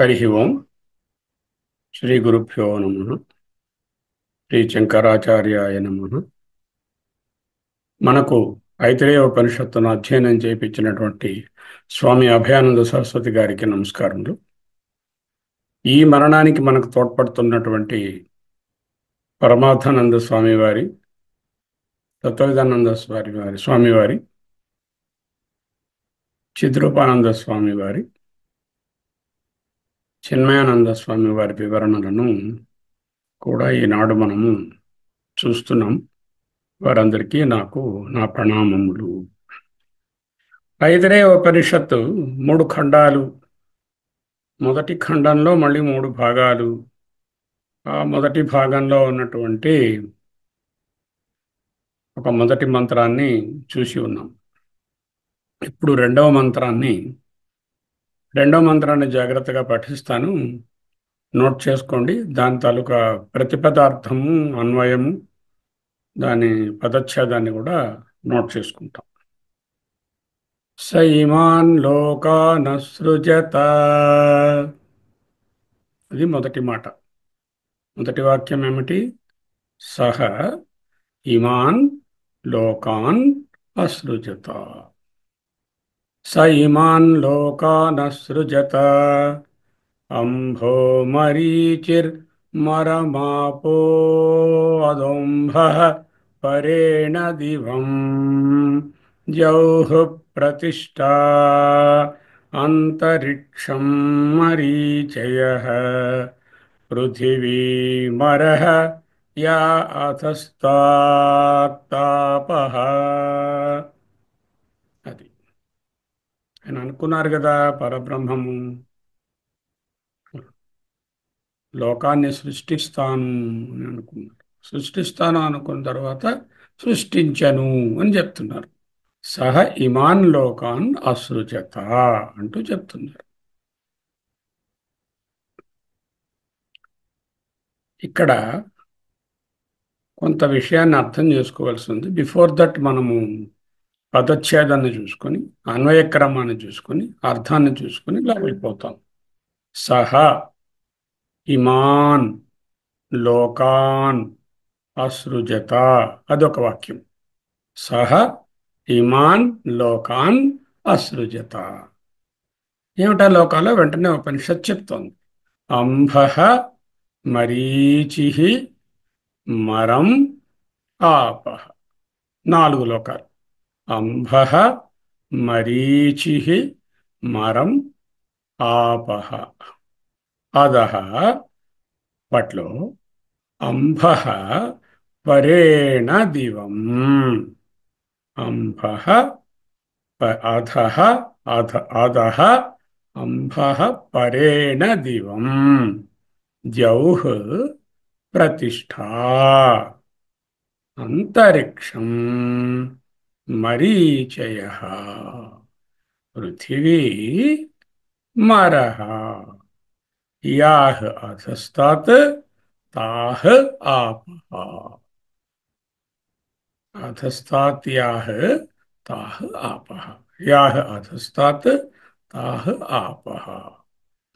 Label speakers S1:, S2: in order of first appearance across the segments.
S1: హరి ఓం. శ్రీ గురుభ్యో నమ. శ్రీ శంకరాచార్యాయ నమ. మనకు ఐతరేయ ఉపనిషత్తును అధ్యయనం చేయించినటువంటి స్వామి అభయానంద సరస్వతి గారికి నమస్కారములు. ఈ మరణానికి మనకు తోడ్పడుతున్నటువంటి పరమార్థానంద స్వామివారి, తత్వవిధానంద స్వామివారి, చిద్రూపానంద స్వామివారి, చిన్మయానంద స్వామివారి వివరణలను కూడా ఈనాడు మనము చూస్తున్నాం. వారందరికీ నా ప్రణామములు. ఐతరేయ ఉపనిషత్తు 3 ఖండాలు. మొదటి ఖండంలో మళ్ళీ 3 భాగాలు. ఆ మొదటి భాగంలో ఉన్నటువంటి ఒక మొదటి మంత్రాన్ని చూసి ఉన్నాం. ఇప్పుడు రెండవ మంత్రాన్ని జాగ్రత్తగా పఠిస్తాను, నోట్ చేసుకోండి. దాని తాలూకా ప్రతిపదార్థము, అన్వయము, దాని పదచ్ఛేదాన్ని కూడా నోట్ చేసుకుంటాం. స ఇమాన్ లోకాన సృజత. అది మొదటి మాట. మొదటి వాక్యం ఏమిటి? సహ ఇమాన్ లోకాన్ అసృజత. స ఇమాన్ లోకాన్ అసృజత అంభో మరీచిర్ మరమాపో అదోంభః పరేణ దివం జౌః ప్రతిష్టా అంతరిక్షం మరీచయః పృథివీమరః యా అధస్తాత్తాపః. అది ఆయన అనుకున్నారు కదా, పరబ్రహ్మము లోకాన్ని సృష్టిస్తాను అని అనుకున్నారు. సృష్టిస్తాను అనుకున్న తర్వాత సృష్టించను అని చెప్తున్నారు. సహ ఇమాన్ లోకాన్ అసృజత అంటూ చెప్తున్నారు. ఇక్కడ కొంత విషయాన్ని అర్థం చేసుకోవాల్సి ఉంది. బిఫోర్ దట్ మనము పదచ్ఛేదాన్ని చూసుకొని, అన్వయక్రమాన్ని చూసుకొని, అర్థాన్ని చూసుకొని ఇలా వెళ్ళిపోతాం. సహ ఇమాన్ లోకాన్ అసృజత అదొక వాక్యం. సహ ఇమాన్ లోకాన్ అసృజత. ఏమిటా లోకాల్లో? వెంటనే ఉపనిషత్ చెప్తోంది. అంభః మరీచిః మరం ఆపః. 4 లోకాలు. అంభః మరీచిః మరం ఆపః. అదః పట్లో అంభః పరేణ దివం. అంభః అధః అధః అంభః పరేణ దివం జౌః ప్రతిష్ఠా అంతరిక్షం మరీచయః పృథివీ మరః యాః అధస్తాత్ తాః ఆపః. అధస్తాత్ యాః తాః ఆపః. యాః అధస్తాత్ తాః ఆపః.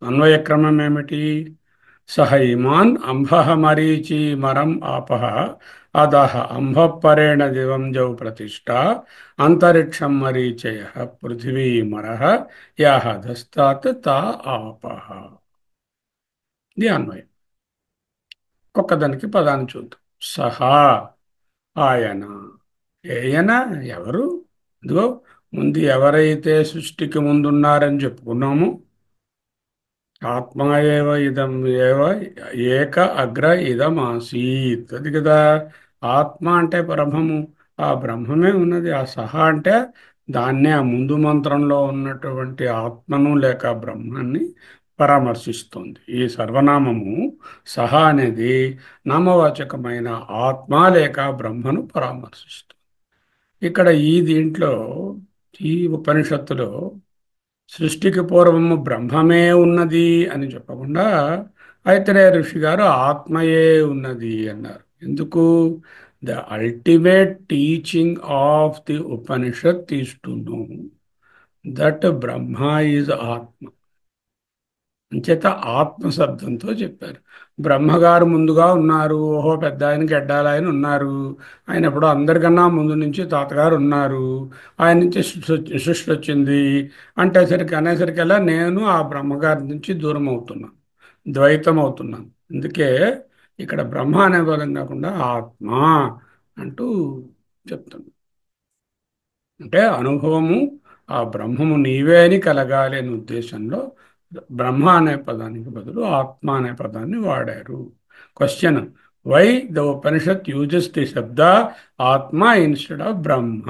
S1: అన్వయక్రమం ఏమిటి? సహ ఇమాన్ అంభః మరీచి మరం ఆపః అదః అంభః పరేణ దివం జౌ ప్రతిష్ఠా అంతరిక్షం మరీచయః పృథివీ మరః యాః అధస్తాత్ తా ఆపః. ఇది అన్వయం. ఒక్కదానికి పదాన్ని చూద్దాం. సహా ఆయన. ఏయన? ఎవరు? ఇదిగో ముందు ఎవరైతే సృష్టికి ముందున్నారని చెప్పుకున్నాము. ఆత్మ ఏవ ఇదం ఏవ ఏక అగ్ర ఇదం ఆసీత్. అది కదా ఆత్మ అంటే బ్రహ్మము. ఆ బ్రహ్మమే ఉన్నది. ఆ సహా అంటే దాన్నే ఆ ముందు మంత్రంలో ఉన్నటువంటి ఆత్మను లేక బ్రహ్మాన్ని పరామర్శిస్తుంది. ఈ సర్వనామము సహా అనేది నామవాచకమైన ఆత్మ లేక బ్రహ్మను పరామర్శిస్తుంది. ఇక్కడ దీంట్లో ఈ ఉపనిషత్తులో సృష్టికి పూర్వము బ్రహ్మమే ఉన్నది అని చెప్పకుండా ఐతరేయ ఋషి గారు ఆత్మయే ఉన్నది అన్నారు. ఎందుకు? The ultimate teaching of the Upanishad is to know that Brahma is ఆత్మ. అంచేత ఆత్మశబ్దంతో చెప్పారు. బ్రహ్మగారు ముందుగా ఉన్నారు. ఓహో, పెద్ద ఆయన గెడ్డాల ఆయన ఉన్నారు. ఆయన ఎప్పుడో అందరికన్నా ముందు నుంచి తాతగారు ఉన్నారు. ఆయన నుంచి సృష్టి వచ్చింది అనేసరికల్లా నేను ఆ బ్రహ్మగారి నుంచి దూరం అవుతున్నాను, ద్వైతం అవుతున్నాను. అందుకే ఇక్కడ బ్రహ్మ అనే పదం కాకుండా ఆత్మ అంటూ చెప్తున్నాను. అంటే అనుభవము, ఆ బ్రహ్మము నీవే అని కలగాలి అనే ఉద్దేశంలో బ్రహ్మ అనే పదానికి బదులు ఆత్మ అనే పదాన్ని వాడారు. Question: why the Upanishad uses the శబ్ద ఆత్మ ఇన్స్టెడ్ ఆఫ్ బ్రహ్మ?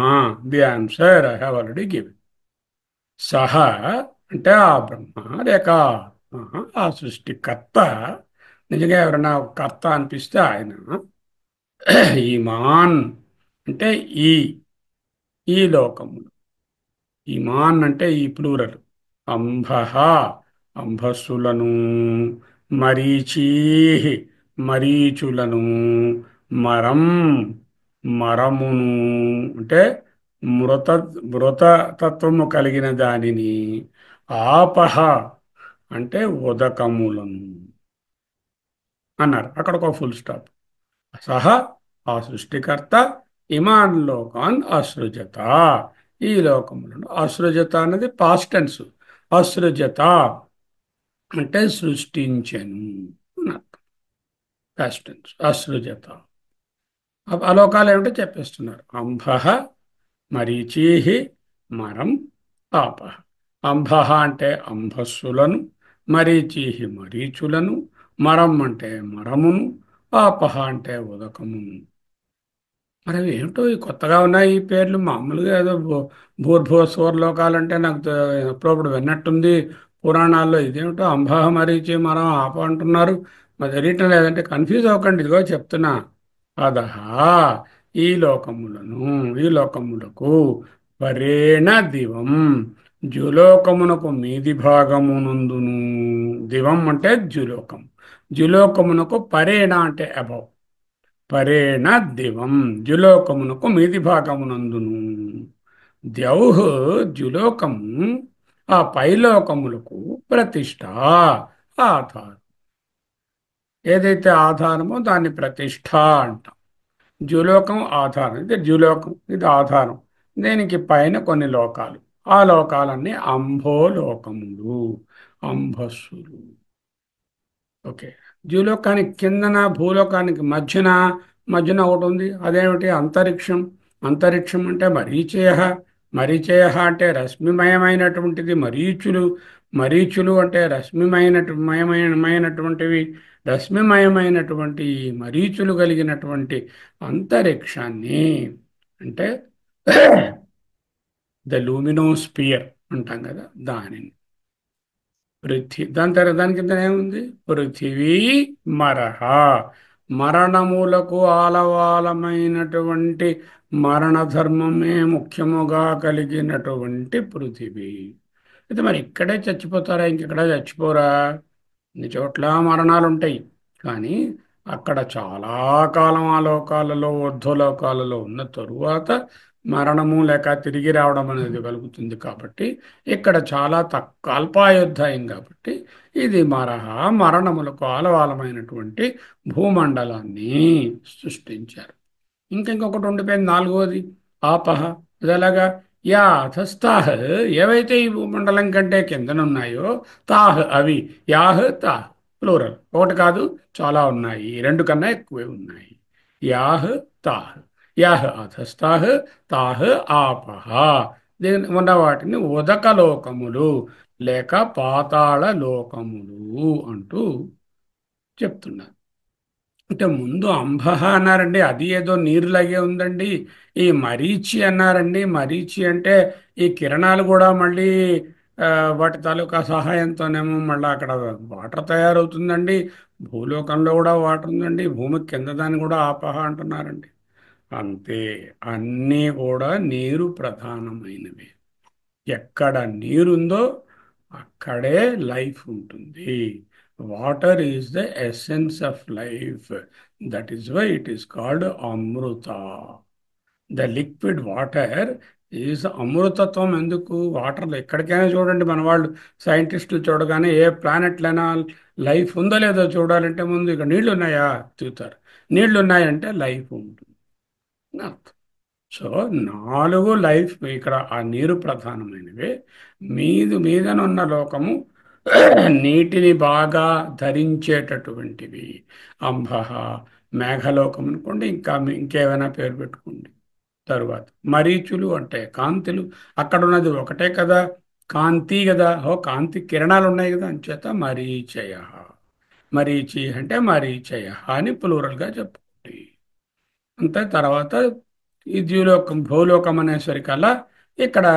S1: The answer I have already given. సహ అంటే ఆ బ్రహ్మ లేక ఆత్మ, ఆ సృష్టికర్త. నిజంగా ఎవరైనా ఒక కర్త అనిపిస్తే ఆయన. ఈమాన్ అంటే ఈ ఈ లోకము. ఇమాన్ అంటే ఈ ప్లూరల్. అంబః అంబస్సులను, మరీచీ మరీచులను, మరం మరమును అంటే మృత మృతతత్వము కలిగిన దానిని, ఆపహ అంటే ఉదకములను అన్నారు. అక్కడ ఒక ఫుల్ స్టాప్. సహ ఆ సృష్టికర్త ఇమాన్ లోకాన్ అసృజత ఈ లోకములను అసృజత అన్నది పాస్ట్ టెన్స్. అసృజత అంటే సృష్టించెను అన్నారు. Past tense అసృజత. అలోకాలు ఏమిటో చెప్పేస్తున్నారు. అంబః మరీచీహి మరం ఆపహ. అంబః అంటే అంబస్సులను, మరీచీహి మరీచులను, మరం అంటే మరమును, ఆపహ అంటే ఉదకమును. మరి అవి ఏమిటో ఈ కొత్తగా ఉన్నాయి ఈ పేర్లు. మామూలుగా ఏదో భూర్భువ స్వర్లోకాలంటే నాకు ఎప్పుడప్పుడు విన్నట్టుంది పురాణాల్లో. ఇదేమిటో అంబాహ మరీచి మరం ఆప అంటున్నారు. మరి తెలియటం లేదంటే కన్ఫ్యూజ్ అవ్వకండి. ఇదిగో చెప్తున్నా. అదహా ఈ లోకములను, ఈ లోకములకు పరేణ దివం ద్యులోకమునకు మీది భాగమునందును. దివం అంటే ద్యులోకం. ద్యులోకమునకు పరేణ అంటే అబౌవ్. పరేణ దివం ద్యులోకమునకు మీది భాగమునందును. ద్యౌహ్ ద్యులోకము ఆ పైలోకములకు ప్రతిష్ట, ఆధారం. ఏదైతే ఆధారమో దాన్ని ప్రతిష్ట అంటాం. ద్యులోకం ఆధారం. ఇది ద్యులోకం, ఇది ఆధారం. దీనికి పైన కొన్ని లోకాలు. ఆ లోకాలన్నీ అంభోలోకములు, అంబస్సులు. ఓకే. ద్యులోకానికి కిందన, భూలోకానికి మధ్యన, మధ్యన ఒకటి ఉంది. అదేమిటి? అంతరిక్షం. అంతరిక్షం అంటే మరీచేయ. మరీచేయ అంటే రశ్మిమయమైనటువంటిది. మరీచులు. మరీచులు అంటే రశ్మిమయమైనటువంటివి. రశ్మిమయమైనటువంటి ఈ మరీచులు కలిగినటువంటి అంతరిక్షాన్ని అంటే ద లూమినోస్పియర్ అంటాం కదా, దానిని. దాని తర్వాత దాని కింద ఏముంది? పృథివీ మరహ. మరణములకు ఆలవాలమైనటువంటి మరణ ధర్మమే ముఖ్యముగా కలిగినటువంటి పృథివీ. అయితే మరి ఇక్కడే చచ్చిపోతారా? ఇంకెక్కడ చచ్చిపోరా? ఇన్ని చోట్ల మరణాలు ఉంటాయి. కానీ అక్కడ చాలా కాలం ఆ లోకాలలో, ఊర్ధ్వలోకాలలో ఉన్న తరువాత మరణము లేక తిరిగి రావడం అనేది కలుగుతుంది. కాబట్టి ఇక్కడ చాలా తక్కువ అల్పాయుద్ధాయం కాబట్టి ఇది మరణములకు ఆలవాలమైనటువంటి భూమండలాన్ని సృష్టించారు. ఇంకొకటి ఉండిపోయింది, నాలుగవది ఆపహ. అది ఎలాగా? యా అధస్తాహ్ ఏవైతే ఈ భూమండలం కంటే కిందనున్నాయో, తాహ్ అవి, యాహ్ తాహ్ ప్లూరల్. ఒకటి కాదు, చాలా ఉన్నాయి. రెండు కన్నా ఎక్కువే ఉన్నాయి. యాహ్ తాహ్. యాహ్ అధస్తాహ్, తాహ్ ఆపహ. దీని ఉన్న వాటిని ఉదక లోకములు లేక పాతాళ లోకములు అంటూ చెప్తున్నారు. అంటే ముందు అంబహ అన్నారండి, అది ఏదో నీరులాగే ఉందండి. ఈ మరీచి అన్నారండి, మరీచి అంటే ఈ కిరణాలు కూడా మళ్ళీ ఆ, వాటి తాలూకా సహాయంతోనేమో మళ్ళీ అక్కడ వాటర్ తయారవుతుందండి. భూలోకంలో కూడా వాటర్ ఉందండి. భూమి కింద దాన్ని కూడా ఆపహ అంటున్నారండి. అంతే. అన్నీ కూడా నీరు ప్రధానమైనవి. ఎక్కడ నీరుందో అక్కడే లైఫ్ ఉంటుంది. Water is the essence of life. That is why it is called అమృత. ద లిక్విడ్ వాటర్ ఈ అమృతత్వం ఎందుకు వాటర్లో ఎక్కడికైనా చూడండి, మన వాళ్ళు సైంటిస్టులు చూడగానే ఏ ప్లానెట్లైనా లైఫ్ ఉందో లేదో చూడాలంటే ముందు ఇక నీళ్లు ఉన్నాయా చూస్తారు. నీళ్లు ఉన్నాయంటే లైఫ్ ఉంటుంది అని అర్థం. సో నాలుగు లైఫ్ ఇక్కడ ఆ నీరు ప్రధానమైనవి. మీదనున్న లోకము నీటిని బాగా ధరించేటటువంటివి. అంబహ, మేఘలోకం అనుకోండి, ఇంకేమైనా పేరు పెట్టుకోండి. తరువాత మరీచులు అంటే కాంతులు. అక్కడ ఉన్నది ఒకటే కదా, కాంతి కదా. కాంతి కిరణాలు ఉన్నాయి కదా, అంచేత మరీచయ. మరీచి అంటే మరీచయ అని ప్లూరల్గా చెప్పుకోండి. అంతే. తర్వాత ఈ ద్యులోకం భూలోకం అనేసరికల్లా ఇక్కడ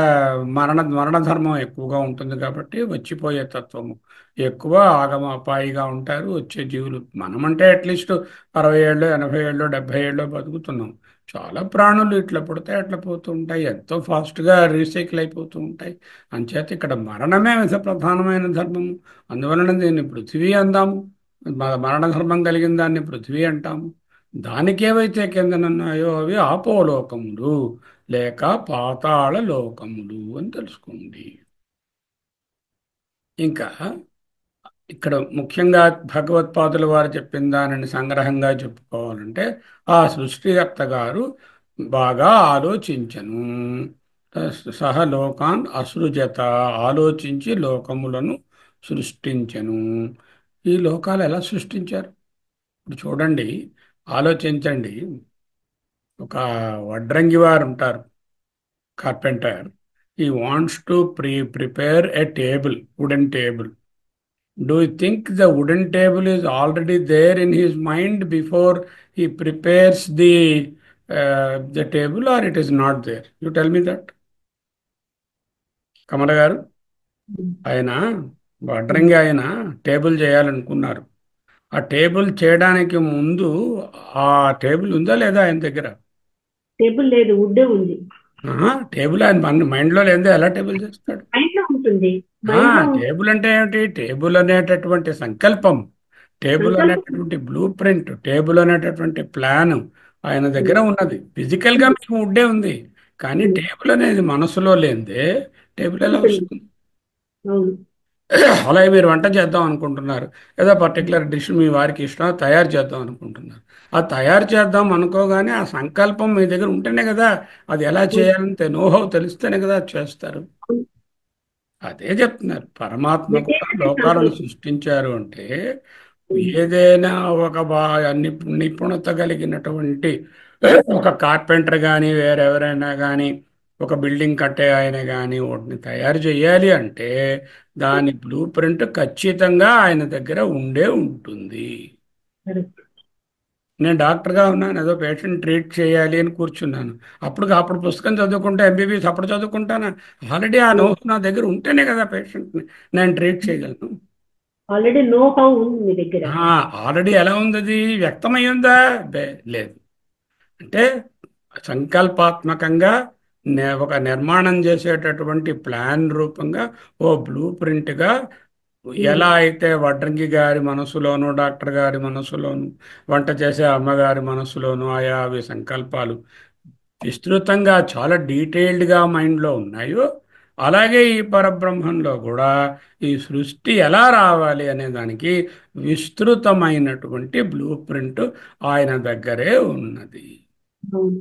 S1: మరణ ధర్మం ఎక్కువగా ఉంటుంది కాబట్టి వచ్చిపోయే తత్వము ఎక్కువ. ఆగమ అపాయిగా ఉంటారు వచ్చే జీవులు. మనమంటే అట్లీస్ట్ 60 ఏళ్ళు 80 ఏళ్ళు 70 ఏళ్ళు బతుకుతున్నాం. చాలా ప్రాణులు ఇట్లా పుడితే అట్లా పోతూ ఉంటాయి, ఎంతో ఫాస్ట్గా రీసైకిల్ అయిపోతూ ఉంటాయి. అంచేత ఇక్కడ మరణమే ప్రధానమైన ధర్మము. అందువలన దీన్ని పృథివీ అందాము. మరణ ధర్మం కలిగిన దాన్ని పృథివీ అంటాము. దానికేవైతే కిందనున్నాయో అవి ఆపోలోకములు లేక పాతాళ లోకములు అని తెలుసుకోండి. ఇంకా ఇక్కడ ముఖ్యంగా భగవత్పాదుల వారు చెప్పిన దానిని సంగ్రహంగా చెప్పుకోవాలంటే ఆ సృష్టికర్త గారు బాగా ఆలోచించను. సహ లోకాన్ అసృజత, ఆలోచించి లోకములను సృష్టించను. ఈ లోకాలు ఎలా సృష్టించారు ఇప్పుడు చూడండి, ఆలోచించండి. ఒక వడ్రంగి వారు ఉంటారు, carpenter. He wants to prepare a table, wooden table. Do you think the wooden table is already there in his mind before he prepares the table, or it is not there? You tell me that. కమల గారు, ఆయన వడ్రంగి, ఆయన table చేయాలనుకున్నారు. ఆ table చేయడానికి ముందు ఆ table ఉందా లేదా ఆయన దగ్గర?
S2: టేబుల్ లేదు, వుడ్డే ఉంది.
S1: టేబుల్ ఆయన మన మైండ్లో లేదే ఎలా టేబుల్ చేస్తాడు?
S2: మైండ్ లో ఉంటుంది. మైండ్ లో ఉంటుంది.
S1: టేబుల్ అంటే ఏమిటి? టేబుల్ అనేటటువంటి సంకల్పం, టేబుల్
S2: సంకల్పం
S1: అనేటటువంటి బ్లూ ప్రింట్, టేబుల్ అనేటటువంటి ప్లాన్ ఆయన దగ్గర ఉన్నది. ఫిజికల్గా
S2: ఉంది.
S1: మీకు వుడ్డే ఉంది, కానీ
S2: ఉంది.
S1: టేబుల్ అనేది మనసులో లేనిదే టేబుల్ ఎలా
S2: ఉంటుంది.
S1: వస్తుంది?
S2: అవును.
S1: అలాగే మీరు వంట చేద్దాం అనుకుంటున్నారు, ఏదో పర్టికులర్ డిష్ మీ వారికి ఇష్టం, తయారు చేద్దాం అనుకుంటున్నారు. ఆ తయారు చేద్దాం అనుకోగానే ఆ సంకల్పం మీ దగ్గర ఉంటేనే కదా అది ఎలా చేయాలంటే నోహో తెలిస్తేనే కదా అది చేస్తారు. అదే చెప్తున్నారు, పరమాత్మ కూడా లోకాలను
S2: సంకల్పం.
S1: సృష్టించారు అంటే
S2: అవును.
S1: ఏదైనా ఒక నిపుణత కలిగినటువంటి ఒక కార్పెంటర్ కానీ వేరెవరైనా కానీ ఒక బిల్డింగ్ కట్టే ఆయన కానీ వాటిని తయారు చేయాలి అంటే దాని బ్లూ ప్రింట్ ఖచ్చితంగా ఆయన దగ్గర ఉండే ఉంటుంది.
S2: కరెక్ట్.
S1: నేను డాక్టర్గా ఉన్నాను, ఏదో పేషెంట్ ట్రీట్ చేయాలి అని కూర్చున్నాను. అప్పుడు పుస్తకం చదువుకుంటే ఎంబీబీఎస్ అప్పుడు చదువుకుంటాను. ఆల్రెడీ ఆ నోట్స్ నా దగ్గర ఉంటేనే కదా పేషెంట్ని నేను ట్రీట్ చేయగలను.
S2: ఆల్రెడీ నో హౌ ఉంది మీ దగ్గర.
S1: ఆల్రెడీ ఎలా ఉంది, అది వ్యక్తమై ఉందా? లేదు. అంటే సంకల్పాత్మకంగా ఒక నిర్మాణం చేసేటటువంటి ప్లాన్ రూపంగా ఓ బ్లూ ప్రింట్గా
S2: ఉంది.
S1: ఎలా అయితే వడ్రంగి గారి మనసులోను డాక్టర్ గారి మనసులోను వంట చేసే అమ్మగారి మనసులోను ఆయా అవి సంకల్పాలు విస్తృతంగా చాలా డీటెయిల్డ్గా మైండ్లో ఉన్నాయో, అలాగే ఈ పరబ్రహ్మంలో కూడా ఈ సృష్టి ఎలా రావాలి అనే దానికి విస్తృతమైనటువంటి బ్లూ ప్రింట్ ఆయన దగ్గరే ఉన్నది.
S2: అవును.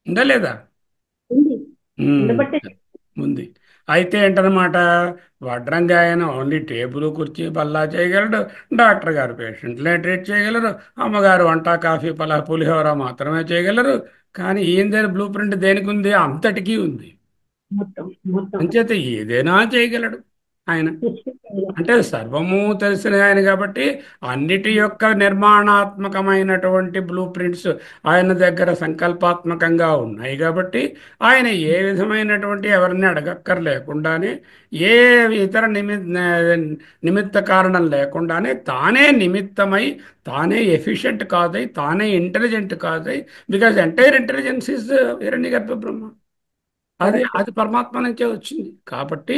S1: ఉందా లేదా?
S2: ఉంది.
S1: ఉమ్,
S2: ఉండబట్టే.
S1: ఉంది. అయితే ఏంటనమాట, వడ్రంగి ఆయన ఓన్లీ టేబుల్ కుర్చీ బల్లా చేయగలడు, డాక్టర్ గారు పేషెంట్లే ట్రీట్ చేయగలరు, అమ్మగారు వంట కాఫీ పులిహోర మాత్రమే చేయగలరు. కానీ ఈయన దగ్గర బ్లూ ప్రింట్ దేనికి ఉంది? అంతటికీ ఉంది.
S2: మొత్తం మొత్తం
S1: అంచేత ఏదైనా చేయగలడు ఆయన.
S2: సృష్టించాలి.
S1: అంటే సర్వము తెలిసిన ఆయన కాబట్టి అన్నిటి యొక్క నిర్మాణాత్మకమైనటువంటి బ్లూ ప్రింట్స్ ఆయన దగ్గర సంకల్పాత్మకంగా ఉన్నాయి కాబట్టి ఆయన ఏ విధమైనటువంటి ఎవరిని అడగక్కర్లేకుండానే, ఏ ఇతర నిమిత్త కారణం లేకుండానే తానే నిమిత్తమై, తానే ఎఫిషియెంట్ కాదై, తానే ఇంటెలిజెంట్ కాదై, because entire intelligence is Hiranyagarbha Brahma. అది
S2: కరెక్ట్.
S1: అది పరమాత్మ నుంచే వచ్చింది కాబట్టి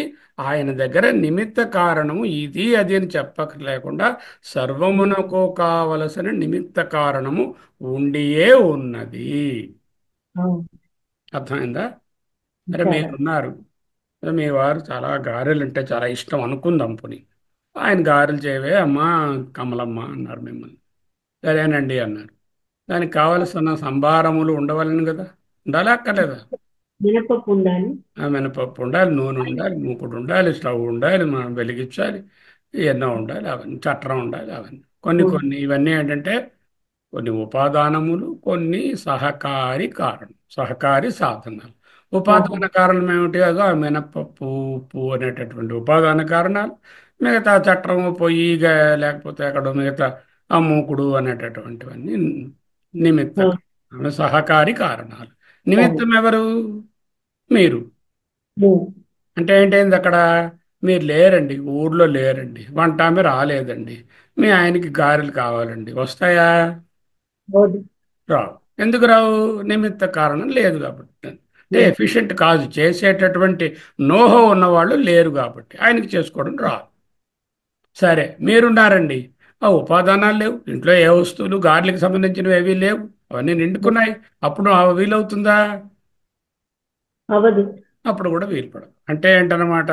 S1: ఆయన దగ్గర నిమిత్త కారణము ఇది అది అని చెప్పలేకుండా సర్వమునకు కావలసిన నిమిత్త కారణము ఉండియే ఉన్నది.
S2: అవును.
S1: అర్థమైందా? సరే
S2: చాలా
S1: మీరున్నారు, మీ వారు చాలా గారెలు అంటే చాలా ఇష్టం అనుకుందాం పోనీ. ఆయన గారెలు చేయవే అమ్మా కమలమ్మ అన్నారు మిమ్మల్ని. సరేనండి అన్నారు. దానికి కావలసిన సంభారములు ఉండవలను కదా, ఉండాలా అక్కర్లేదా?
S2: మినపప్పు ఉండాలి.
S1: ఆ మినపప్పు ఉండాలి, నూనె ఉండాలి, మూకుడు ఉండాలి, స్టవ్ ఉండాలి, మనం వెలిగించాలి, ఎన్నో ఉండాలి, అవన్నీ చట్రం ఉండాలి, అవన్నీ కొన్ని
S2: అవును.
S1: కొన్ని ఇవన్నీ ఏంటంటే కొన్ని ఉపాదానములు, కొన్ని సహకారి కారణం, సహకారి సాధనాలు.
S2: ఆహా.
S1: ఉపాదాన కారణం ఏమిటి? అదో ఆ మినపప్పు, ఉప్పు అనేటటువంటి ఉపాదాన కారణాలు. మిగతా చట్రము, పొయ్యి, లేకపోతే అక్కడ మిగతా ఆ మూకుడు అనేటటువంటివన్నీ నిమిత్త
S2: అవును.
S1: కారణాలు, సహకారి కారణాలు.
S2: సరే.
S1: నిమిత్తం ఎవరు? మీరు.
S2: ఉమ్.
S1: అంటే ఏంటైంది అక్కడ? మీరు లేరండి, ఊర్లో లేరండి, వంట ఆమె రాలేదండి, మీ ఆయనకి గారెలు కావాలండి, వస్తాయా?
S2: అవును.
S1: రావు. ఎందుకు రావు? నిమిత్త కారణం లేదు కాబట్టి. అంటే
S2: లేదు.
S1: ఎఫిషియెంట్ కాదు, చేసేటటువంటి నోహో ఉన్నవాళ్ళు లేరు కాబట్టి ఆయనకి చేసుకోవడం రాదు. సరే మీరున్నారండి, ఆ ఉపాదానాలు లేవు, ఇంట్లో ఏ వస్తువులు గార్లకు సంబంధించినవి ఏవీ లేవు, అవన్నీ నిండుకున్నాయి, అప్పుడు ఆ వీలవుతుందా?
S2: అవదు.
S1: అప్పుడు కూడా వీలుపడదు. అంటే ఏంటన్నమాట?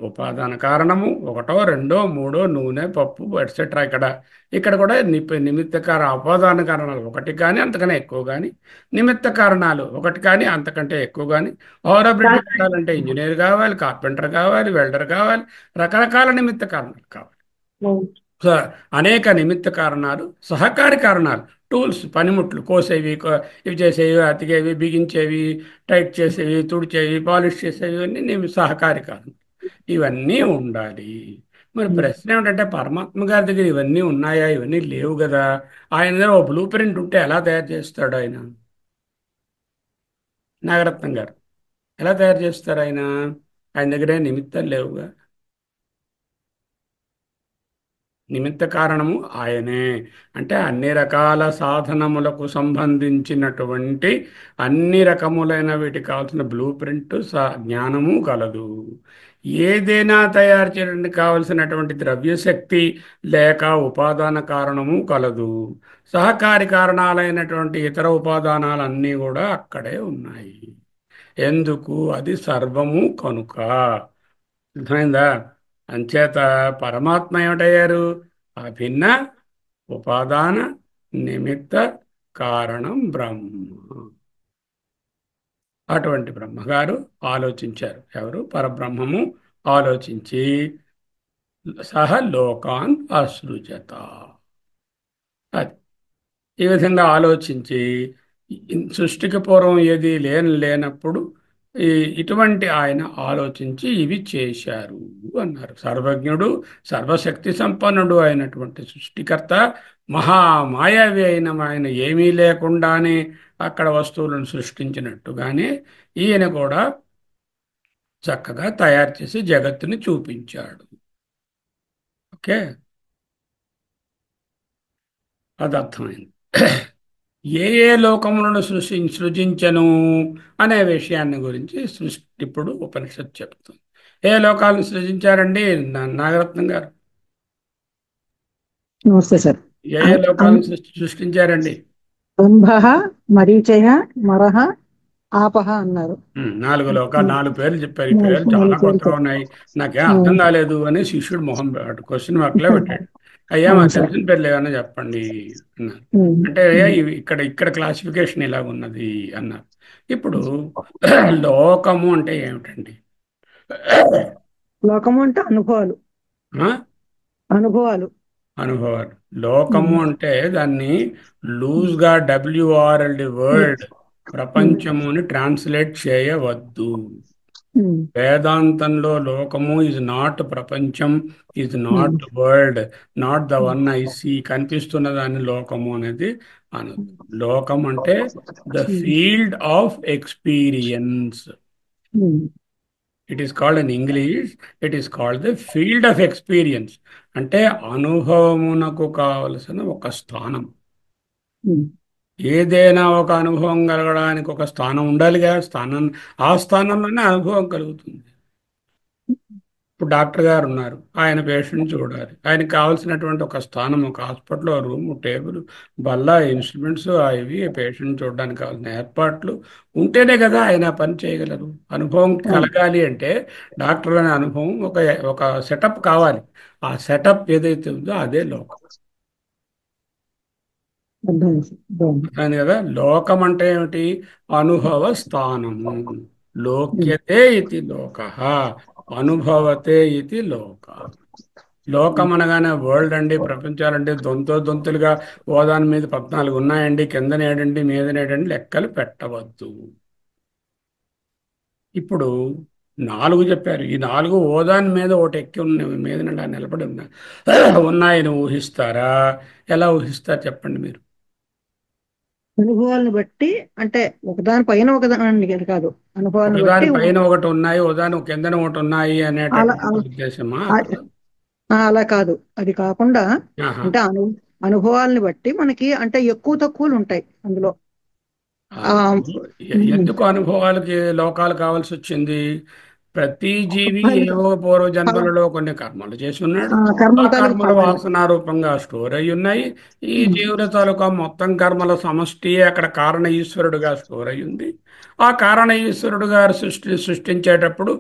S1: ఉపాదాన కారణము ఒకటో రెండో మూడో, నూనె, పప్పు, ఎట్సెట్రా. ఇక్కడ ఇక్కడ కూడా నిమిత్త ఉపాదాన కారణాలు ఒకటి కానీ అంతకన్నా ఎక్కువ కానీ, నిమిత్త కారణాలు ఒకటి కానీ అంతకంటే ఎక్కువ కానీ. ఓవర్ బ్రిడ్జ్
S2: సహకారి.
S1: కట్టాలంటే ఇంజనీర్ కావాలి, కార్పెంటర్ కావాలి, వెల్డర్ కావాలి, రకరకాల నిమిత్త కారణాలు కావాలి.
S2: అవును.
S1: సో అనేక నిమిత్త కారణాలు, సహకారి కారణాలు, టూల్స్, పనిముట్లు, కోసేవి, ఇవి చేసేవి, అతికేవి, బిగించేవి, టైట్ చేసేవి, తుడిచేవి, పాలిష్ చేసేవి, ఇవన్నీ సహకారి కారణాలు. ఇవన్నీ ఉండాలి. మరి
S2: ఉమ్.
S1: ప్రశ్న ఏమిటంటే పరమాత్మ గారి దగ్గర ఇవన్నీ ఉన్నాయా? ఇవన్నీ లేవు కదా. ఆయన దగ్గర ఓ బ్లూ ప్రింట్ ఉంటే ఎలా తయారు చేస్తాడు ఆయన? నాగరత్నం గారు ఎలా తయారు చేస్తారు ఆయన? ఆయన దగ్గర నిమిత్తాలు లేవుగా. నిమిత్త కారణము ఆయనే. అంటే అన్ని రకాల సాధనములకు సంబంధించినటువంటి అన్ని రకములైన వీటికి కావాల్సిన బ్లూ ప్రింట్ జ్ఞానము కలదు. ఏదైనా తయారు చేయడానికి కావలసినటువంటి ద్రవ్యశక్తి లేక ఉపాదాన కారణము కలదు. సహకారి కారణాలైనటువంటి ఇతర ఉపాదానాలన్నీ కూడా అక్కడే ఉన్నాయి. ఎందుకు? అది సర్వము కనుక. అర్థమైందా? అంచేత పరమాత్మ ఏమిటయ్యారు? అభిన్న ఉపాదాన నిమిత్త కారణం బ్రహ్మ. అటువంటి బ్రహ్మగారు ఆలోచించారు. ఎవరు? పరబ్రహ్మము ఆలోచించి సహ లోకాన్ అసృజత. అది ఈ విధంగా ఆలోచించి సృష్టికి పూర్వం ఏది లేనప్పుడు ఈ ఇటువంటి ఆయన ఆలోచించి ఇవి చేశారు అన్నారు. సర్వజ్ఞుడు, సర్వశక్తి సంపన్నుడు అయినటువంటి సృష్టికర్త, మహామాయావి అయిన ఆయన ఏమీ లేకుండానే అక్కడ వస్తువులను సృష్టించినట్టుగానే ఈయన కూడా చక్కగా తయారు చేసి జగత్తుని చూపించాడు. ఓకే, అది అర్థమైంది. ఏ ఏ లోకములను సృజించను అనే విషయాన్ని గురించి ఇప్పుడు ఉపనిషత్తు చెప్తుంది. ఏ లోకాలను సృజించారండి నాగరత్నం గారు?
S3: నమస్తే సార్.
S1: ఏ ఏ లోకాలను సృష్టించారండి?
S3: అంబః, మరీచయ, మరహ, ఆపహ అన్నారు.
S1: నాలుగు లోకాలు, నాలుగు పేర్లు చెప్పారు. ఈ పేర్లు
S3: నాలుగు
S1: చాలా
S3: పేర్లు
S1: కొత్తగా
S3: సార్.
S1: ఉన్నాయి, నాకేం అర్థం
S3: అవును
S1: కాలేదు అని శిష్యుడు మొహం క్వశ్చన్ మార్క్లే పెట్టాడు. అయ్యా
S3: అవును
S1: మాకు
S3: సార్.
S1: తెలిసిన పేర్లు ఏమన్నా చెప్పండి అన్నారు.
S3: ఉమ్,
S1: అంటే అయ్యా
S3: ఉమ్.
S1: ఇక్కడ ఇక్కడ క్లాసిఫికేషన్ ఇలా ఉన్నది అన్నారు. ఇప్పుడు లోకము అంటే ఏమిటండి?
S3: లోకము అంటే అనుభవాలు.
S1: ఆ?
S3: అనుభవాలు.
S1: అనుభవాలు. లోకము
S3: ఉమ్,
S1: అంటే దాన్ని
S3: ఉమ్,
S1: లూజ్గా డబ్ల్యూఆర్ఎల్డి వర్డ్,
S3: ఉమ్,
S1: ప్రపంచముని ట్రాన్స్లేట్ చేయవద్దు.
S3: ఉమ్,
S1: వేదాంతంలో లోకము ఈజ్ నాట్ ప్రపంచం, is
S3: um,
S1: not world, not the one I see. కనిపిస్తున్న దాన్ని లోకము అనేది అనదు. లోకం అంటే the
S3: um,
S1: field of experience.
S3: Um,
S1: it is called in English, it is called the field of experience. అంటే అనుభవమునకు కావలసిన ఒక స్థానం.
S3: ఉమ్.
S1: ఏదైనా ఒక అనుభవం కలగడానికి ఒక స్థానం ఉండాలిగా. స్థానం, ఆ స్థానంలోనే అనుభవం కలుగుతుంది. ఇప్పుడు డాక్టర్ గారు ఉన్నారు, ఆయన పేషెంట్ చూడాలి, ఆయనకు కావాల్సినటువంటి ఒక స్థానం, ఒక హాస్పిటల్ రూము, టేబుల్, బల్ల, ఇన్స్ట్రుమెంట్స్, ఇవి పేషెంట్ చూడడానికి కావాల్సిన ఏర్పాట్లు ఉంటేనే కదా ఆయన పని చేయగలరు. అనుభవం
S3: అవును.
S1: కలగాలి అంటే డాక్టర్ అనే అనుభవం, ఒక ఒక సెటప్ కావాలి. ఆ సెటప్ ఏదైతే ఉందో అదే లోకం.
S3: అర్థమైంది సార్. బాగుంది.
S1: అర్థమైంది కదా. లోకం అంటే ఏమిటి? అనుభవ స్థానము.
S3: ఉమ్.
S1: లోక్యతే ఇది లోక, అనుభవతే ఇది లోక. లోకం
S3: ఉమ్.
S1: అనగానే వరల్డ్ అండి, ప్రపంచాలండి, దొంతులుగా ఓదాని మీద 14 ఉన్నాయండి, కిందన ఏడండి, మీదన ఏడండి లెక్కలు పెట్టవద్దు. ఇప్పుడు 4 చెప్పారు. ఈ 4 ఓదాని మీద ఒకటి ఎక్కి ఉన్న మీద నిలబడి ఉన్నాయని ఊహిస్తారా? ఎలా ఊహిస్తారు చెప్పండి మీరు?
S3: అనుభవాలను బట్టి అంటే ఒకదాని పైన ఒకదాని అది కాదు, అనుభవాలను
S1: ఒకదాని
S3: బట్టి
S1: పైన ఒకటి ఉన్నాయి, ఒకదాని కిందన ఒకటి ఉన్నాయి
S3: అలా
S1: అనేటటువంటి ఉద్దేశమా అక్కడ?
S3: అలా కాదు. అది కాకుండా
S1: ఆహా.
S3: అంటే అనుభవాలను బట్టి మనకి అంటే ఎక్కువ తక్కువలు ఉంటాయి అందులో.
S1: ఆ,
S3: ఆ ఉమ్.
S1: ఎందుకు అనుభవాలకి లోకాలు కావాల్సి వచ్చింది? ప్రతి జీవి
S3: ఫలితం
S1: ఏవో పూర్వ
S3: ఫలం
S1: జన్మలలో కొన్ని కర్మలు చేసి ఉన్నాడు. ఆ
S3: కర్మల తాలూకు
S1: కర్మలు
S3: ఫలాలు.
S1: వాసనారూపంగా స్టోర్ అయి ఉన్నాయి. ఈ
S3: ఉమ్.
S1: జీవుల తాలూకా మొత్తం కర్మల సమష్టి అక్కడ కారణ ఈశ్వరుడుగా స్టోర్ అయి ఉంది. ఆ కారణ ఈశ్వరుడు గారు సృష్టించేటప్పుడు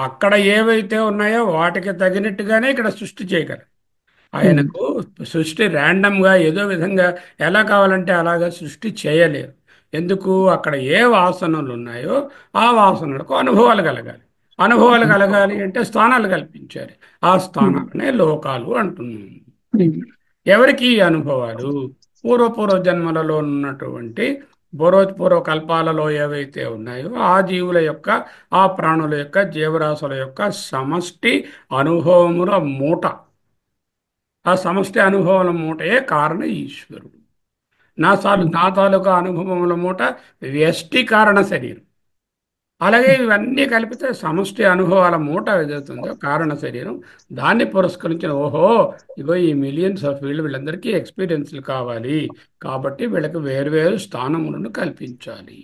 S1: అక్కడ ఏవైతే ఉన్నాయో వాటికి తగినట్టుగానే ఇక్కడ సృష్టి చేయగలరు.
S3: ఉమ్.
S1: ఆయనకు సృష్టి ర్యాండమ్గా ఏదో విధంగా ఎలా కావాలంటే అలాగా సృష్టి చేయలేరు. ఎందుకు? అక్కడ ఏ వాసనలు ఉన్నాయో ఆ వాసనలకు అనుభవాలు కలగాలి. అనుభవాలు కలగాలి అంటే స్థానాలు కల్పించాలి. ఆ
S3: ఉమ్.
S1: స్థానాలనే లోకాలు అంటున్నాం.
S3: ఉమ్.
S1: ఎవరికి ఈ అనుభవాలు? పూర్వ జన్మలలో ఉన్నటువంటి పూర్వ కల్పాలలో ఏవైతే ఉన్నాయో ఆ జీవుల యొక్క, ఆ ప్రాణుల యొక్క, జీవరాశుల యొక్క సమష్టి అనుభవముల మూట. ఆ సమష్టి అనుభవాల మూటయే కారణ ఈశ్వరుడు. నా తాలూకా అనుభవముల మూట వ్యష్టి కారణ శరీరం. అలాగే ఇవన్నీ కలిపితే సమష్టి అనుభవాల మూట ఏదవుతుందో కారణ శరీరం, దాన్ని పురస్కరించిన ఓహో, ఇగో ఈ మిలియన్స్ ఆఫ్ వీళ్ళందరికీ ఎక్స్పీరియన్స్లు కావాలి, కాబట్టి వీళ్ళకి వేరువేరు స్థానములను కల్పించాలి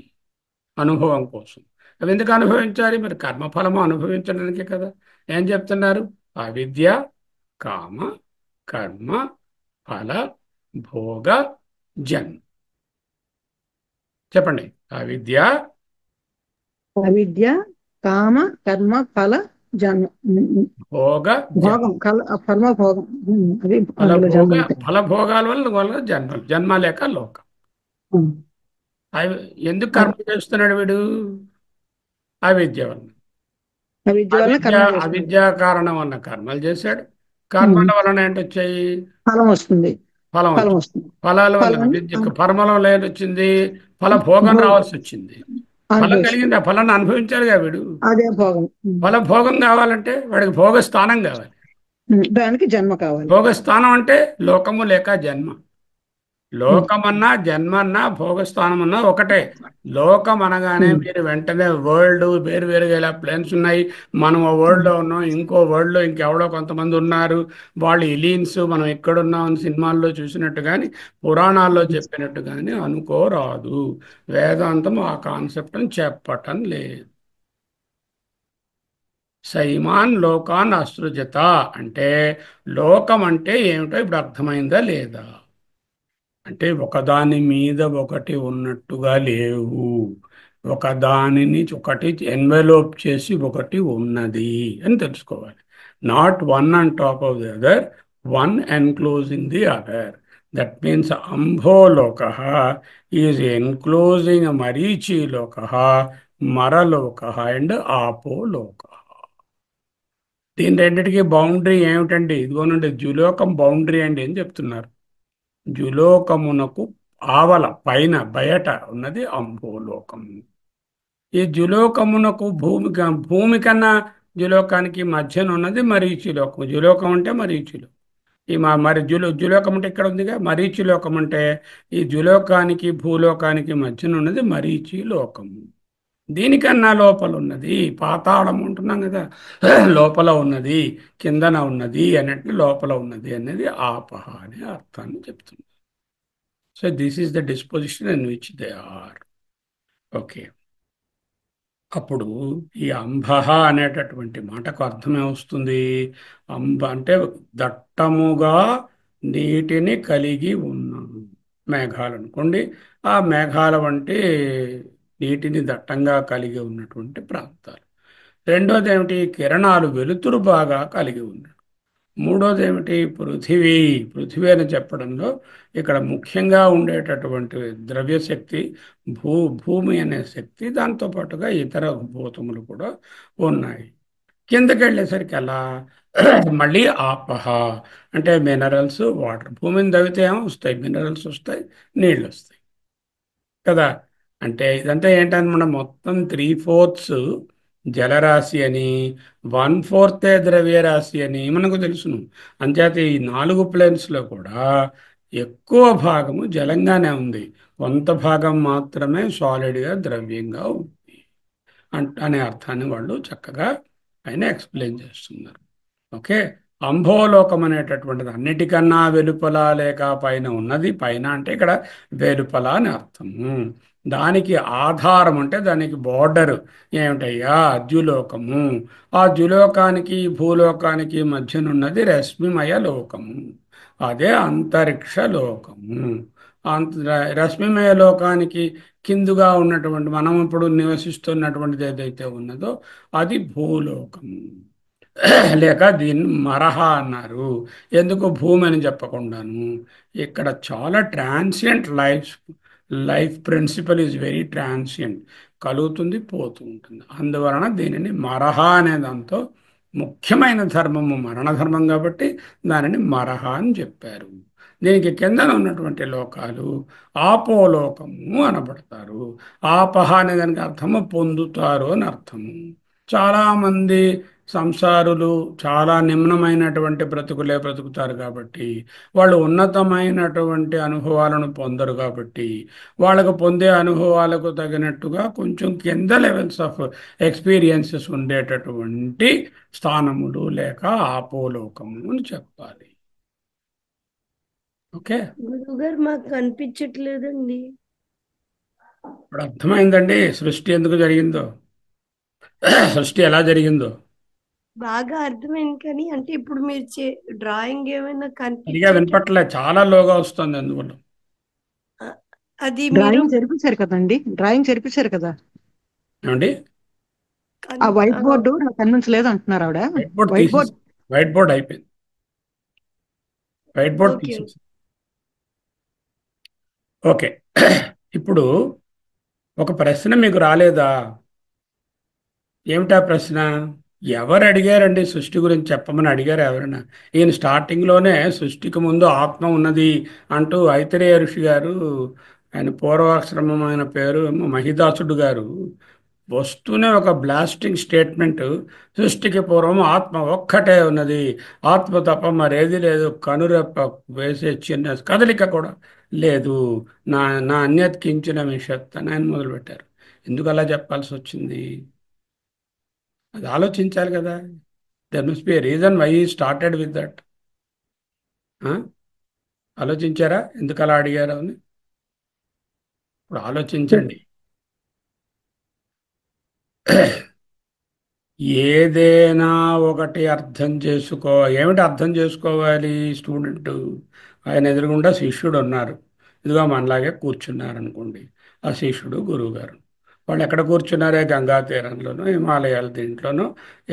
S1: అనుభవం కోసం. అవి ఎందుకు అనుభవించాలి? మరి కర్మఫలము అనుభవించడానికే కదా. ఏం చెప్తున్నారు? అవిద్య, కామ, కర్మ, ఫల, భోగ, జన్మ. చెప్పండి. అవిద్య,
S3: అవిద్య, కామ, కర్మ, ఫల, జన్మ.
S1: భోగ, జన్మ.
S3: భోగం కర్మ భోగం. అది అందులో
S1: ఫలభోగ,
S3: జన్మ అంటే.
S1: ఫలభోగాల వల్ల జన్మలు, జన్మ లేక లోకం.
S3: ఉమ్.
S1: అవి ఎందుకు
S3: అది
S1: కర్మ చేస్తున్నాడు వీడు? అవిద్య వల్ల.
S3: అవిద్య వల్ల
S1: అవిద్య
S3: కర్మ చేస్తున్నాడు.
S1: అవిద్యా కారణం వల్ల కర్మలు చేశాడు. కర్మల
S3: ఉమ్.
S1: వలన ఏంటి వచ్చాయి?
S3: ఫలం వస్తుంది.
S1: ఫలం
S3: ఫలం
S1: వచ్చింది.
S3: వస్తుంది.
S1: ఫలాల వల్ల
S3: ఫలాన్ని
S1: విద్యకు పరమలం లేదొచ్చింది, ఫల భోగం
S3: భోగం
S1: రావాల్సి వచ్చింది. ఫలం కలిగింది,
S3: అనుభవిస్తుంది.
S1: ఆ ఫలాన్ని అనుభవించాలిగా వీడు.
S3: అదే భోగం.
S1: ఫల భోగం కావాలంటే వాడికి భోగ స్థానం కావాలి.
S3: దానికి జన్మ కావాలి.
S1: భోగ స్థానం అంటే లోకము లేక జన్మ. లోకమన్నా జన్మన్నా భోగస్థానం అన్నా ఒకటే. లోకం అనగానే
S3: ఉమ్.
S1: మీరు వెంటనే వరల్డ్ వేరు వేరుగా ఇలా ప్లేన్స్ ఉన్నాయి, మనం ఓ వరల్డ్లో ఉన్నాం, ఇంకో వరల్డ్లో ఇంకెవడో కొంతమంది ఉన్నారు, వాళ్ళు ఎలీన్స్, మనం ఎక్కడున్నాం అని సినిమాల్లో చూసినట్టు కానీ పురాణాల్లో చెప్పినట్టు కానీ అనుకోరాదు. వేదాంతం ఆ కాన్సెప్ట్ని చెప్పటం లేదు. సైమాన్ లోకాన్ అసృజత అంటే లోకం అంటే ఏమిటో ఇప్పుడు అర్థమైందా లేదా? అంటే ఒకదాని మీద ఒకటి ఉన్నట్టుగా లేవు, ఒకదానిని ఒకటి ఎన్వెలోప్ చేసి ఒకటి ఉన్నది అని తెలుసుకోవాలి. Not one on top of the other, one enclosing the other. That means Ambholoka is enclosing Marichiloka, Maraloka and Apoloka. దీని రెండింటికి బౌండరీ ఏమిటండి? ఇదిగోనండి జులోకం బౌండరీ అండి అని చెప్తున్నారు. జులోకమునకు ఆవల పైన బయట ఉన్నది అంబోలోకము. ఈ జులోకమునకు భూమి కన్నా జులోకానికి మధ్యన ఉన్నది మరీచిలోకం. జులోకం అంటే మరీచిలో. ఈ మరి జులోకం అంటే ఇక్కడ ఉందిగా. మరీచిలోకం అంటే ఈ జులోకానికి భూలోకానికి మధ్యన ఉన్నది మరీచి లోకము. దీనికన్నా లోపల ఉన్నది పాతాళం ఉంటున్నాం కదా, లోపల ఉన్నది, కిందన ఉన్నది అన్నట్టు లోపల ఉన్నది అనేది ఆపహ అనే అర్థాన్ని చెప్తుంది. So this is the disposition in which they are. Okay. అప్పుడు ఈ అంబః అనేటటువంటి మాటకు అర్థమే వస్తుంది. అంబ అంటే దట్టముగా నీటిని కలిగి ఉన్నాను. మేఘాలు అనుకోండి, ఆ మేఘాల వంటి నీటిని దట్టంగా కలిగి ఉన్నటువంటి ప్రాంతాలు. రెండోది ఏమిటి? కిరణాలు, వెలుతురు బాగా కలిగి ఉన్నాయి. మూడోది ఏమిటి? పృథివీ. పృథివీ అని చెప్పడంలో ఇక్కడ ముఖ్యంగా ఉండేటటువంటి ద్రవ్యశక్తి భూ భూమి అనే శక్తి, దాంతో పాటుగా ఇతర భూతములు కూడా ఉన్నాయి. కిందకి వెళ్ళేసరికి అలా మళ్ళీ ఆపహ అంటే మినరల్స్, వాటర్. భూమిని తవ్వితే ఏమో వస్తాయి, మినరల్స్ వస్తాయి, నీళ్ళు వస్తాయి కదా. అంటే ఇదంతా ఏంటన్నమాట, మొత్తం 3/4 జలరాశి అని, 1/4 ద్రవ్యరాశి అని మనకు తెలుసును. అంచేత ఈ 4 ప్లేన్స్లో కూడా ఎక్కువ భాగము జలంగానే ఉంది, కొంత భాగం మాత్రమే సాలిడ్గా ద్రవ్యంగా ఉంది అనే అర్థాన్ని వాళ్ళు చక్కగా ఆయన ఎక్స్ప్లెయిన్ చేస్తున్నారు. ఓకే. అంభోలోకం అనేటటువంటిది అన్నిటికన్నా వెలుపల లేక పైన ఉన్నది. పైన అంటే ఇక్కడ వెలుపల అని అర్థము. దానికి ఆధారం అంటే దానికి బోర్డర్ ఏమిటయ్యా? ద్యులోకము. ఆ ద్యులోకానికి భూలోకానికి మధ్యనున్నది రశ్మిమయ లోకము, అదే అంతరిక్ష లోకము. అంత రశ్మిమయ లోకానికి కిందుగా ఉన్నటువంటి మనం ఇప్పుడు నివసిస్తున్నటువంటిది ఏదైతే ఉన్నదో అది భూలోకము. లేక దీన్ని మరహ అన్నారు. ఎందుకు భూమి అని చెప్పకుండాను, ఇక్కడ చాలా transient life principle is very transient, కలుగుతుంది పోతూ ఉంటుంది. అందువలన దీనిని మరహ అనే దాంతో, ముఖ్యమైన ధర్మము మరణ ధర్మం కాబట్టి దానిని మరహ అని చెప్పారు. దీనికి కిందన ఉన్నటువంటి లోకాలు ఆపోలోకము అనబడతారు. ఆపహ అనే దానికి అర్థము పొందుతారు అని అర్థము. చాలామంది సంసారులు చాలా నిమ్నమైనటువంటి బ్రతుకులే బ్రతుకుతారు కాబట్టి, వాళ్ళు ఉన్నతమైనటువంటి అనుభవాలను పొందరు కాబట్టి, వాళ్ళకు పొందే అనుభవాలకు తగినట్టుగా కొంచెం కింద లెవెల్స్ ఆఫ్ ఎక్స్పీరియన్సెస్ ఉండేటటువంటి స్థానములు లేక ఆపోలోకము అని చెప్పాలి. ఓకే.
S2: గురువుగారు మాకు కనిపించట్లేదండి.
S1: ఇప్పుడు అర్థమైందండి సృష్టి ఎందుకు జరిగిందో, సృష్టి ఎలా జరిగిందో.
S2: బాగా అర్థమైంది కానీ అంటే ఇప్పుడు మీరు డ్రాయింగ్ ఏమైనా
S1: సరిగా
S2: కనిపించట్లేదు.
S1: వినపట్లే, చాలా లోగా వస్తుంది అందువల్ల.
S2: అది మీరు
S3: డ్రాయింగ్ జరిపించారు కదండి, డ్రాయింగ్ జరిపించారు కదా.
S1: ఏమండి?
S3: ఆ వైట్ బోర్డు నాకు కనిపించలేదు అంటున్నారు ఆవిడ.
S1: వైట్ బోర్డ్
S3: వైట్ బోర్డ్
S1: తీసేసి, వైట్ బోర్డ్ అయిపోయింది, వైట్ బోర్డ్
S2: ఓకే.
S1: తీసేసి. ఓకే. ఇప్పుడు ఒక ప్రశ్న మీకు రాలేదా? ఏమిటా ప్రశ్న? ఎవరు అడిగారండి సృష్టి గురించి చెప్పమని అడిగారు ఎవరైనా? ఈయన స్టార్టింగ్లోనే సృష్టికి ముందు ఆత్మ ఉన్నది అంటూ ఐతరేయ ఋషి గారు, ఆయన పూర్వాశ్రమం, ఆయన పేరు ఏమో మహిదాసుడు గారు, వస్తూనే ఒక బ్లాస్టింగ్ స్టేట్మెంట్, సృష్టికి పూర్వం ఆత్మ ఒక్కటే ఉన్నది, ఆత్మ తప్ప మరేది లేదు, కనురెప్ప వేసే చిన్న కదలిక కూడా లేదు, నా నా అన్యత్కించిన విషత్ అని ఆయన మొదలుపెట్టారు. ఎందుకు అలా చెప్పాల్సి వచ్చింది? అది ఆలోచించాలి కదా. There must be reason why he started with that. ఆలోచించారా ఎందుకు అలా అడిగారు అని? ఇప్పుడు ఆలోచించండి. ఏదైనా ఒకటి అర్థం చేసుకో. ఏమిటి అర్థం చేసుకోవాలి స్టూడెంట్? ఆయన ఎదురుగుండా శిష్యుడు ఉన్నారు, ఇదిగో మనలాగే కూర్చున్నారు అనుకోండి. ఆ శిష్యుడు గురువు గారు, వాళ్ళు ఎక్కడ కూర్చున్నారే? గంగా తీరంలోనో హిమాలయాల దీంట్లోనో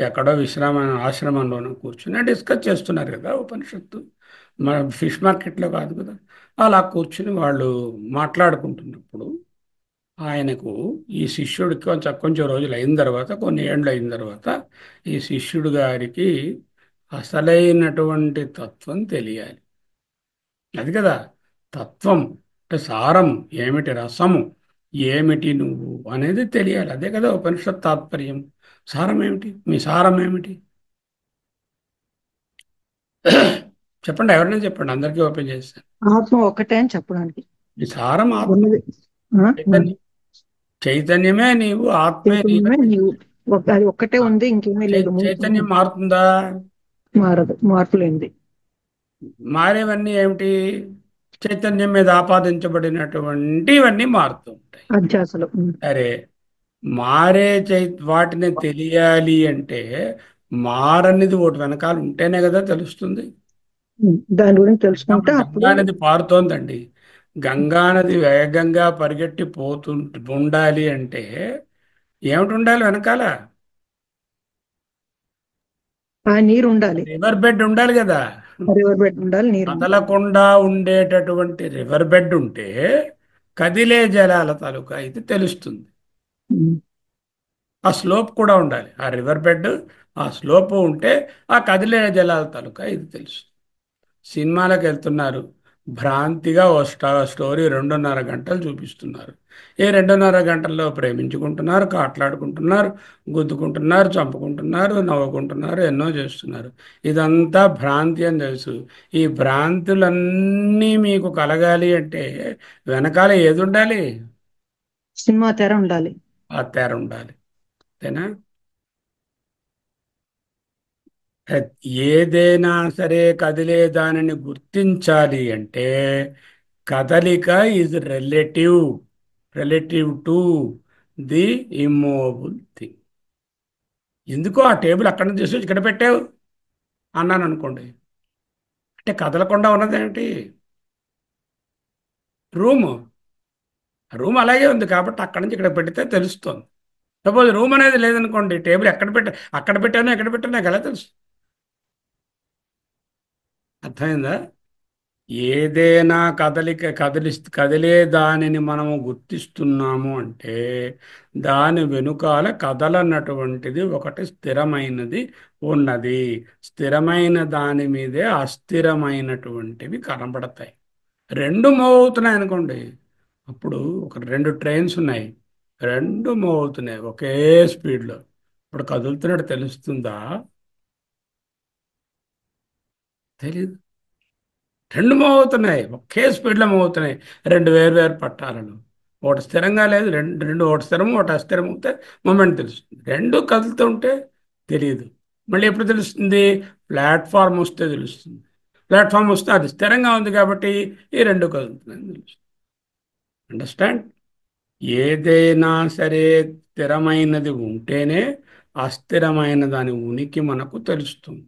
S1: ఎక్కడో విశ్రామ ఆశ్రమంలోనో కూర్చుని డిస్కస్ చేస్తున్నారు కదా ఉపనిషత్తు. మన ఫిష్ మార్కెట్లో కాదు కదా. అలా కూర్చుని వాళ్ళు మాట్లాడుకుంటున్నప్పుడు ఆయనకు, ఈ శిష్యుడికి కొంచెం రోజులు అయిన తర్వాత, కొన్ని ఏళ్ళు అయిన తర్వాత, ఈ శిష్యుడు గారికి అసలైనటువంటి తత్వం తెలియాలి. అది కదా తత్వం అంటే, సారం ఏమిటి, రసము ఏమిటి నువ్వు అనేది తెలియాలి. అదే కదా ఉపనిషత్ తాత్పర్యం. సారం ఏమిటి? మీ సారం ఏమిటి? చెప్పండి, ఎవరైనా చెప్పండి, అందరికీ ఓపెన్ చేస్తాను.
S3: ఆత్మ ఒక్కటే అని చెప్పడానికి
S1: మీ సారం ఆత్మ,
S3: ఉన్నది.
S1: చైతన్యం. చైతన్యమే నీవు, ఆత్మే నీవే.
S3: చైతన్యమే నీవు. అది ఒక్కటే ఉంది, ఇంకేమీ లేదు.
S1: చైతన్యం మారుతుందా?
S3: మారదు, మార్పు లేనిది.
S1: మారేవన్నీ ఏమిటి? చైతన్యం మీద ఆపాదించబడినటువంటివన్నీ మారుతూ ఉంటాయి.
S3: అధ్యాసలు.
S1: సరే, మారే వాటిని తెలియాలి అంటే మారనిది ఒకటి వెనకాల ఉంటేనే కదా తెలుస్తుంది.
S3: దాని గురించి తెలుసుకుంటే
S1: ఎగ్జాంపుల్
S3: అప్పుడు
S1: గంగా నది పారుతోందండి. గంగా నది వేగంగా పరిగెట్టి ఉండాలి అంటే ఏమిటి ఉండాలి వెనకాల?
S3: ఆ నీరు ఉండాలి.
S1: రివర్ బెడ్ ఉండాలి కదా.
S3: రివర్ బెడ్ ఉండాలి, నీరు ఉండాలి.
S1: కదలకుండా ఉండేటటువంటి రివర్ బెడ్ ఉంటే కదిలే జలాల తాలూకా ఇది తెలుస్తుంది.
S3: ఉమ్.
S1: ఆ స్లోప్ కూడా ఉండాలి. ఆ రివర్ బెడ్ ఆ స్లోప్ ఉంటే ఆ కదిలే జలాల తాలూకా ఇది తెలుసు. సినిమాలకు వెళ్తున్నారు, భ్రాంతిగా ఓ స్టోరీ 2:30 గంటలు చూపిస్తున్నారు. ఏ 2:30 గంటల్లో ప్రేమించుకుంటున్నారు, కాట్లాడుకుంటున్నారు, గుద్దుకుంటున్నారు, చంపుకుంటున్నారు, నవ్వుకుంటున్నారు, ఎన్నో చేస్తున్నారు. ఇదంతా భ్రాంతి అని తెలుసు. ఈ భ్రాంతులన్నీ మీకు కలగాలి అంటే వెనకాల ఏది ఉండాలి?
S3: సినిమా తెర ఉండాలి.
S1: ఆ తెర ఉండాలి. అంతేనా? ఏదైనా సరే కదిలే దానిని గుర్తించాలి అంటే కదలిక is relative to the immovable thing. ఎందుకో ఆ టేబుల్ అక్కడ నుంచి తీసుకొచ్చి ఇక్కడ పెట్టావు అన్నాను అనుకోండి, అంటే కదలకుండా ఉన్నదేంటి? రూము. రూమ్ అలాగే ఉంది కాబట్టి అక్కడి నుంచి ఇక్కడ పెడితే తెలుస్తుంది. సపోజ్ రూమ్ అనేది లేదనుకోండి, టేబుల్ అక్కడ పెట్టానో ఎక్కడ పెట్టానో నాకు ఎలా తెలుసు? అర్థమైందా? ఏదైనా కదిలే దానిని మనము గుర్తిస్తున్నాము అంటే దాని వెనుకాల కదలన్నటువంటిది ఒకటి స్థిరమైనది ఉన్నది. స్థిరమైన దాని మీదే అస్థిరమైనటువంటివి కనబడతాయి. రెండు మూవ్ అవుతున్నాయి అనుకోండి, అప్పుడు ఒక రెండు ట్రైన్స్ ఉన్నాయి, రెండు మూవ్ అవుతున్నాయి ఒకే స్పీడ్లో. ఇప్పుడు కదులుతున్నట్టు తెలుస్తుందా? తెలీదు. రెండు మూవ్ అవుతున్నాయి, ఒకే స్పీడ్లో మూవ్ అవుతున్నాయి, రెండు వేరు వేరు పట్టాలను. ఒకటి స్థిరంగా లేదు, రెండు రెండు ఒకటి స్థిరము ఒకటి అస్థిరం అవుతే మూమెంట్ తెలుస్తుంది. రెండు కదులుతుంటే తెలియదు. మళ్ళీ ఎప్పుడు తెలుస్తుంది? ప్లాట్ఫామ్ వస్తే తెలుస్తుంది. ప్లాట్ఫామ్ వస్తే అది స్థిరంగా ఉంది కాబట్టి ఈ రెండు కదులుతున్నాయని తెలుస్తుంది. అండర్స్టాండ్? ఏదైనా సరే స్థిరమైనది ఉంటేనే అస్థిరమైన దాని ఉనికి మనకు తెలుస్తుంది.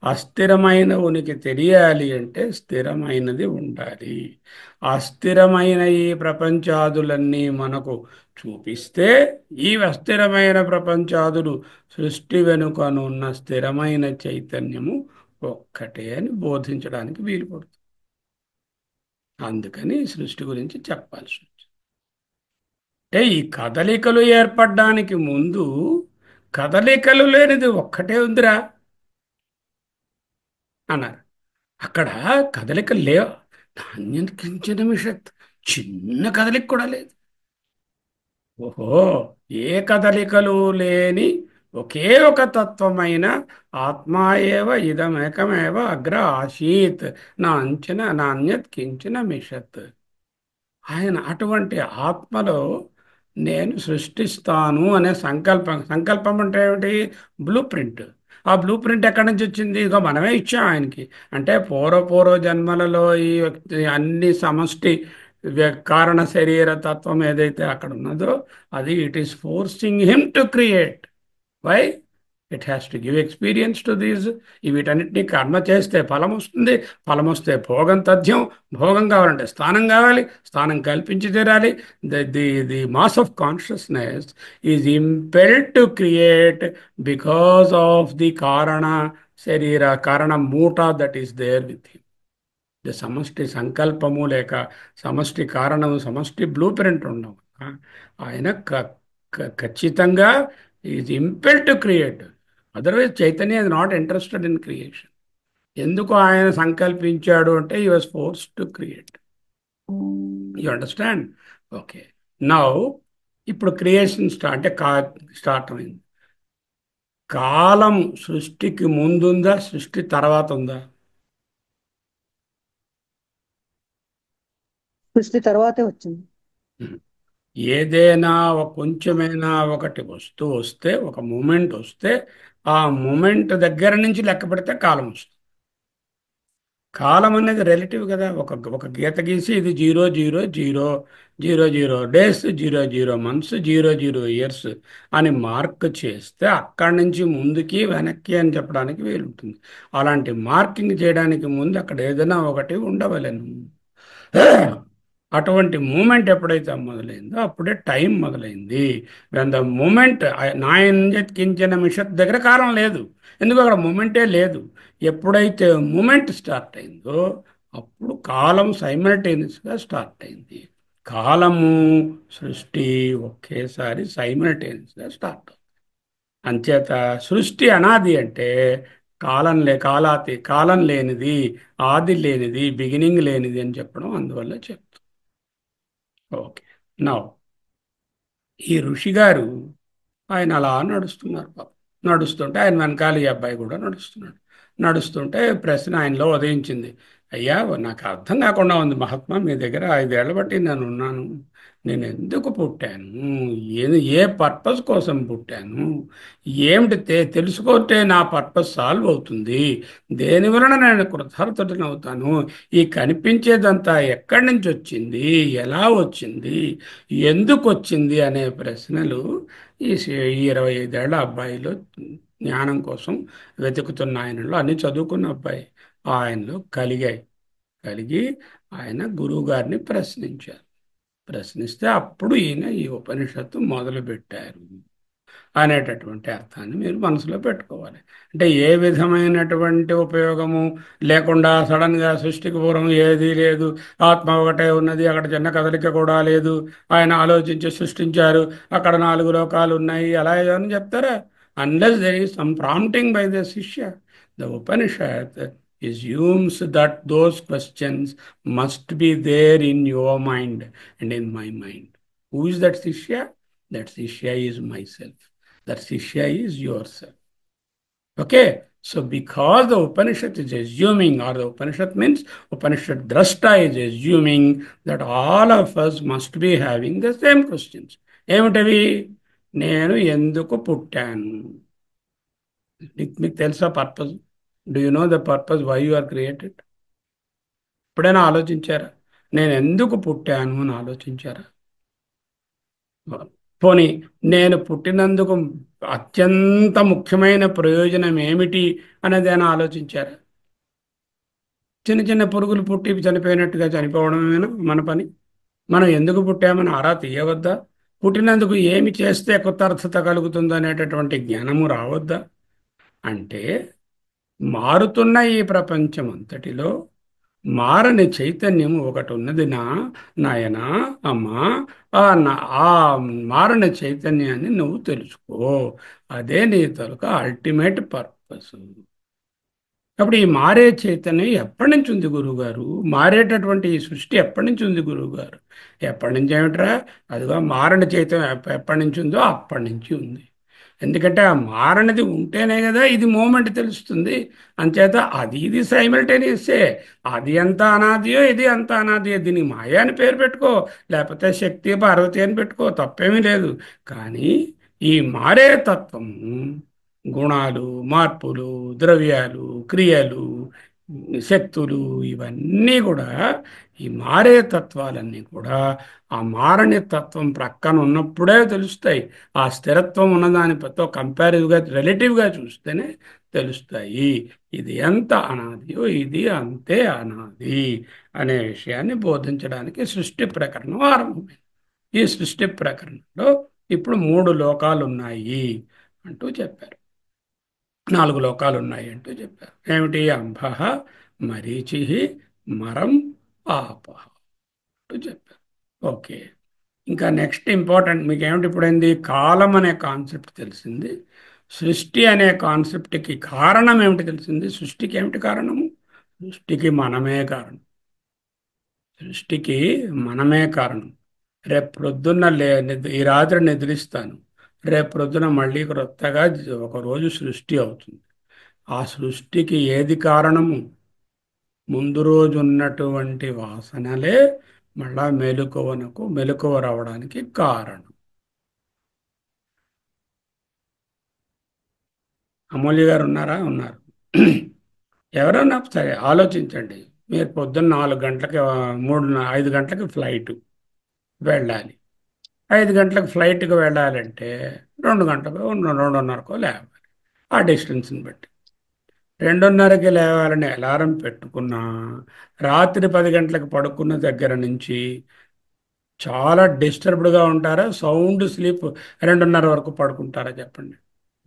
S1: అస్థిరమైన ఉనికి తెలియాలి అంటే స్థిరమైనది ఉండాలి. అస్థిరమైన ఈ ప్రపంచాదులన్నీ మనకు చూపిస్తే ఈ అస్థిరమైన ప్రపంచాదులు సృష్టి వెనుకనున్న స్థిరమైన చైతన్యము ఒక్కటే అని బోధించడానికి వీలు పడుతుంది. అందుకని సృష్టి గురించి చెప్పాల్సి వచ్చింది. అంటే ఈ కదలికలు ఏర్పడడానికి ముందు కదలికలు లేనిది ఒక్కటే ఉందిరా అన్నారు. అక్కడ కదలికలు లేవు. ధాన్యం కించిన మిషత్, చిన్న కదలిక కూడా లేదు. ఓహో, ఏ కదలికలు లేని ఒకే ఒక తత్వమైన ఆత్మాయేవ ఇదమేకమేవ అగ్ర ఆసీత్ నా అంచన నాణ్యత్ కించిన మిషత్. ఆయన అటువంటి ఆత్మలో నేను సృష్టిస్తాను అనే సంకల్పం. సంకల్పం అంటే ఏమిటి? Blue print. ఆ బ్లూ ప్రింట్ ఎక్కడి నుంచి వచ్చింది? ఇక మనమే ఇచ్చాం ఆయనకి. అంటే పూర్వ జన్మలలో ఈ అన్ని సమష్టి కారణ శరీర తత్వం ఏదైతే అక్కడ ఉన్నదో అది it is forcing him to create. Why? It has to give experience to these. వీటన్నిటినీ కర్మ చేస్తే ఫలం వస్తుంది. ఫలం వస్తే భోగం తథ్యం. భోగం కావాలంటే స్థానం కావాలి. స్థానం కల్పించి తీరాలి. The mass of consciousness is impelled to create because of the కారణ శరీర కారణ మూట that is there with him. The సమష్టి సంకల్పము లేక సమష్టి కారణము సమష్టి బ్లూ ప్రింట్ ఉండవు. ఆయన ఖచ్చితంగా is impale to create. Otherwise Chaitanya is not interested in creation. ఎందుకు ఆయన సంకల్పించాడు అంటే ఈ was force to create. You understand? Okay. Now ఇప్పుడు క్రియేషన్ స్టార్ట్ అయింది. కాలం సృష్టికి ముందుందా, సృష్టి తర్వాత ఉందా?
S3: సృష్టి తర్వాతే వచ్చింది.
S1: ఏదైనా కొంచెమైనా ఒకటి వస్తువు వస్తే, ఒక మూమెంట్ వస్తే ఆ మూమెంట్ దగ్గర నుంచి లెక్క పెడితే కాలం వస్తుంది. కాలం అనేది రిలేటివ్ కదా. ఒక ఒక గీత గీసి ఇది 00000 డేస్, 00 మంత్స్, 00 ఇయర్స్ అని మార్క్ చేస్తే అక్కడి నుంచి ముందుకి వెనక్కి అని చెప్పడానికి వీలుంటుంది. అలాంటి మార్కింగ్ చేయడానికి ముందు అక్కడ ఏదైనా ఒకటి ఉండవలెను. అటువంటి మూమెంట్ ఎప్పుడైతే మొదలైందో అప్పుడే టైం మొదలైంది. వెన్ ద మూమెంట్ నాయన్యత్ కించిన మిషత్ దగ్గర కాలం లేదు, ఎందుకు అక్కడ మూమెంటే లేదు. ఎప్పుడైతే మూమెంట్ స్టార్ట్ అయిందో అప్పుడు కాలం సైమల్టేనియస్గా స్టార్ట్ అయింది. కాలము, సృష్టి ఒకేసారి సైమల్టేనియస్గా స్టార్ట్ అవుతుంది. అంచేత సృష్టి అనాది అంటే కాలం లేనిది, ఆది లేనిది, బిగినింగ్ లేనిది అని చెప్పడం అందువల్ల చెప్తాం. ఓకే. నౌ ఈ ఋషి గారు ఆయన అలా నడుస్తున్నారు పాపం. నడుస్తుంటే ఆయన వెనకాల ఈ అబ్బాయి కూడా నడుస్తున్నాడు. నడుస్తుంటే ప్రశ్న ఆయనలో ఉదయించింది. అయ్యా, నాకు అర్థం కాకుండా ఉంది మహాత్మా, మీ దగ్గర 5 ఏళ్ల బట్టి నేను ఉన్నాను. నేను ఎందుకు పుట్టాను, ఏ పర్పస్ కోసం పుట్టాను, ఏమిటి తెలుసుకుంటే నా పర్పస్ సాల్వ్ అవుతుంది, దేని వలన నేను కృతార్థుడని అవుతాను, ఈ కనిపించేదంతా ఎక్కడి నుంచి వచ్చింది, ఎలా వచ్చింది, ఎందుకు వచ్చింది అనే ప్రశ్నలు ఈ 25 ఏళ్ల అబ్బాయిలో జ్ఞానం కోసం వెతుకుతున్న ఆయనలో, అన్ని చదువుకున్న అబ్బాయి ఆయనలో కలిగాయి. కలిగి ఆయన గురువు గారిని ప్రశ్నించారు. ప్రశ్నిస్తే అప్పుడు ఈయన ఈ ఉపనిషత్తు మొదలుపెట్టారు అనేటటువంటి అర్థాన్ని మీరు మనసులో పెట్టుకోవాలి. అంటే ఏ విధమైనటువంటి ఉపయోగము లేకుండా సడన్గా సృష్టికి పూర్వం ఏదీ లేదు, ఆత్మ ఒకటే ఉన్నది, అక్కడ చిన్న కదలిక కూడా లేదు, ఆయన ఆలోచించి సృష్టించారు, అక్కడ 4 లోకాలు ఉన్నాయి, అలా ఏదని చెప్తారా? Unless there is some prompting by the shishya, the Upanishad assumes that those questions must be there in your mind and in my mind. Who is that Shishya? That Shishya is myself. That Shishya is yourself. Okay? So because the Upanishad is assuming, or the Upanishad means Upanishad Drashta is assuming that all of us must be having the same questions. ఏమిటవి? నేను ఎందుకు పుట్టాను? మీకు తెలుసా purpose? Do you know the purpose why you are created? ఎప్పుడైనా ఆలోచించారా? నేను ఎందుకు పుట్టాను అని ఆలోచించారా? పోనీ నేను పుట్టినందుకు అత్యంత ముఖ్యమైన ప్రయోజనం ఏమిటి అనేదైనా ఆలోచించారా? చిన్న చిన్న పురుగులు పుట్టి చనిపోయినట్టుగా చనిపోవడమేనా మన పని? మనం ఎందుకు పుట్టామని ఆరా తీయవద్దా? పుట్టినందుకు ఏమి చేస్తే కొత్త అర్థత కలుగుతుందో అనేటటువంటి జ్ఞానము రావద్దా? అంటే మారుతున్న ఈ ప్రపంచం అంతటిలో మారని చైతన్యం ఒకటి ఉన్నది నాయన, అమ్మా. ఆ మారని చైతన్యాన్ని నువ్వు తెలుసుకో, అదే నీ తొలక అల్టిమేట్ పర్పస్. అప్పుడు ఈ మారే చైతన్యం ఎప్పటి నుంచి ఉంది గురువుగారు? మారేటటువంటి ఈ సృష్టి ఎప్పటి నుంచి ఉంది గురువుగారు? ఎప్పటి నుంచి ఏమిట్రా? అదిగా మారని చైతన్యం ఎప్పటి నుంచి ఉందో అప్పటి నుంచి ఉంది. ఎందుకంటే ఆ మారనిది ఉంటేనే కదా ఇది మూమెంట్ తెలుస్తుంది. అంచేత అది ఇది సైమల్టేనియస్సే. అది ఎంత అనాదియో ఇది అంత అనాదియో. దీనికి మాయ అని పేరు పెట్టుకో, లేకపోతే శక్తి, పార్వతి అని పెట్టుకో, తప్పేమీ లేదు. కానీ ఈ మారే తత్వం, గుణాలు, మార్పులు, ద్రవ్యాలు, క్రియలు, శక్తులు, ఇవన్నీ కూడా, ఈ మారే తత్వాలన్నీ కూడా ఆ మారని తత్వం ప్రక్కన ఉన్నప్పుడే తెలుస్తాయి. ఆ స్థిరత్వం ఉన్నదానితో కంపారిటివ్గా, రిలేటివ్గా చూస్తేనే తెలుస్తాయి. ఇది ఎంత అనాదియో ఇది అంతే అనాది అనే విషయాన్ని బోధించడానికి సృష్టి ప్రకరణం ఆరంభమైంది. ఈ సృష్టి ప్రకరణలో ఇప్పుడు 3 లోకాలు ఉన్నాయి అంటూ చెప్పారు, 4 లోకాలు ఉన్నాయి అంటూ చెప్పారు. ఏమిటి? అంబః, మరీచి, మరం, ఆపః అంటూ చెప్పారు. ఓకే. ఇంకా నెక్స్ట్ ఇంపార్టెంట్ మీకు ఏమిటి? ఇప్పుడైంది కాలం అనే కాన్సెప్ట్ తెలిసింది, సృష్టి అనే కాన్సెప్ట్కి కారణం ఏమిటి తెలిసింది. సృష్టికి ఏమిటి కారణము? సృష్టికి మనమే కారణం. సృష్టికి మనమే కారణం. రేపు ప్రొద్దున్న ఈ రాత్రి నిద్రిస్తాను, రేపు ప్రొద్దున మళ్ళీ క్రొత్తగా ఒకరోజు సృష్టి అవుతుంది. ఆ సృష్టికి ఏది కారణము? ముందు రోజు ఉన్నటువంటి వాసనలే మళ్ళా మెలకువ రావడానికి కారణం. అమూల్య గారు ఉన్నారా? ఉన్నారు. ఎవరన్నా సరే ఆలోచించండి. మీరు పొద్దున్న 4 గంటలకి 5 గంటలకి ఫ్లైట్ వెళ్ళాలి. 5 గంటలకు ఫ్లైట్కి వెళ్ళాలంటే 2 గంటలకు 2:30కో లేవాలి ఆ డిస్టెన్స్ని బట్టి. 2:30కి లేవాలని అలారం పెట్టుకున్నా రాత్రి 10 గంటలకు పడుకున్న దగ్గర నుంచి చాలా డిస్టర్బ్డ్గా ఉంటారా? సౌండ్ స్లీప్ 2:30 వరకు పడుకుంటారా చెప్పండి?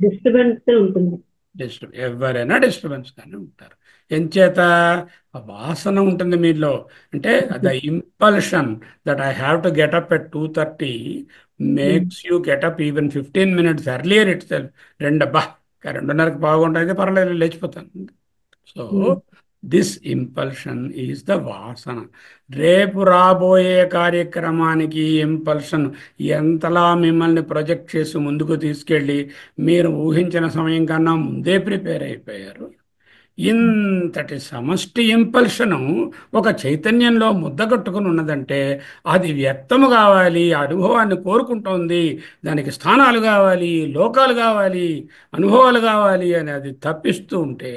S4: డిస్టర్బెన్స్ ఉంటుంది.
S1: ఎవరైనా డిస్టర్బెన్స్ గానే ఉంటారు. ఎంచేత ఆ వాసన ఉంటుంది మీలో. అంటే the impulsion that I have to get up at 2:30 makes you get up even 15 minutes earlier itself. అబ్బా 2:30కి బాగుంటుంది, పర్లేదు లేచిపోతాను. So this impulsion is the vasana. రేపు రాబోయే కార్యక్రమానికి ఇంపల్షన్ ఎంతలా మిమ్మల్ని ప్రొజెక్ట్ చేసి ముందుకు తీసుకెళ్ళి మీరు ఊహించిన సమయం కన్నా ముందే ప్రిపేర్ అయిపోయారు. ఇంతటి సమష్టి ఇంపల్షను ఒక చైతన్యంలో ముద్దగట్టుకుని ఉన్నదంటే అది వ్యక్తము కావాలి, అనుభవాన్ని కోరుకుంటోంది, దానికి స్థానాలు కావాలి, లోకాలు కావాలి, అనుభవాలు కావాలి అని అది తప్పిస్తూ ఉంటే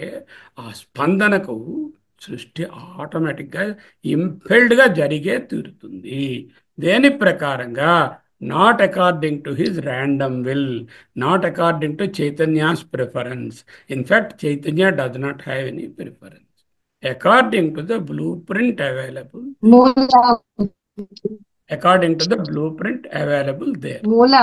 S1: ఆ స్పందనకు సృష్టి ఆటోమేటిక్గా ఇంపెల్డ్గా జరిగే తీరుతుంది. దేని ప్రకారంగా? Not according to his random will, not according to Chaitanya's preference. In fact, Chaitanya does not have any preference. According to the blueprint available,
S4: మూల
S1: according to the blueprint available there.
S4: మూల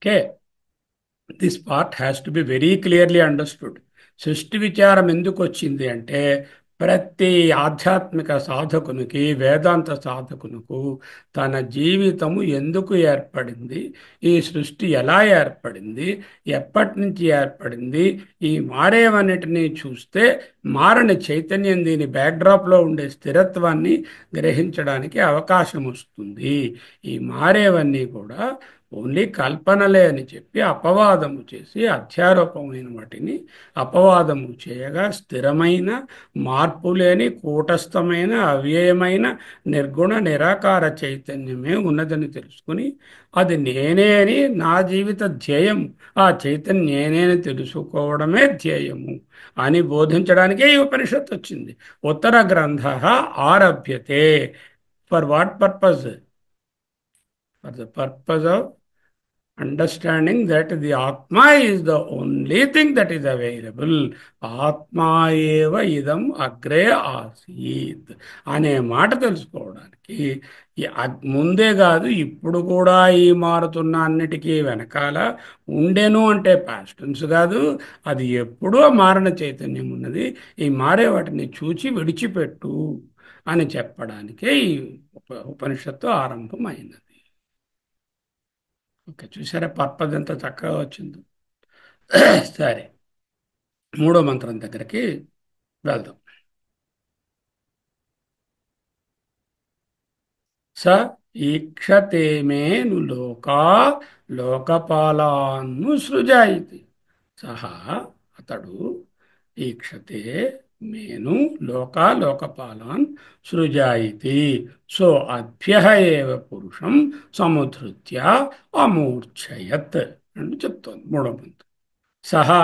S1: Okay, this part has to be very clearly understood. సృష్టి విచారం ఎందుకు వచ్చింది అంటే ప్రతి ఆధ్యాత్మిక సాధకునికి, వేదాంత సాధకునికి తన జీవితము ఎందుకు ఏర్పడింది, ఈ సృష్టి ఎలా ఏర్పడింది, ఎప్పటి నుంచి ఏర్పడింది, ఈ మారేవన్నిటినీ చూస్తే మారని చైతన్యం దీని బ్యాక్డ్రాప్లో ఉండే స్థిరత్వాన్ని గ్రహించడానికి అవకాశం వస్తుంది. ఈ మారేవన్నీ కూడా ఓన్లీ కల్పనలే అని చెప్పి అపవాదము చేసి అధ్యారోపమైన వాటిని అపవాదము చేయగా స్థిరమైన, మార్పు లేని, కూటస్థమైన, అవ్యయమైన నిర్గుణ నిరాకార చైతన్యమే ఉన్నదని తెలుసుకుని అది నేనే అని నా జీవిత ధ్యేయం, ఆ చైతన్యం నేనే అని తెలుసుకోవడమే ధ్యేయము అని బోధించడానికే ఈ ఉపనిషత్తు వచ్చింది. ఉత్తర గ్రంథ ఆరభ్యతే. For what purpose? For the purpose of understanding that the Atma is the only thing that is available. Atma eva idam agre ఆసీత్ అనే మాట తెలుసుకోవడానికి ముందే కాదు, ఇప్పుడు కూడా ఈ మారుతున్న అన్నిటికీ వెనకాల ఉండెను అంటే పాస్టెన్స్ కాదు, అది ఎప్పుడూ మారణ చైతన్యం ఉన్నది. ఈ మారే వాటిని చూచి విడిచిపెట్టు అని చెప్పడానికే ఈ ఉపనిషత్తు ఆరంభమైనది. ఓకే, చూసారా పర్పస్ ఎంత చక్కగా వచ్చిందో. సరే, 3వ మంత్రం దగ్గరికి వెళ్దాం. స ఈక్షతే మేను లోకా లోకపాలాన్ను సృజాయితి. సహా అతడు ఈక్షతే మేను లోకా లోకపాలాన్ సృజాయితి. సో అభ్య ఏవ పురుషం సముద్ధృత్య అమూర్ఛయత్ అని చెప్తోంది 3వ మంత్రం. సహా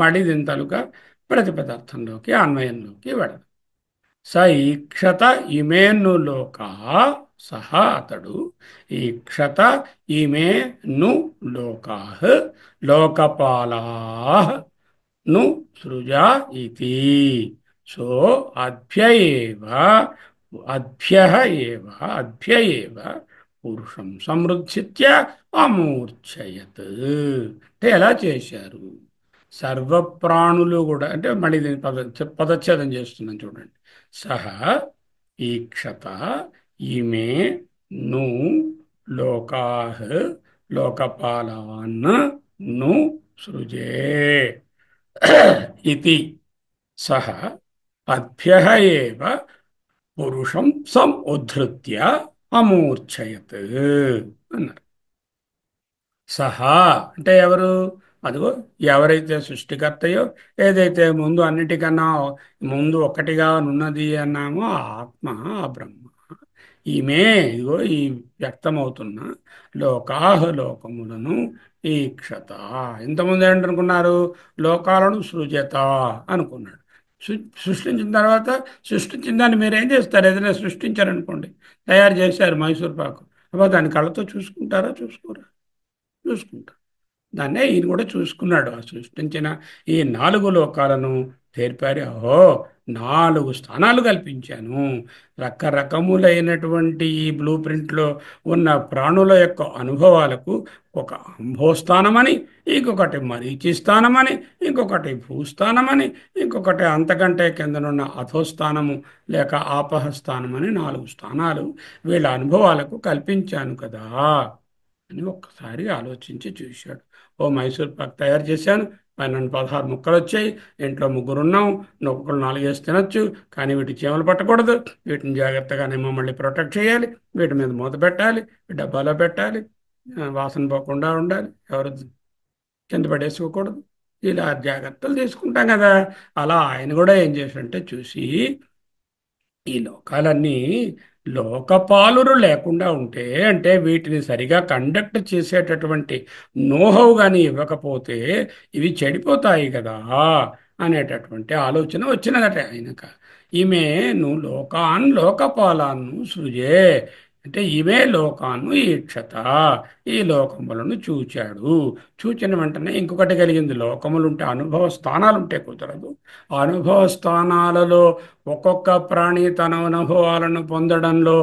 S1: మడి దీని తాలూకా ప్రతిపదార్థంలోకి, అన్వయంలోకి వెడదాం. స ఈక్షత ఇమేను లోకా. సహ అతడు ఈక్షత ఇమే ను లోకా లోకపాలా ను సృజా ఇతి. సో అభ్య ఏవ పురుషం సమృద్ధిత్య అమూర్ఛయత్. అంటే ఎలా చేశారు? సర్వప్రాణులు కూడా, అంటే మళ్ళీ దీని పదచ్ఛేదం చేస్తున్నాను చూడండి. సహ ఈక్షత ఇమే ను లోకా లోకపాలాన్ ను సృజే ఇతి. సహ అభ్య ఏవ పురుషం సముద్ధృత్య అమూర్ఛయత్ అన్నారు. సహా అంటే ఎవరు? అదిగో ఎవరైతే సృష్టికర్తయో, ఏదైతే ముందు అన్నిటికన్నా ముందు ఒక్కటిగా ఉన్నది అన్నామో ఆ ఆత్మ, ఆ బ్రహ్మ, ఈమె ఇదిగో ఈ వ్యక్తమవుతున్న లోకాహ లోకములను ఈక్షత. ఇంతకుముందు ఏంటనుకున్నారు? లోకాలను సృజత అనుకున్నాడు. సృష్టించిన తర్వాత సృష్టించిన దాన్ని మీరు ఏం చేస్తారు? ఏదైనా సృష్టించారనుకోండి, తయారు చేశారు మైసూర్ పాకు, అబ్బా దాన్ని కళ్ళతో చూసుకుంటారా? చూసుకోరా? చూసుకుంటారు. దాన్నే ఈయన కూడా చూసుకున్నాడు. ఆ సృష్టించిన ఈ 4 లోకాలను పేర్పారి. ఓహో, 4 స్థానాలు కల్పించాను. రకరకములైనటువంటి ఈ బ్లూ ప్రింట్లో ఉన్న ప్రాణుల యొక్క అనుభవాలకు ఒక అంభోస్థానమని, ఇంకొకటి మరీచి స్థానమని, ఇంకొకటి భూస్థానమని, ఇంకొకటి అంతకంటే కిందనున్న అధోస్థానము లేక ఆపహ స్థానమని 4 స్థానాలు వీళ్ళ అనుభవాలకు కల్పించాను కదా అని ఒక్కసారి ఆలోచించి చూశాడు. ఓ మైసూర్ పాక్ తయారు చేశాను, 16 ముక్కలు వచ్చాయి, ఇంట్లో 3 ఉన్నాం, ఒక్కొక్కరు 4 వేసి తినొచ్చు, కానీ వీటి చీమలు పట్టకూడదు, వీటిని జాగ్రత్తగానేమో మళ్ళీ ప్రొటెక్ట్ చేయాలి, వీటి మీద మూత పెట్టాలి, డబ్బాలో పెట్టాలి, వాసన పోకుండా ఉండాలి, ఎవరు కింద పడేసుకోకూడదు, ఇలా జాగ్రత్తలు తీసుకుంటాం కదా. అలా ఆయన కూడా ఏం చేశాడంటే చూసి ఈ లోకాలన్నీ లోకపాలురు లేకుండా ఉంటే, అంటే వీటిని సరిగా కండక్ట్ చేసేటటువంటి నోహౌ కానీ ఇవ్వకపోతే ఇవి చెడిపోతాయి కదా అనేటటువంటి ఆలోచన వచ్చినదట ఆయనక. ఈమె నువ్వు లోకాన్ లోకపాలాన్ని సృజే అంటే ఈమె లోకాన్ని ఈక్షత, ఈ లోకములను చూచాడు. చూచిన వెంటనే ఇంకొకటి కలిగింది. లోకములుంటే అనుభవ స్థానాలు ఉంటే కుదరదు. ఆ అనుభవ స్థానాలలో ఒక్కొక్క ప్రాణి తన అనుభవాలను పొందడంలో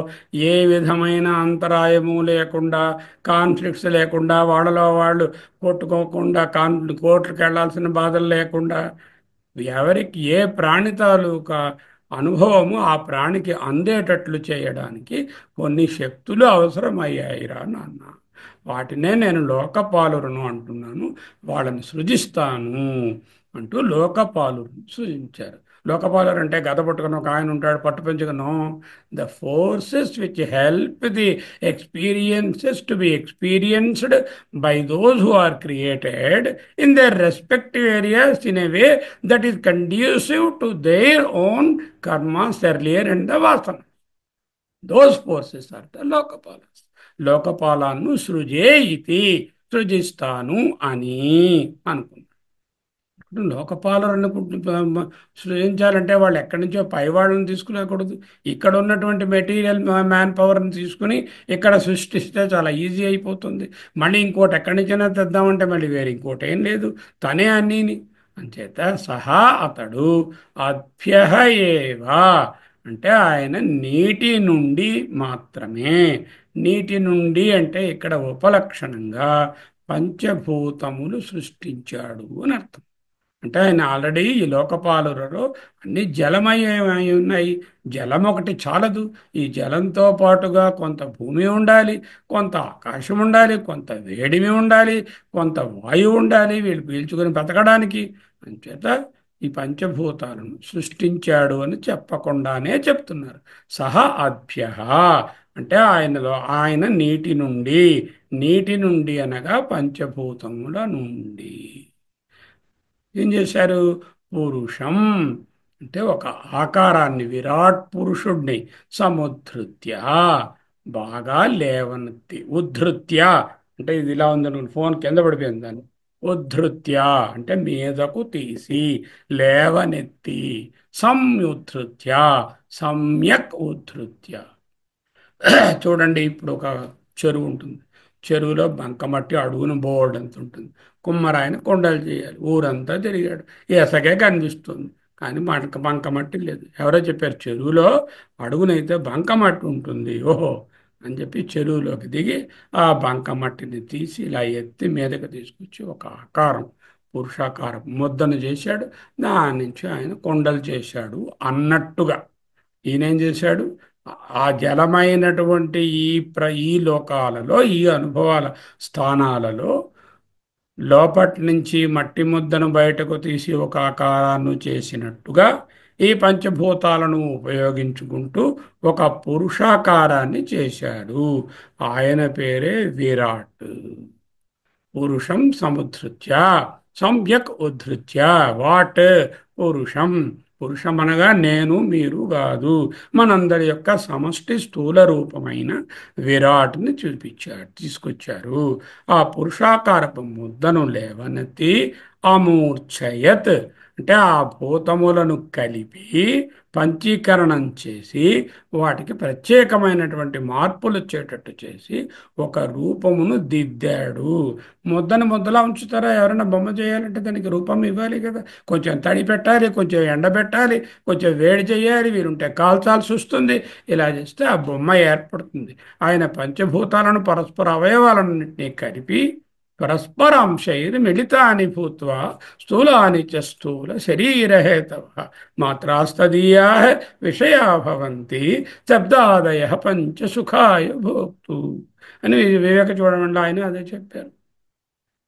S1: ఏ విధమైన అంతరాయము లేకుండా, కాన్ఫ్లిక్ట్స్ లేకుండా, వాళ్ళలో వాళ్ళు కొట్టుకోకుండా, కోర్టుకు వెళ్లాల్సిన బాధలు లేకుండా, ఎవరికి ఏ ప్రాణి తాలూకా అనుభవము ఆ ప్రాణికి అందేటట్లు చేయడానికి కొన్ని శక్తులు అవసరమయ్యాయిరా నాన్న. వాటినే నేను లోకపాలురును అంటున్నాను, వాళ్ళని సృజిస్తాను అంటూ లోకపాలురును సృజించారు. లోకపాలర్ అంటే గద పట్టుకుని ఒక ఆయన ఉంటాడు, పట్టు పెంచుకును. The forces which help the experiences to be experienced by those who are created in their respective areas in a way that is conducive to their own karmas earlier and the vasana. Those forces are the lokapalas. లోకపాలాన్ని సృజే ఇతి, సృజిస్తాను అని అనుకున్నాను. లోకపాలను అనుకుంటు సృజించాలంటే వాళ్ళు ఎక్కడి నుంచో పై వాళ్ళని తీసుకురాకూడదు. ఇక్కడ ఉన్నటువంటి మెటీరియల్ మ్యాన్ పవర్ని తీసుకుని ఇక్కడ సృష్టిస్తే చాలా ఈజీ అయిపోతుంది. మళ్ళీ ఇంకోటి ఎక్కడి నుంచైనా తెద్దామంటే మళ్ళీ వేరే ఇంకోటి ఏం లేదు, తనే అన్నీని. అంచేత సహా అతడు అభ్యహ ఏవా అంటే ఆయన నీటి నుండి మాత్రమే. నీటి నుండి అంటే ఇక్కడ ఉపలక్షణంగా పంచభూతములు సృష్టించాడు అని అర్థం. అంటే ఆయన ఆల్రెడీ ఈ లోకపాలులలో అన్ని జలమయమై ఉన్నాయి. జలం ఒకటి చాలదు. ఈ జలంతో పాటుగా కొంత భూమి ఉండాలి, కొంత ఆకాశం ఉండాలి, కొంత వేడిమి ఉండాలి, కొంత వాయువు ఉండాలి వీళ్ళు పీల్చుకొని బ్రతకడానికి. అంచేత ఈ పంచభూతాలను సృష్టించాడు అని చెప్పకుండానే చెప్తున్నారు. సహ అభ్య అంటే ఆయన నీటి నుండి, నీటి నుండి అనగా పంచభూతముల నుండి ఏం చేశారు? పురుషం అంటే ఒక ఆకారాన్ని, విరాట్ పురుషుడిని సముద్ధృత్య బాగా లేవనెత్తి, ఉద్ధృత్య అంటే ఇది ఇలా ఉందనుకోండి, ఫోన్ కింద పడిపోయింది, దాన్ని ఉద్ధృత్య అంటే మీదకు తీసి లేవనెత్తి, సంయుద్ధృత్య సమ్యక్ ఉద్ధృత్య. చూడండి, ఇప్పుడు ఒక చెరువు ఉంటుంది, చెరువులో బంకమట్టి అడుగున బోర్డు అంత ఉంటుంది. కుమ్మరాయన కొండలు చేయాలి, ఊరంతా తిరిగాడు, ఎసగే కనిపిస్తుంది కానీ బంకమట్టి లేదు. ఎవరో చెప్పారు చెరువులో అడుగునైతే బంకమట్టి ఉంటుంది, ఓహో అని చెప్పి చెరువులోకి దిగి ఆ బంకమట్టిని తీసి ఇలా ఎత్తి మీదకి తీసుకొచ్చి ఒక ఆకారం, పురుషాకారం ముద్దను చేశాడు. దాని నుంచి ఆయన కొండలు చేశాడు అన్నట్టుగా ఈయనేం చేశాడు? ఆ జలమైనటువంటి ఈ లోకాలలో, ఈ అనుభవాల స్థానాలలో లోపటి నుంచి మట్టి ముద్దను బయటకు తీసి ఒక ఆకారాన్ని చేసినట్టుగా ఈ పంచభూతాలను ఉపయోగించుకుంటూ ఒక పురుషాకారాన్ని చేశాడు. ఆయన పేరే విరాట్. పురుషం సముద్ధృత్య సమ్యక్ ఉద్ధృత్య. వాట్? పురుషం, పురుషమనగా నేను మీరు కాదు, మనందరి యొక్క సమష్టి స్థూల రూపమైన విరాట్ని తీసుకొచ్చారు. ఆ పురుషాకారపు ముద్దను లేవనెత్తి అమూర్ఛయత్ అంటే ఆ భూతములను కలిపి పంచీకరణం చేసి వాటికి ప్రత్యేకమైనటువంటి మార్పులు వచ్చేటట్టు చేసి ఒక రూపమును దిద్దాడు. ముద్దను ముద్దలా ఉంచుతారా? ఎవరైనా బొమ్మ చేయాలంటే దానికి రూపం ఇవ్వాలి కదా. కొంచెం తడి పెట్టాలి, కొంచెం ఎండబెట్టాలి, కొంచెం వేడి చేయాలి, వీరుంటే కాల్చాల్సి వస్తుంది. ఇలా చేస్తే ఆ బొమ్మ ఏర్పడుతుంది. ఆయన పంచభూతాలను పరస్పర అవయవాలన్నింటినీ కలిపి పరస్పరాంశైర్మిళితాని భూత్వా స్థూలాని చ స్థూల శరీరహేతవః మాత్రాస్తదీయాః విషయా భవంతి శబ్దాదయః పంచ సుఖాయ భోక్తు అని వివేక చూడమండి ఆయన అదే చెప్పారు.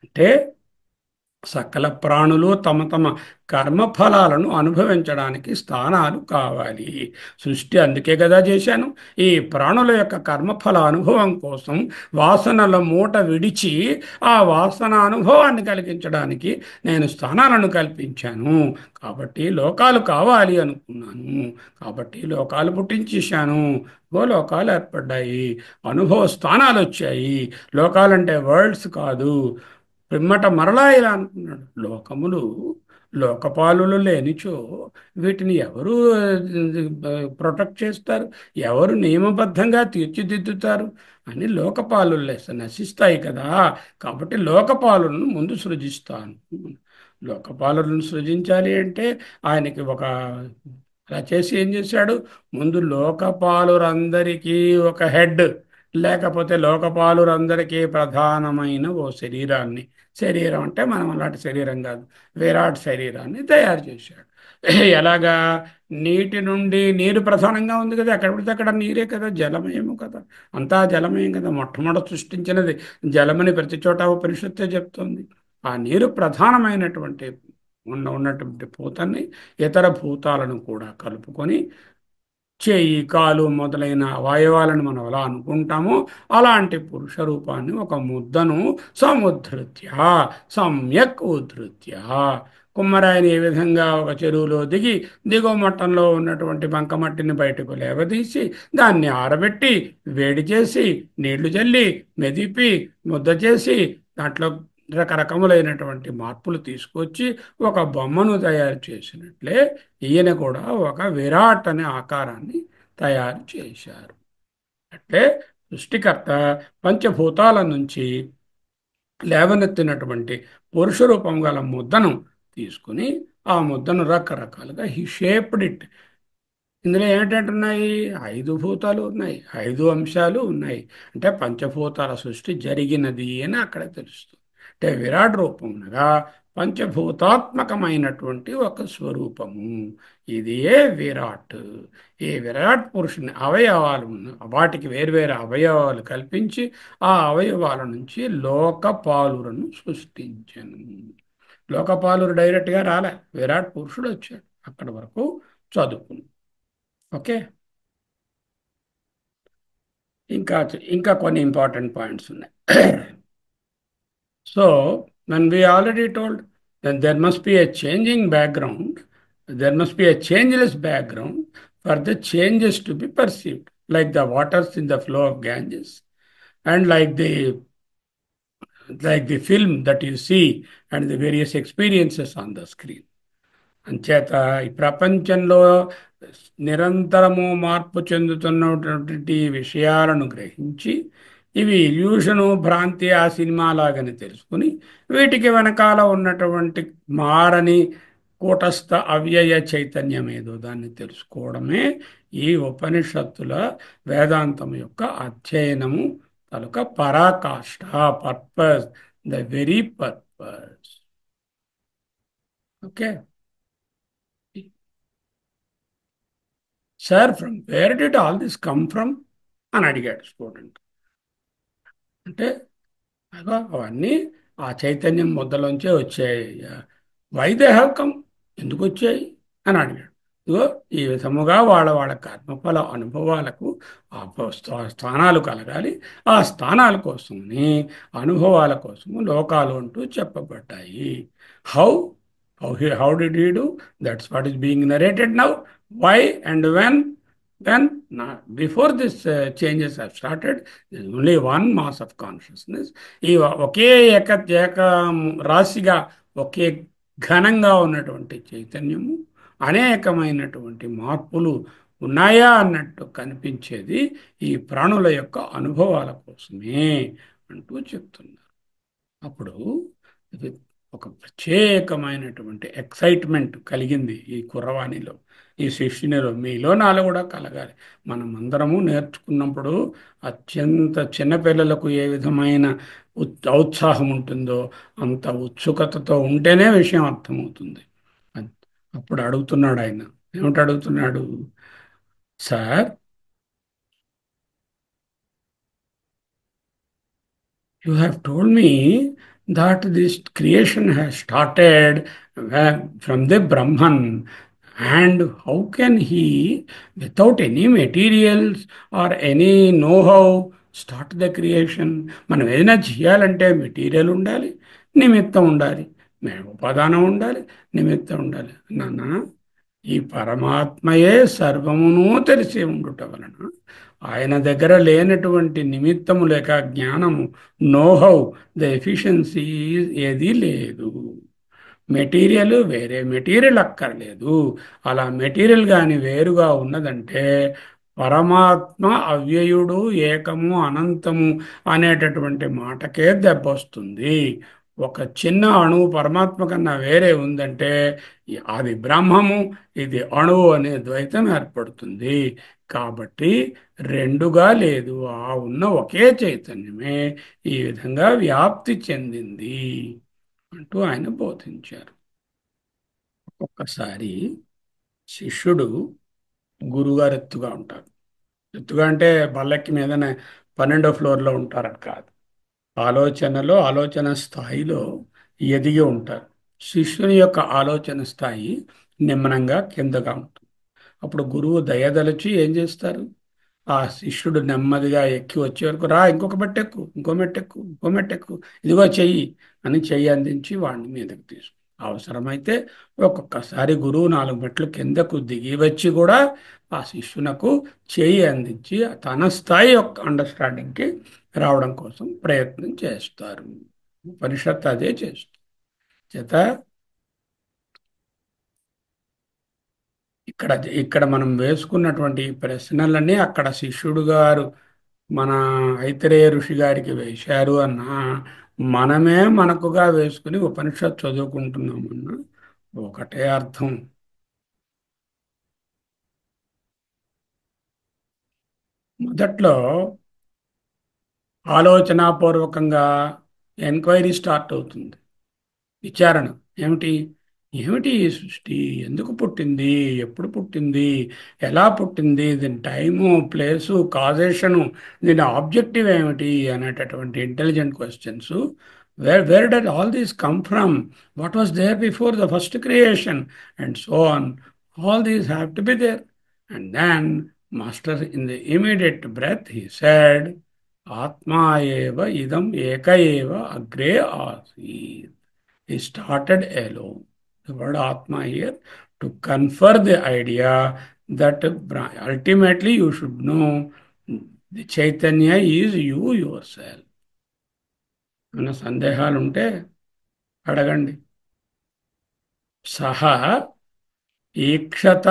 S1: అంటే సకల ప్రాణులు తమ తమ కర్మఫలాలను అనుభవించడానికి స్థానాలు కావాలి. సృష్టి అందుకే కదా చేశాను. ఈ ప్రాణుల యొక్క కర్మఫల అనుభవం కోసం వాసనల మూట విడిచి ఆ వాసన అనుభవాన్ని కలిగించడానికి నేను స్థానాలను కల్పించాను. కాబట్టి లోకాలు కావాలి అనుకున్నాను, కాబట్టి లోకాలు పుట్టించేశాను. లోకాలు ఏర్పడ్డాయి, అనుభవ స్థానాలు వచ్చాయి. లోకాలంటే వరల్డ్స్ కాదు. పిమ్మట మరలా ఇలా అనుకున్నాడు, లోకములు లోకపాలులు లేనిచో వీటిని ఎవరు ప్రొటెక్ట్ చేస్తారు, ఎవరు నియమబద్ధంగా తీర్చిదిద్దుతారు అని. లోకపాలులు నశిస్తాయి కదా, కాబట్టి లోకపాలులను ముందు సృజిస్తాను. లోకపాలులను సృజించాలి అంటే ఆయనకి అలా చేసి ఏం చేశాడు, ముందు లోకపాలురందరికీ ఒక హెడ్, లేకపోతే లోకపాలురందరికీ ప్రధానమైన ఓ శరీరాన్ని, శరీరం అంటే మనం అలాంటి శరీరం కాదు, విరాట్ శరీరాన్ని తయారు చేశాడు. ఎలాగా? నీటి నుండి నీరు ప్రధానంగా ఉంది కదా, ఎక్కడ పడితే అక్కడ నీరే కదా, జలమయము కదా, అంతా జలమయం కదా. మొట్టమొదట సృష్టించినది జలమని ప్రతి చోట ఉపనిషత్తే చెప్తుంది. ఆ నీరు ప్రధానమైనటువంటి ఉన్నటువంటి భూతాన్ని ఇతర భూతాలను కూడా కలుపుకొని చేయి, కాలు మొదలైన అవయవాలను మనం ఎలా అనుకుంటామో అలాంటి పురుష రూపాన్ని ఒక ముద్దను సముద్ధృత్య సమ్యక్ ఉద్ధృత్య, కుమ్మరాయిని ఏ విధంగా ఒక చెరువులో దిగువ మట్టంలో ఉన్నటువంటి బంకమట్టిని బయటకు లేవదీసి దాన్ని ఆరబెట్టి వేడి చేసి నీళ్లు చల్లి మెదిపి ముద్ద చేసి దాంట్లో రకరకములైనటువంటి మార్పులు తీసుకొచ్చి ఒక బొమ్మను తయారు చేసినట్లే ఈయన కూడా ఒక విరాట్ అనే ఆకారాన్ని తయారు చేశారు. అంటే సృష్టికర్త పంచభూతాల నుంచి లేవనెత్తినటువంటి పురుష రూపం గల ముద్దను తీసుకుని ఆ ముద్దను రకరకాలుగా హీ షేప్డ్ ఇట్. ఇందులో ఏమిటంటున్నాయి? 5 భూతాలు ఉన్నాయి, 5 అంశాలు ఉన్నాయి. అంటే పంచభూతాల సృష్టి జరిగినది అని అక్కడ తెలుస్తుంది. అంటే విరాట్ రూపం అనగా పంచభూతాత్మకమైనటువంటి ఒక స్వరూపము. ఇదే విరాట్. ఈ విరాట్ పురుషుని అవయవాలు వాటికి వేర్వేరు అవయవాలు కల్పించి ఆ అవయవాల నుంచి లోకపాలులను సృష్టించను. లోకపాలురు డైరెక్ట్గా రాలే, విరాట్ పురుషుడు వచ్చాడు. అక్కడి వరకు చదువుకున్నాం. ఓకే, ఇంకా కొన్ని ఇంపార్టెంట్ పాయింట్స్ ఉన్నాయి. So when we already told that there must be a changing background, there must be a changeless background for the changes to be perceived, like the waters in the flow of Ganges and like the film that you see and the various experiences on the screen. అంచేత ఈ ప్రపంచంలో నిరంతరము మార్పు చెందుతున్నటువంటి విషయాలను గ్రహించి ఇవి ఇల్యూషను, భ్రాంతి, ఆ సినిమా లాగని తెలుసుకుని వీటికి వెనకాల ఉన్నటువంటి మారని కూటస్థ అవ్యయ చైతన్యం ఏదో దాన్ని తెలుసుకోవడమే ఈ ఉపనిషత్తుల వేదాంతం యొక్క అధ్యయనము తలుక పరాకాష్ఠ, purpose, the very purpose. Okay sir, from where did all this come from అని అడిగాడు స్టూడెంట్. అంటే అవన్నీ ఆ చైతన్యం ముద్దలోంచే వచ్చాయి. వై దే హ్యావ్ కమ్, ఎందుకు వచ్చాయి అని అడిగాడు. ఇదిగో ఈ విధముగా వాళ్ళ కర్మఫల అనుభవాలకు స్థానాలు కలగాలి. ఆ స్థానాల కోసమని, అనుభవాల కోసము లోకాలు అంటూ చెప్పబడ్డాయి. How? How did he do? That's what is being narrated now. Why and when? Then, before this changes have started, there is only one mass of consciousness. ఈ ఒకే ఏక రాశిగా, ఒకే ఘనంగా ఉన్నటువంటి చైతన్యము అనేకమైనటువంటి మార్పులు ఉన్నాయా అన్నట్టు కనిపించేది ఈ ప్రాణుల యొక్క అనుభవాల కోసమే అంటూ చెప్తున్నారు. అప్పుడు ఇది ఒక ప్రత్యేకమైనటువంటి ఎక్సైట్మెంట్ కలిగింది ఈ కుర్రవాణిలో, ఈ శిష్యునిలో. మీలో నాలో కూడా కలగాలి. మనం అందరము నేర్చుకున్నప్పుడు అత్యంత చిన్నపిల్లలకు ఏ విధమైన ఔత్సాహం ఉంటుందో అంత ఉత్సుకతతో ఉంటేనే విషయం అర్థమవుతుంది. అప్పుడు అడుగుతున్నాడు ఆయన, ఏమిటి అడుగుతున్నాడు? Sir, you have told me that this creation has started from the Brahman, and how can he, without any materials or any know-how, start the creation? మనం ఏదైనా చేయాలంటే మెటీరియల్ ఉండాలి, నిమిత్తం ఉండాలి, ఉపాదానం ఉండాలి, నిమిత్తం ఉండాలి. నాన్న, ఈ పరమాత్మయే సర్వమును తెలిసి ఉండుట వలన ఆయన దగ్గర లేనటువంటి నిమిత్తము లేక జ్ఞానము, నోహౌ, ద ఎఫిషియన్సీ ఏదీ లేదు. మెటీరియల్ వేరే మెటీరియల్ అక్కర్లేదు. అలా మెటీరియల్ కానీ వేరుగా ఉన్నదంటే పరమాత్మ అవ్యయుడు, ఏకము, అనంతము అనేటటువంటి మాటకే దెబ్బ వస్తుంది. ఒక చిన్న అణువు పరమాత్మ కన్నా వేరే ఉందంటే అది బ్రహ్మము, ఇది అణువు అనే ద్వైతం ఏర్పడుతుంది. కాబట్టి రెండుగా లేదు, ఆ ఉన్న ఒకే చైతన్యమే ఈ విధంగా వ్యాప్తి చెందింది అంటూ ఆయన బోధించారు. ఒక్కొక్కసారి శిష్యుడు గురువుగారు ఎత్తుగా ఉంటారు. ఎత్తుగా అంటే బల్లెక్కి మీదనే 12వ ఫ్లోర్లో ఉంటారని కాదు. ఆలోచన స్థాయిలో ఎదిగి ఉంటారు. శిష్యుని యొక్క ఆలోచన స్థాయి నిమ్నంగా కిందగా ఉంటుంది. అప్పుడు గురువు దయదలచి ఏం చేస్తారు? ఆ శిష్యుడు నెమ్మదిగా ఎక్కి వచ్చే వరకు, రా, ఇంకొక మెట్టెక్కు, ఇంకో మెట్టెక్కు, ఇదిగో చెయ్యి అని చెయ్యి అందించి వాడిని మీదకు తీసుకు. అవసరమైతే ఒక్కొక్కసారి గురువు 4 మెట్లు కిందకు దిగి వచ్చి కూడా ఆ శిష్యునకు చేయి అందించి తన స్థాయి యొక్క అండర్స్టాండింగ్కి రావడం కోసం ప్రయత్నం చేస్తారు. ఉపనిషత్తు అదే చేస్తుంది. చేత ఇక్కడ మనం వేసుకున్నటువంటి ప్రశ్నలన్నీ అక్కడ శిష్యుడు గారు మన ఐతరేయ ఋషి గారికి వేశారు అన్న, మనమే మనకుగా వేసుకుని ఉపనిషత్తు చదువుకుంటున్నామన్న ఒకటే అర్థం. మొదట్లో ఆలోచనాపూర్వకంగా ఎంక్వైరీ స్టార్ట్ అవుతుంది, విచారణ. ఏమిటి ఏమిటి ఈ సృష్టి, ఎందుకు పుట్టింది, ఎప్పుడు పుట్టింది, ఎలా పుట్టింది, దీని టైము, ప్లేసు, కాజేషను, దీని ఆబ్జెక్టివ్ ఏమిటి అనేటటువంటి intelligent questions. Where did all these come from, what was there before the first creation, and so on. All these have to be there. And then master in the immediate breath he said, ఆత్మా ఏవ ఇదం ఏక ఏవ అగ్రే ఆసీత్. He started alone. The word Atma here to confer the idea that ultimately you should know the Chaitanya is you yourself. అన్న సందేహాలు ఉంటే అడగండి. సహా ఈక్షత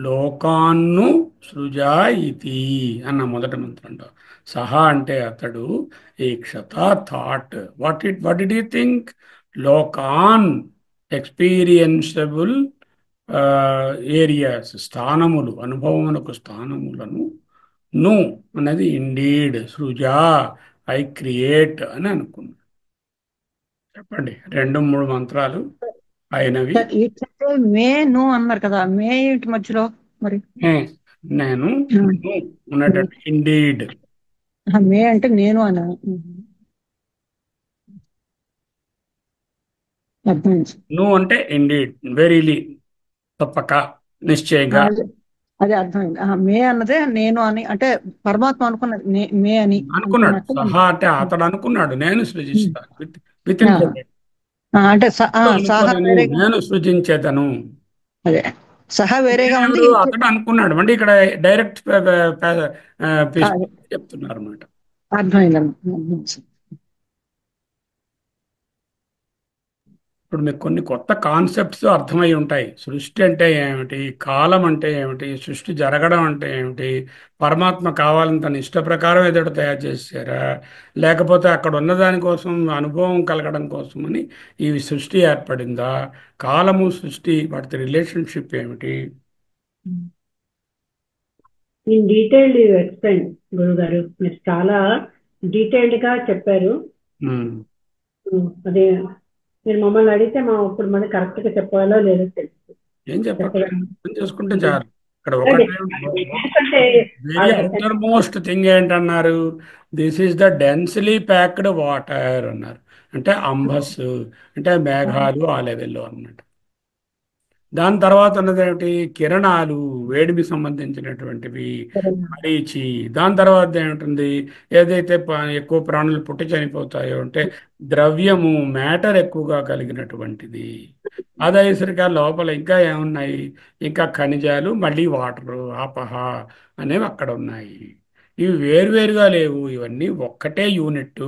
S1: లోకాన్ను సృజా ఇతి అన్న మొదటి మంత్రంలో సహా అంటే అతడు, ఈక్షత thought, what did you think? లోకాన్, ఎక్స్పీరియన్సబుల్ ఏరియాస్, స్థానములు, అనుభవములకు స్థానములను, ను అనేది ఇండీడ్, సృజా, ఐ క్రియేట్ అని అనుకున్నాను. చెప్పండి, 2-3 మంత్రాలు అయినవి.
S3: మే ను అన్నారు కదా, మే ఏంటి మధ్యలో మరి?
S1: నేను ఉన్నటువంటి ఇండీడ్.
S3: మే అంటే నేను అన్నా.
S1: నువ్వు అంటే ఇండీడ్, వెరీలీ, తప్పక, నిశ్చయంగా.
S3: అదే అర్థమైంది. మే అన్నదే నేను అని, అంటే పరమాత్మ అనుకున్నాడు మే అని
S1: అనుకున్నాడు. సహా అంటే అతడు అనుకున్నాడు, నేను సృజిస్తాను విత్ ఇన్.
S3: అంటే సాహా
S1: అనుకొనెను
S3: వేరేగా
S1: నేను సృజించేదను.
S3: అదే సహా వేరేగా ఉంది.
S1: నేనెవరు అతడు అనుకున్నాడు అంటే ఇక్కడ డైరెక్ట్
S3: అదే
S1: చెప్తున్నారు అన్నమాట.
S3: అర్థమైందమ్మా.
S1: ఇప్పుడు మీకు కొన్ని కొత్త కాన్సెప్ట్స్ అర్థమై ఉంటాయి. సృష్టి అంటే ఏమిటి, కాలం అంటే ఏమిటి, సృష్టి జరగడం అంటే ఏమిటి, పరమాత్మ కావాలని తన ఇష్ట ప్రకారం ఎదుట తయారు చేశారా, లేకపోతే అక్కడ ఉన్న దానికోసం అనుభవం కలగడం కోసమని ఈ సృష్టి ఏర్పడిందా, కాలము సృష్టి వాటి రిలేషన్షిప్ ఏమిటి.
S4: ఇన్ డీటెయిల్డ్ యూ ఎక్స్ప్లెయిన్ గురుగారు, మీరు చాలా డీటెయిల్డ్ గా చెప్పారు.
S1: ఉమ్.
S4: అదే మీరు మమ్మల్ని అడిగితే ఇప్పుడు మనకి కరెక్ట్ గా చెప్పాలో లేదో తెలుసు.
S1: ఏం చెప్పట్లేదు,
S4: చెప్పగలను.
S1: అర్థం చేసుకుంటే చాలు. ఇక్కడ
S4: అదే,
S1: ఒకటే
S4: ఎందుకంటే
S1: వెరీ అవుటర్ మోస్ట్ థింగ్ ఏంటన్నారు, this is the densely packed water అన్నారు. అంటే అంబస్ అంటే మేఘాలు ఆ లెవెల్లో అన్నమాట. దాని తర్వాత ఉన్నది ఏమిటి, కిరణాలు వేడిమి సంబంధించినటువంటివి, మరీచి. దాని తర్వాత ఏమిటి, ఏదైతే ఎక్కువ ప్రాణులు పుట్టి చనిపోతాయో అంటే ద్రవ్యము మ్యాటర్ ఎక్కువగా కలిగినటువంటిది. అదయ్యేసరికి లోపల ఇంకా ఏమున్నాయి, ఇంకా ఖనిజాలు, మళ్ళీ వాటరు, ఆపహ అనేవి అక్కడ ఉన్నాయి. ఇవి వేరువేరుగా లేవు, ఇవన్నీ ఒక్కటే యూనిట్.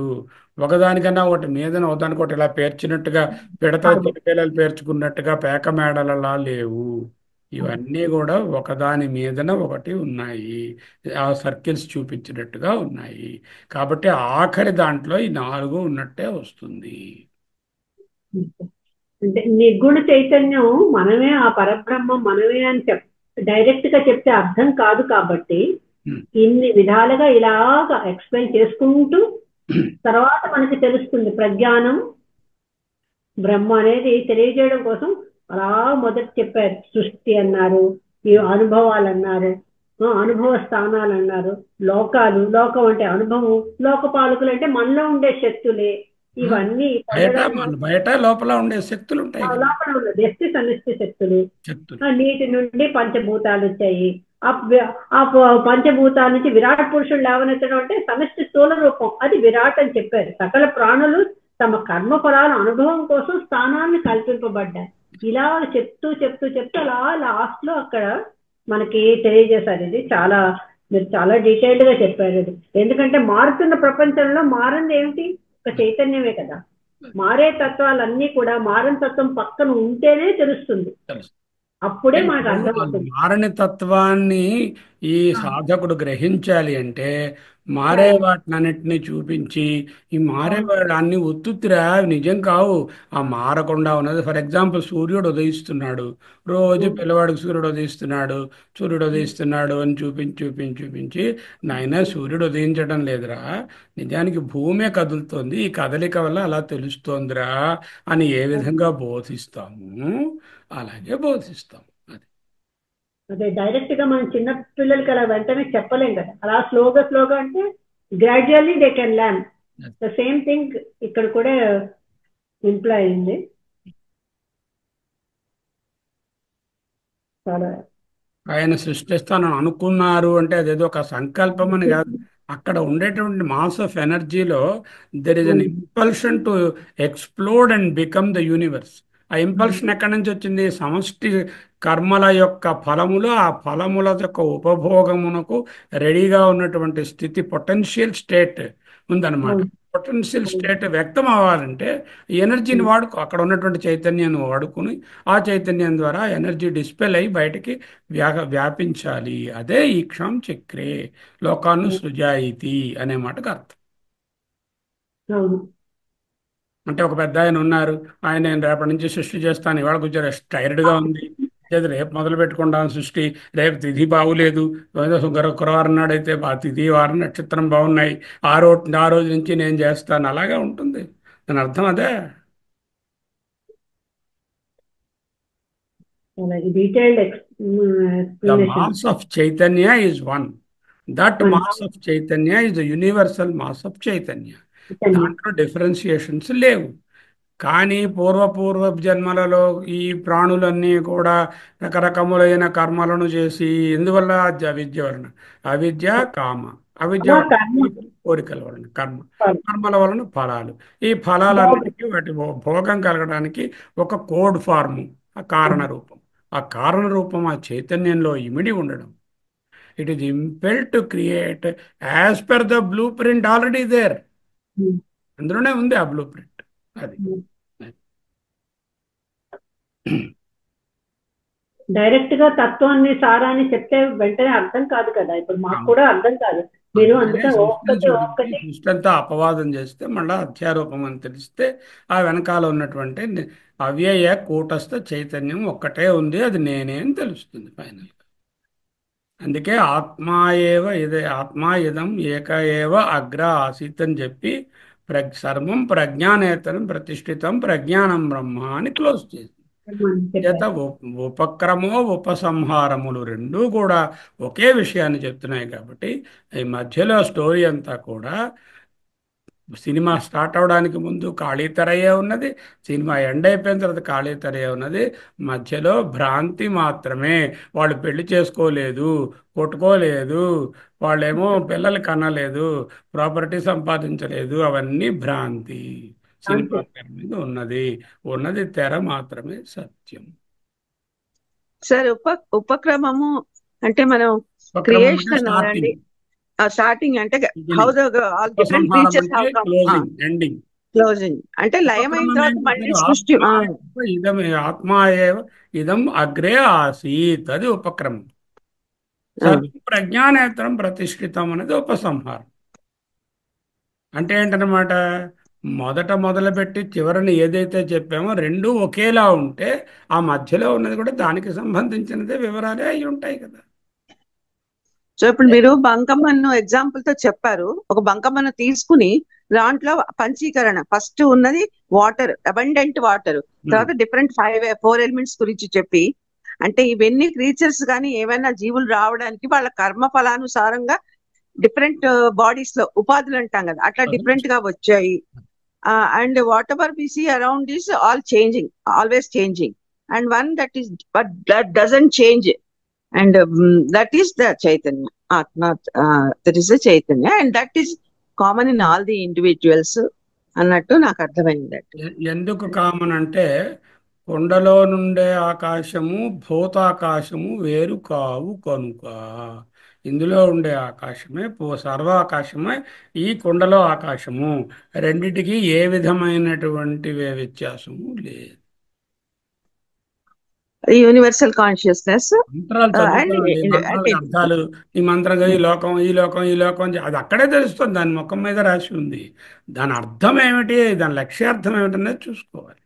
S1: ఒకదానికన్నా ఒకటి మీదన ఒకదానికి ఒకటి ఇలా పేర్చినట్టుగా పిడత చిరుపిల్లలు పేర్చుకున్నట్టుగా పేక మేడలలా లేవు. ఇవన్నీ కూడా ఒకదాని మీదన ఒకటి ఉన్నాయి, ఆ సర్కిల్స్ చూపించినట్టుగా ఉన్నాయి. కాబట్టి ఆఖరి దాంట్లో ఈ 4 ఉన్నట్టే వస్తుంది.
S4: అంటే నిర్గుణ చైతన్యం మనమే, ఆ పరబ్రహ్మం మనమే అని డైరెక్ట్ గా చెప్తే అర్థం కాదు. కాబట్టి ఇన్ని విధాలుగా ఇలాగా ఎక్స్ప్లెయిన్ చేసుకుంటూ తర్వాత మనకి తెలుస్తుంది. ప్రజ్ఞానం బ్రహ్మ అనేది తెలియజేయడం కోసం అలా మొదట చెప్పారు. సృష్టి అన్నారు, ఈ అనుభవాలు అన్నారు, అనుభవ స్థానాలు అన్నారు, లోకాలు, లోకం అంటే అనుభవం, లోకపాలకులు అంటే మనలో ఉండే శక్తులే. ఇవన్నీ
S1: బయట లోపల ఉండే శక్తులు ఉంటాయి కదా,
S4: లోపల ఉన్న వ్యక్తి సమిష్టి శక్తులు.
S1: శక్తులు.
S4: నీటి నుండి పంచభూతాలు వచ్చాయి. ఆ పంచభూతాల నుంచి విరాట్ పురుషుడు లేవనెత్తడం అంటే సమష్టి స్థూల రూపం, అది విరాట్ అని చెప్పారు. సకల ప్రాణులు తమ కర్మ ఫలాల అనుభవం కోసం స్థానాన్ని కల్పింపబడ్డాయి. ఇలా చెప్తూ చెప్తూ చెప్తూ అలా లాస్ట్ లో అక్కడ మనకి తెలియజేశారు. ఇది చాలా, మీరు చాలా డీటెయిల్డ్ గా చెప్పారు ఇది. ఎందుకంటే మారుతున్న ప్రపంచంలో మారింది ఏమిటి, ఒక చైతన్యమే కదా. మారే తత్వాలన్నీ కూడా మారని తత్వం పక్కన ఉంటేనే తెలుస్తుంది, అప్పుడే మనకు అర్థమవుతుంది.
S1: మారని తత్వాన్ని ఈ సాధకుడు గ్రహించాలి అంటే మారే వాటినన్నిటిని చూపించి, ఈ మారేవాడాన్ని ఉత్తుత్తిరా నిజం కావు, ఆ మారకుండా ఉన్నది. ఫర్ ఎగ్జాంపుల్ సూర్యుడు ఉదయిస్తున్నాడు, రోజు పిల్లవాడికి సూర్యుడు ఉదయిస్తున్నాడు, సూర్యుడు ఉదయిస్తున్నాడు అని చూపించి చూపించి చూపించి నాయన సూర్యుడు ఉదయించడం లేదురా, నిజానికి భూమే కదులుతోంది, ఈ కదలిక వల్ల అలా తెలుస్తోందిరా అని ఏ విధంగా బోధిస్తాము అలాగే బోధిస్తాం.
S4: అదే డైరెక్ట్ గా మనం చిన్న పిల్లలకి అలా వెంటనే చెప్పలేం కదా. అలా స్లోగా స్లోగా అంటే gradually they can learn. The same thing ఇక్కడ కూడా ఇంప్లాయ్ అయింది. చాలా
S1: ఆయన సృష్టిస్తానని అనుకున్నారు అంటే అదేదో ఒక సంకల్పం అని కాదు. అక్కడ ఉండేటువంటి మాస్ ఆఫ్ ఎనర్జీలో there is an impulsion to explode and become the universe. ఆ ఇంపల్షన్ ఎక్కడి నుంచి వచ్చింది, సమష్టి కర్మల యొక్క ఫలములు, ఆ ఫలముల యొక్క ఉపభోగమునకు రెడీగా ఉన్నటువంటి స్థితి, పొటెన్షియల్ స్టేట్ ఉందన్నమాట. పొటెన్షియల్ స్టేట్ వ్యక్తం అవ్వాలంటే ఎనర్జీని వాడుకో, అక్కడ ఉన్నటువంటి చైతన్యాన్ని వాడుకుని ఆ చైతన్యం ద్వారా ఎనర్జీ డిస్పెల్ అయ్యి బయటికి వ్యాపించాలి. అదే ఈక్షాం చక్రే లోకాన్ని సృజాయితి అనే మాటకు అర్థం.
S4: అవును.
S1: అంటే ఒక పెద్ద ఆయన ఉన్నారు, ఆయన నేను రేపటి నుంచి సృష్టి చేస్తాను, ఇవాళ కొంచెం టైర్డ్గా ఉంది, లేదు రేపు మొదలు పెట్టుకుంటాను సృష్టి, రేపు తిథి బాగులేదు, శుక్రవారం నాడైతే ఆ తిథి వారం నక్షత్రం బాగున్నాయి, ఆ రోజు నుంచి నేను చేస్తాను, అలాగే ఉంటుంది. దాని అర్థం అదే.
S4: Detailed
S1: The
S4: explanation.
S1: mass of Chaitanya is one. That mass of Chaitanya is the universal mass of Chaitanya. దాంట్లో డిఫరెన్షియేషన్స్ లేవు. కానీ పూర్వ జన్మలలో ఈ ప్రాణులన్నీ కూడా రకరకములైన కర్మలను చేసి, ఎందువల్ల అవిద్య వలన, అవిద్య కామ, అవిద్య కోరికల వలన కర్మల వలన ఫలాలు. ఈ ఫలాలన్నిటికీ వాటి భోగం కలగడానికి ఒక కోడ్ ఫార్ము, ఆ కారణ రూపం. ఆ కారణ రూపం ఆ చైతన్యంలో ఇమిడి ఉండడం. It is impel to create as per the blueprint already there. అందులోనే ఉంది ఆ బ్లూ ప్రింట్. అది
S4: డైరెక్ట్ గా తత్వాన్ని సారాన్ని చెప్తే వెంటనే అర్థం కాదు కదా, ఇప్పుడు మాకు కూడా అర్థం కాదు. మీరు అందుకే ఒక్కటి
S1: సృష్టి అంతా అపవాదం చేస్తే మళ్ళీ అధ్యారూపం అని తెలిస్తే ఆ వెనకాల ఉన్నటువంటి అవ్యయ కూటస్థ చైతన్యం ఒక్కటే ఉంది, అది నేనే అని తెలుస్తుంది ఫైనల్. అందుకే ఆత్మా ఇదం ఏక ఏవ అగ్ర ఆసీత్ అని చెప్పి సర్వం ప్రజ్ఞానేతరం ప్రతిష్ఠితం ప్రజ్ఞానం బ్రహ్మ అని క్లోజ్ చేసింది. చేత ఉపక్రమో ఉపసంహారములు రెండూ కూడా ఒకే విషయాన్ని చెప్తున్నాయి. కాబట్టి ఈ మధ్యలో స్టోరీ అంతా కూడా సినిమా స్టార్ట్ అవడానికి ముందు ఖాళీ తెరయే ఉన్నది, సినిమా ఎండ్ అయిపోయిన తర్వాత ఖాళీ తెరయే ఉన్నది. మధ్యలో భ్రాంతి మాత్రమే. వాళ్ళు పెళ్లి చేసుకోలేదు, కొట్టుకోలేదు, వాళ్ళేమో పిల్లలు కనలేదు, ప్రాపర్టీ సంపాదించలేదు, అవన్నీ భ్రాంతి. సినిమా తెర మీద ఉన్నది తెర మాత్రమే సత్యం.
S5: సార్ ఉపక్రమము అంటే మనం క్రియేషన్ అండి, స్టార్టింగ్ అంటే how the all different creatures how come
S1: ending
S5: closing అంటే లయమైన తర్వాత మళ్ళీ సృష్టి.
S1: ఇదం ఆత్మా ఏవ ఇదం అగ్రే ఆసీత్, అది ఉపక్రమం. ప్రజ్ఞానేతరం ప్రతిష్ఠితం అనేది ఉపసంహారం. అంటే ఏంటన్నమాట, మొదట మొదలుపెట్టి చివరిని ఏదైతే చెప్పామో రెండూ ఒకేలా ఉంటే ఆ మధ్యలో ఉన్నది కూడా దానికి సంబంధించినదే వివరాలే అయి ఉంటాయి కదా.
S5: సో ఇప్పుడు మీరు బంకమ్మను ఎగ్జాంపుల్ తో చెప్పారు. ఒక బంకమ్మను తీసుకుని దాంట్లో పంచీకరణ ఫస్ట్ ఉన్నది వాటర్, అబండెంట్ వాటర్, తర్వాత డిఫరెంట్ 4 ఎలిమెంట్స్ గురించి చెప్పి, అంటే ఇవన్నీ క్రీచర్స్ కానీ ఏమైనా జీవులు రావడానికి వాళ్ళ కర్మ ఫలానుసారంగా డిఫరెంట్ బాడీస్ లో ఉపాధులు అంటాం కదా, అట్లా డిఫరెంట్ గా వచ్చాయి. And whatever we see around is all changing, always changing, and one that is but that doesn't change, and that is the chaitanya atma. That is the chaitanya and that is common in all the individuals అన్నట్టు నాకు అర్థమైంది.
S1: ఎందుకు common అంటే కొండలో నుండే ఆకాశము భూతాకాశము వేరు కావు కనుక. ఇందులో ఉండే ఆకాశమే సర్వాకాశమే ఈ కొండలో ఆకాశము. రెండిటికి ఏ విధమైనటువంటి వ్యత్యాసము లేదు.
S5: యూనివర్సల్ కాన్షియస్నెస్
S1: అర్థాలు ఈ మంత్రంగా ఈ లోకం ఈ లోకం ఈ లోకం అది అక్కడే తెలుస్తుంది, దాని ముఖం మీద రాసి ఉంది. దాని అర్థం ఏమిటి, దాని లక్ష్యార్థం ఏమిటనేది చూసుకోవాలి.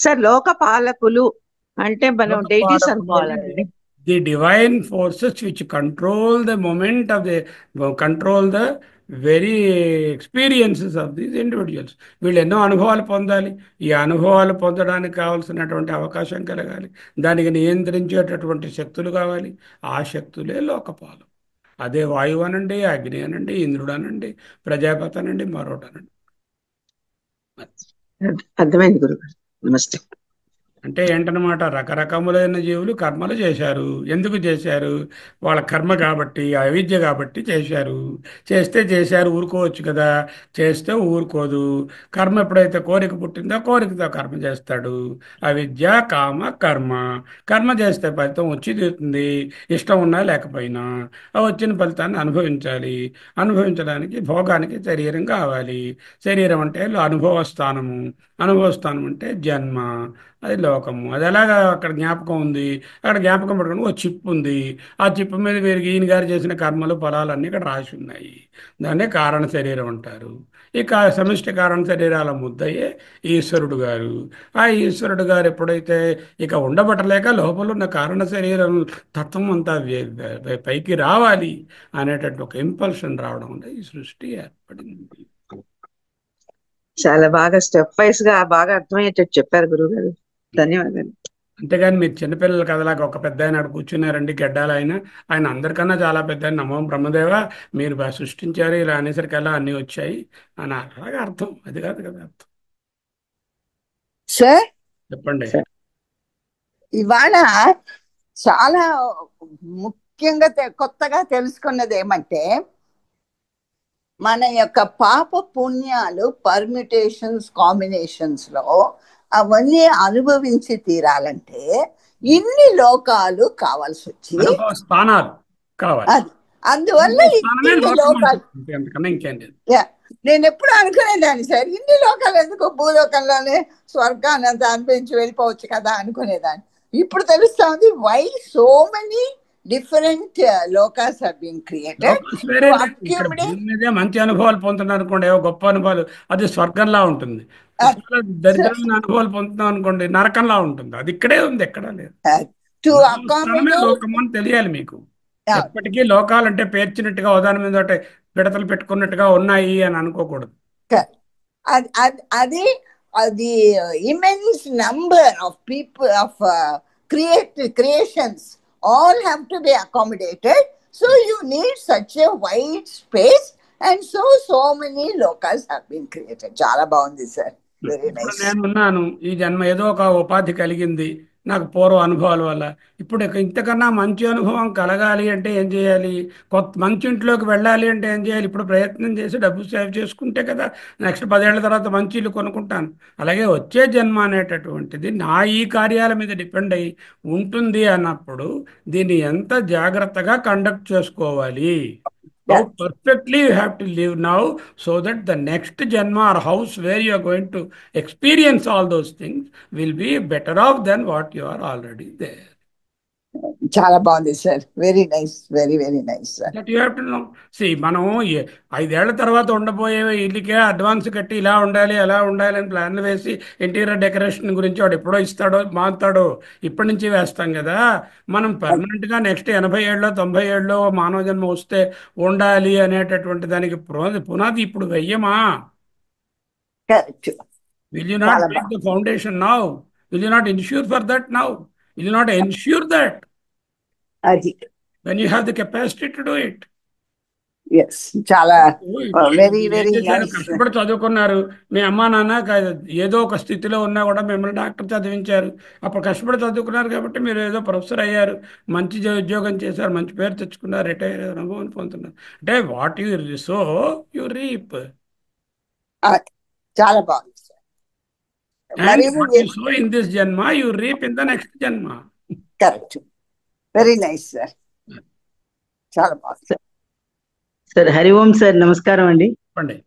S5: సార్ లోక పాలకులు అంటే మనం డైటీస్ అనుకోవాలండి.
S1: The divine forces which control the moment of control the very experiences of these individuals. వీళ్ళు ఎన్నో అనుభవాలు పొందాలి. ఈ అనుభవాలు పొందడానికి కావాల్సినటువంటి అవకాశం కలగాలి, దానికి నియంత్రించేటటువంటి శక్తులు కావాలి. ఆ శక్తులే లోకపాలం. అదే వాయువు అనండి, అగ్ని అనండి, ఇంద్రుడు అనండి, ప్రజాపతి అనండి, మరొకటనండి.
S5: అర్థమైంది గురుగారు, నమస్తే.
S1: అంటే ఏంటనమాట, రకరకములైన జీవులు కర్మలు చేశారు. ఎందుకు చేశారు? వాళ్ళ కర్మ కాబట్టి, అవిద్య కాబట్టి చేశారు. చేశారు, ఊరుకోవచ్చు కదా. చేస్తే ఊరుకోదు. కర్మ ఎప్పుడైతే కోరిక పుట్టిందో కోరికతో కర్మ చేస్తాడు. అవిద్య కామ కర్మ. కర్మ చేస్తే ఫలితం వచ్చి తీరుతుంది, ఇష్టం ఉన్నా లేకపోయినా. ఆ వచ్చిన ఫలితాన్ని అనుభవించాలి. అనుభవించడానికి భోగానికి శరీరం కావాలి. శరీరం అంటే అనుభవస్థానము. అనుభవస్థానం అంటే జన్మ, అది లోకము. అది ఎలాగా అక్కడ జ్ఞాపకం ఉంది, అక్కడ జ్ఞాపకం పట్టుకుని ఒక చిప్ ఉంది. ఆ చిప్ మీద వీరికి ఈయన గారు చేసిన కర్మలు ఫలాలన్నీ ఇక్కడ రాసి ఉన్నాయి. దాన్నే కారణ శరీరం అంటారు. ఈ సమిష్టి కారణ శరీరాల ముద్దయే ఈశ్వరుడు గారు. ఆ ఈశ్వరుడు గారు ఎప్పుడైతే ఇక ఉండబట్టలేక లోపల ఉన్న కారణ శరీరం తత్వం అంతా పైకి రావాలి అనేటటువంటి ఒక ఇంపల్షన్ రావడం వల్ల ఈ సృష్టి ఏర్పడింది.
S5: చాలా బాగా స్టెప్ వైస్ గా బాగా అర్థమయ్యేటట్టు చెప్పారు గురువు గారు, ధన్యవాదాలు.
S1: అంతేగాని మీరు చిన్నపిల్లలు కదలాగా ఒక పెద్ద ఆయన కూర్చున్నారండి, గడ్డాలు ఆయన అందరికన్నా చాలా పెద్ద ఆయన. నమో బ్రహ్మదేవ, మీరు సృష్టించారు, ఇలా అనేసరికల్లా అన్నీ వచ్చాయి అని అలాగే అర్థం. అది కాదు కదా అర్థం.
S6: సార్
S1: చెప్పండి.
S6: ఇవాళ చాలా ముఖ్యంగా కొత్తగా తెలుసుకున్నది ఏమంటే, మన యొక్క పాప పుణ్యాలు పర్మిటేషన్స్ కాంబినేషన్స్ లో అవన్నీ అనుభవించి తీరాలంటే ఇన్ని లోకాలు కావాల్సి వచ్చి
S1: అనుభవ స్థానాలు కావాలి.
S6: అది అందువల్ల
S1: అనుభవ స్థానమే
S6: ఇన్ని
S1: లోకం
S6: లోకాలు
S1: అంటే అంతకన్నా ఇంకేం లేదు.
S6: నేను ఎప్పుడు అనుకునేదాన్ని సార్, ఇన్ని లోకాలు ఎందుకు, భూలోకంలోనే స్వర్గాన్ని అంతా అనిపించి వెళ్ళిపోవచ్చు కదా అనుకునేదాన్ని. ఇప్పుడు తెలుస్తా ఉంది why so many different lokas are being created
S1: లోకల్స్ వేరే లేదు. ఇక్కడ భూమి మీదే మంచి అనుభవాలు పొందుతున్నారు అనుకోండి, ఏవో గొప్ప అనుభవాలు, అది స్వర్గంలా ఉంటుంది. చాలా దరిద్రమైన అనుభవాలు పొందుతున్నాం అనుకోండి, నరకంలా ఉంటుంది. అది ఇక్కడే ఉంది, ఎక్కడా లేదు.
S6: టు
S1: అనుభవ స్థానమే లోకము అని తెలియాలి మీకు. ఎప్పటికీ లోకాలంటే పేర్చినట్టుగా ఉదాహరణ మీద ఒకటి పిడతలు పెట్టుకున్నట్టుగా ఉన్నాయి అని అనుకోకూడదు.
S6: అది అది immense number of people of creations all have to be accommodated, so you need such a wide space, and so many locals have been created. చాలా బాగుంది సార్, వెరీ నైస్.
S1: నేనున్నాను, ఈ జన్మ ఏదో ఒక ఉపాధి కలిగింది నాకు పూర్వ అనుభవాల వల్ల. ఇప్పుడు ఇంతకన్నా మంచి అనుభవం కలగాలి అంటే ఏం చేయాలి? మంచి ఇంట్లోకి వెళ్ళాలి అంటే ఏం చేయాలి? ఇప్పుడు ప్రయత్నం చేసి డబ్బు సేవ్ చేసుకుంటే కదా నెక్స్ట్ 10 ఏళ్ల తర్వాత మంచి ఇల్లు కొనుక్కుంటాను. అలాగే వచ్చే జన్మ అనేటటువంటిది నా ఈ కార్యాల మీద డిపెండ్ అయి ఉంటుంది అన్నప్పుడు దీన్ని ఎంత జాగ్రత్తగా కండక్ట్ చేసుకోవాలి. How perfectly you have to live now so that the next janma or house where you are going to experience all those things will be better off than what you are already there.
S6: చాలా బాగుంది sir, very nice, very very nice sir.
S1: That you have to know. See, మనం 5 ఏళ్ల తర్వాత ఉండబోయే ఇల్లుకే advance కట్టి ఇలా ఉండాలి అలా ఉండాలి అని ప్లాన్లు వేసి ఇంటీరియర్ డెకరేషన్ గురించి వాడు ఎప్పుడో ఇస్తాడో మారుతాడో ఇప్పటి నుంచి వేస్తాం కదా. మనం పర్మనెంట్గా నెక్స్ట్ 80 ఏళ్ళలో 90 ఏళ్ళలో మానవ జన్మ వస్తే ఉండాలి అనేటటువంటి దానికి పునాది ఇప్పుడు వెయ్యమా?
S6: Correct.
S1: Will you not make the foundation now? Will you not ensure for that now? Will you not ensure that?
S6: అది
S1: When you have the capacity to do it.
S6: Yes, చాలా వెరీ వెరీ నైస్.
S1: కష్టపడి చదువుకున్నారు, మీ అమ్మా నాన్న ఏదో ఒక స్థితిలో ఉన్నా కూడా మిమ్మల్ని డాక్టర్ చదివించారు. అప్పుడు కష్టపడి చదువుకున్నారు కాబట్టి మీరు ఏదో ప్రొఫెసర్ అయ్యారు, మంచి ఉద్యోగం చేశారు, మంచి పేరు తెచ్చుకున్నారు, రిటైర్ అనుభవం పొందుతున్నారు. అంటే what you so you reap.
S6: చాలా బాగుంది sir.
S1: And what you sow in this janma, you reap in the next janma.
S6: Correct, very nice sir, చాలా బాగుంది
S7: సార్. హరి ఓం సార్, నమస్కారం అండి.
S1: చెప్పండి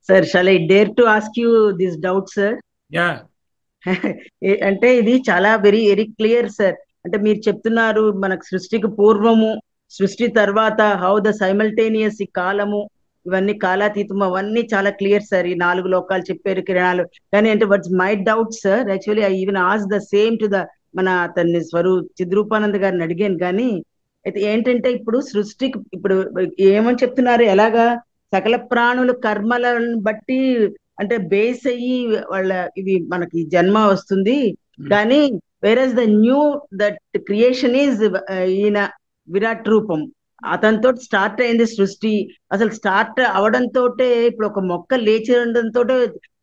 S7: sir shawl I dare to ask you this doubt sir?
S1: Yeah.
S7: అంటే ఇది చాలా very very clear sir. అంటే మీరు చెప్తున్నారు మనకు సృష్టికి పూర్వము, సృష్టి తర్వాత, హౌ ద సైమల్టేనియస్ ఈ కాలము, ఇవన్నీ కాలాతీతం, అవన్నీ చాలా క్లియర్ సార్. ఈ 4 లోకాలు చెప్పారు, కిరణాలు. కానీ అంటే what's my doubt sir, actually I even as the same to the మన అతన్ని చిద్రూపానంద గారిని అడిగాను. కానీ అయితే ఏంటంటే ఇప్పుడు సృష్టికి ఇప్పుడు ఏమని చెప్తున్నారు, ఎలాగా సకల ప్రాణులు కర్మలను బట్టి అంటే బేస్ అయ్యి వాళ్ళ ఇవి మనకి జన్మ వస్తుంది. కానీ whereas the new that creation is ఈయన విరాట్ రూపం, అతనితో స్టార్ట్ అయింది సృష్టి. అసలు స్టార్ట్ అవడంతో ఇప్పుడు ఒక మొక్క లేచి ఉండడంతో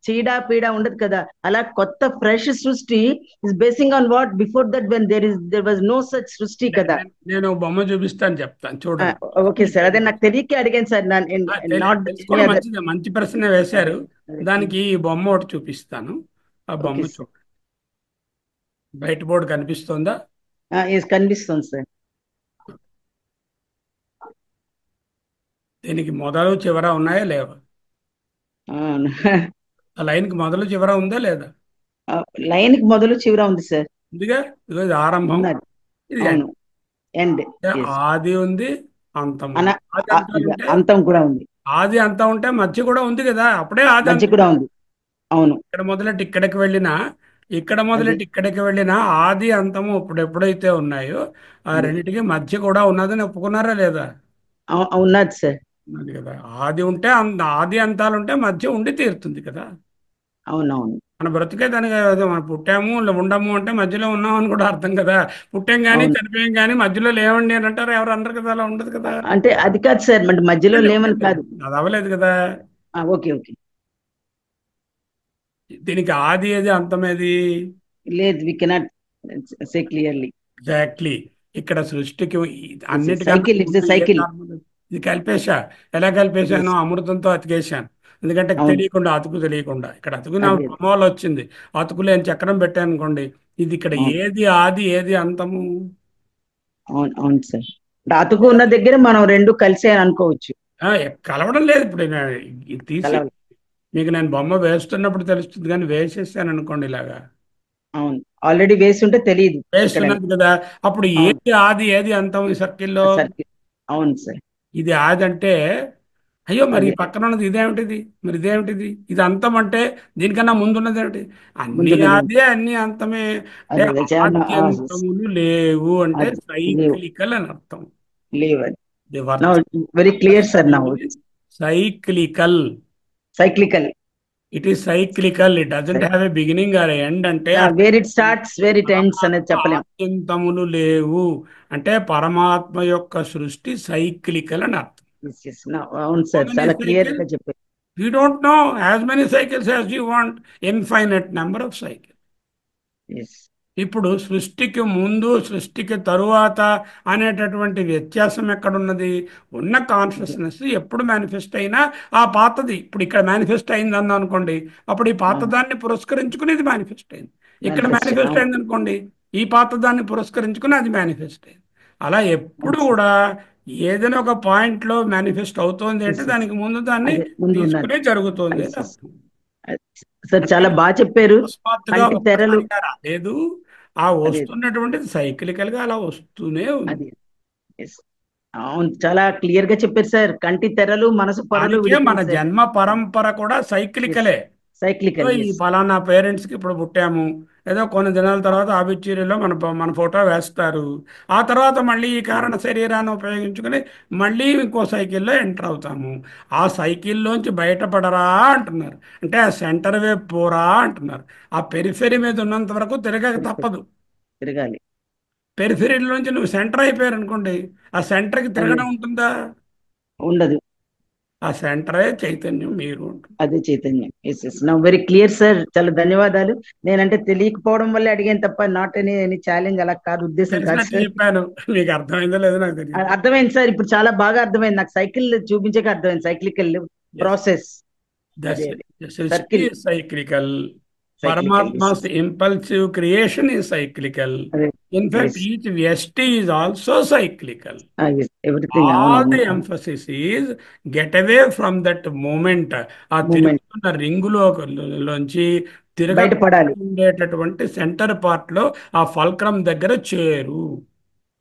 S7: చీడా పీడా ఉండదు కదా. అలా కొత్త ఫ్రెష్ సృష్టి is basing on what before that when there was no such సృష్టి కదా.
S1: నేను బొమ్మ చూపిస్తాను, చెప్తాను చూడండి.
S7: ఓకే సార్, అదే నాకు తెలియక అడిగాను సార్.
S1: మంచి ప్రశ్న వేశారు. దానికి ఈ బొమ్మ ఒకటి చూపిస్తాను. ఆ బొమ్మ చూడండి. వైట్ బోర్డ్ కనిపిస్తుందా?
S7: కనిపిస్తుంది సార్.
S1: దీనికి మొదలు చివర ఉన్నాయా లేవా? ఆ లైన్ కి మొదలు చివర ఉందా లేదా?
S7: లైన్ కి మొదలు చివర ఉంది సార్.
S1: ఉందిగా. ఇది ఆరంభం, ఇది
S7: ఎండ్.
S1: ఆది ఉంది, అంతం.
S7: అంతం కూడా ఉంది.
S1: ఆది అంతం ఉంటే మధ్య కూడా ఉంది కదా. అప్పుడే ఆది
S7: మధ్య కూడా ఉంది. అవును.
S1: ఇక్కడ మొదలెట్టి ఇక్కడికి వెళ్ళినా, ఇక్కడ మొదలెట్టి ఇక్కడికి వెళ్ళినా ఆది అంతము ఇప్పుడు ఎప్పుడైతే ఉన్నాయో ఆ రెండింటికి మధ్య కూడా ఉన్నదని ఒప్పుకున్నారా లేదా?
S7: ఉన్నది సార్.
S1: ఉన్నది కదా. ఆది ఉంటే ఆది అంతాలు ఉంటే మధ్య ఉండి తీరుతుంది కదా.
S7: అవునవును.
S1: మన బ్రతికే దానికి మనం పుట్టాము ఉండము అంటే మధ్యలో ఉన్నాం అని కూడా అర్థం కదా. పుట్టాం కానీ చనిపోయాం కానీ మధ్యలో లేవండి అని అంటారు, ఎవరు అన్నారు కదా. అలా ఉండదు కదా.
S7: అంటే అది కాదు సార్, అంటే మధ్యలో లేవని కాదు,
S1: అది అవ్వలేదు కదా.
S7: Okay okay.
S1: దీనికి ఆది ఏది అంతమేది
S7: లేదు. We cannot say clearly.
S1: Exactly. ఇక్కడ సృష్టికి
S7: సైకిల్.
S1: ఇది కలిపేశా. ఎలా కలిపేశాను?
S7: ఎస్
S1: అమృతంతో అతికేశాను. ఎందుకంటే
S7: అవును
S1: తెలియకుండా, అతుకు తెలియకుండా. ఇక్కడ అతుకు నా
S7: అదే
S1: బొమ్మలో వచ్చింది. అతుకు లేని చక్రం పెట్టాను అనుకోండి. ఇది ఇక్కడ
S7: అవును
S1: ఏది ఆది ఏది అంతము?
S7: అవును అవును సార్. అతుకు ఉన్న దగ్గర మనం రెండు కలిసే అనుకోవచ్చు.
S1: కలవడం లేదు. ఇప్పుడు ఇది తీసి
S7: కలవాలి.
S1: మీకు నేను బొమ్మ వేస్తున్నప్పుడు తెలుస్తుంది, కానీ వేసేసాను అనుకోండి ఇలాగా.
S7: అవును ఆల్రెడీ వేసి ఉంటే తెలియదు ఇక్కడ.
S1: వేస్తున్నది కదా. అప్పుడు
S7: అవును
S1: ఏది ఆది ఏది అంతం ఈ సర్కిల్లో?
S7: సర్కిల్. అవును సార్.
S1: ఇది ఆది అంటే, అయ్యో మరి ఈ
S7: అదే
S1: పక్కన ఉన్నది ఇదేమిటిది, మరి ఇదేమిటిది, ఇది అంతం అంటే దీనికన్నా ముందున్నది ఏమిటి? అన్ని
S7: ముందున్నది
S1: ఆదే అన్ని అంతమే. అంటే
S7: అదే అదే
S1: ఆద్యంతములు లేవు అంటే
S7: అది లేవు
S1: సైక్లికల్ అని అర్థం.
S7: లేవు అది.
S1: The
S7: now
S1: work
S7: very clear sir. Now
S1: cyclical.
S7: Cyclical.
S1: It is cyclical. It doesn't have a beginning or end. అంటే
S7: where it starts where it ends అనేది
S1: పరమాత్మ
S7: చెప్పలేం.
S1: ఆద్యంతములు లేవు అంటే పరమాత్మ యొక్క సృష్టి సైక్లికల్ అని అర్థం.
S7: Yes, yes. No, అవును
S1: How
S7: సార్
S1: many
S7: చాలా క్లియర్ గా
S1: cycles?
S7: చెప్పారు.
S1: You don't know. As many cycles as you want. Infinite number of cycles.
S7: Yes
S1: ఇప్పుడు సృష్టికి ముందు సృష్టికి తరువాత అనేటటువంటి వ్యత్యాసం ఎక్కడున్నది? ఉన్న కాన్షియస్నెస్ ఎప్పుడు మేనిఫెస్ట్ అయినా ఆ పాతది ఇప్పుడు ఇక్కడ మేనిఫెస్ట్ అయింది అన్నా అనుకోండి, అప్పుడు ఈ పాతదాన్ని పురస్కరించుకుని ఇది మేనిఫెస్ట్ అయింది. ఇక్కడ
S7: మేనిఫెస్ట్.
S1: మేనిఫెస్ట్
S7: అవును
S1: అయింది అనుకోండి, ఈ పాతదాన్ని పురస్కరించుకుని అది మేనిఫెస్ట్ అయింది. అలా ఎప్పుడు
S7: అవును సార్.
S1: కూడా ఏదైనా ఒక పాయింట్ లో మేనిఫెస్ట్ అవుతోంది అంటే
S7: ఎస్ ఎస్
S1: దానికి ముందు దాన్ని
S7: అదే ముందు ఉన్నది.
S1: తీసుకునే జరుగుతోంది
S7: ఎస్
S1: అని
S7: ఎస్.
S1: అర్థం.
S7: సార్
S1: అంటే
S7: చాలా బాగా చెప్పారు.
S1: అకస్మాత్తుగా
S7: కంటి తెరలు.
S1: ఒక్కసారిగా రాలేదు. ఆ
S7: అదే
S1: వస్తున్నటువంటిది సైక్లికల్ గా అలా వస్తూనే ఉంది.
S7: అది ఎస్. అవును చాలా క్లియర్ గా చెప్పారు సార్. కంటి తెరలు మనసు పొరలు
S1: దానికే మన
S7: విడిపించారు.
S1: జన్మ పరంపర కూడా
S7: ఎస్
S1: సైక్లికలే.
S7: సైక్లికల్.
S1: ఈ
S7: ఎస్
S1: ఫలానా పేరెంట్స్ కి ఇప్పుడు పుట్టాము, ఏదో కొన్ని దినాల తర్వాత ఆబిచ్యూరీలో మన ఫోటో వేస్తారు. ఆ తర్వాత మళ్ళీ ఈ కారణ శరీరాన్ని ఉపయోగించుకొని మళ్ళీ ఇంకో సైకిల్లో ఎంటర్ అవుతాము. ఆ సైకిల్లోంచి బయటపడరా అంటున్నారు. అంటే ఆ సెంటర్ వైపు పోరా అంటున్నారు. ఆ పెరిఫెరీ మీద ఉన్నంత వరకు తిరగక తప్పదు.
S7: తిరగాలి.
S1: పెరిఫెరీలోంచి నువ్వు సెంటర్ అయిపోయారు అనుకోండి, ఆ సెంటర్కి
S7: అదే
S1: తిరగడం ఉంటుందా?
S7: ఉండదు.
S1: ఆ సెంటరే చైతన్యం మీరు ఉంటుంది.
S7: అదే చైతన్యం. Yes yes. Now very clear sir. చాలా ధన్యవాదాలు. నేనంటే తెలియకపోవడం వల్లే అడిగాను తప్ప నాట్ ఎనీ ఛాలెంజ్ అలా కాదు, ఉద్దేశం కాదు
S1: తెలిసినట్టు
S7: సార్.
S1: చెప్పాను. మీకు అర్థమైందో లేదో నాకు తెలియదు.
S7: అర్థమైంది సార్. ఇప్పుడు చాలా బాగా అర్థమైంది నాకు. సైకిల్ చూపించక అర్థమైంది. Cyclical process.
S1: The
S7: అదే అదే
S1: the srishti
S7: circle
S1: is cyclical.
S7: Cyclical.
S1: Paramatma's impulsive creation is cyclical.
S7: అదే
S1: In fact,
S7: yes
S1: each vyasti is also cyclical.
S7: Everything.
S1: All
S7: అవునవును
S1: the emphasis is get away from that moment. ఆ
S7: moment
S1: తిరుగుతున్న రింగులోంచి తిరగకుండా
S7: బయటపడాలి.
S1: ఉండేటటువంటి centre part లో ఆ fulcrum దగ్గర చేరు.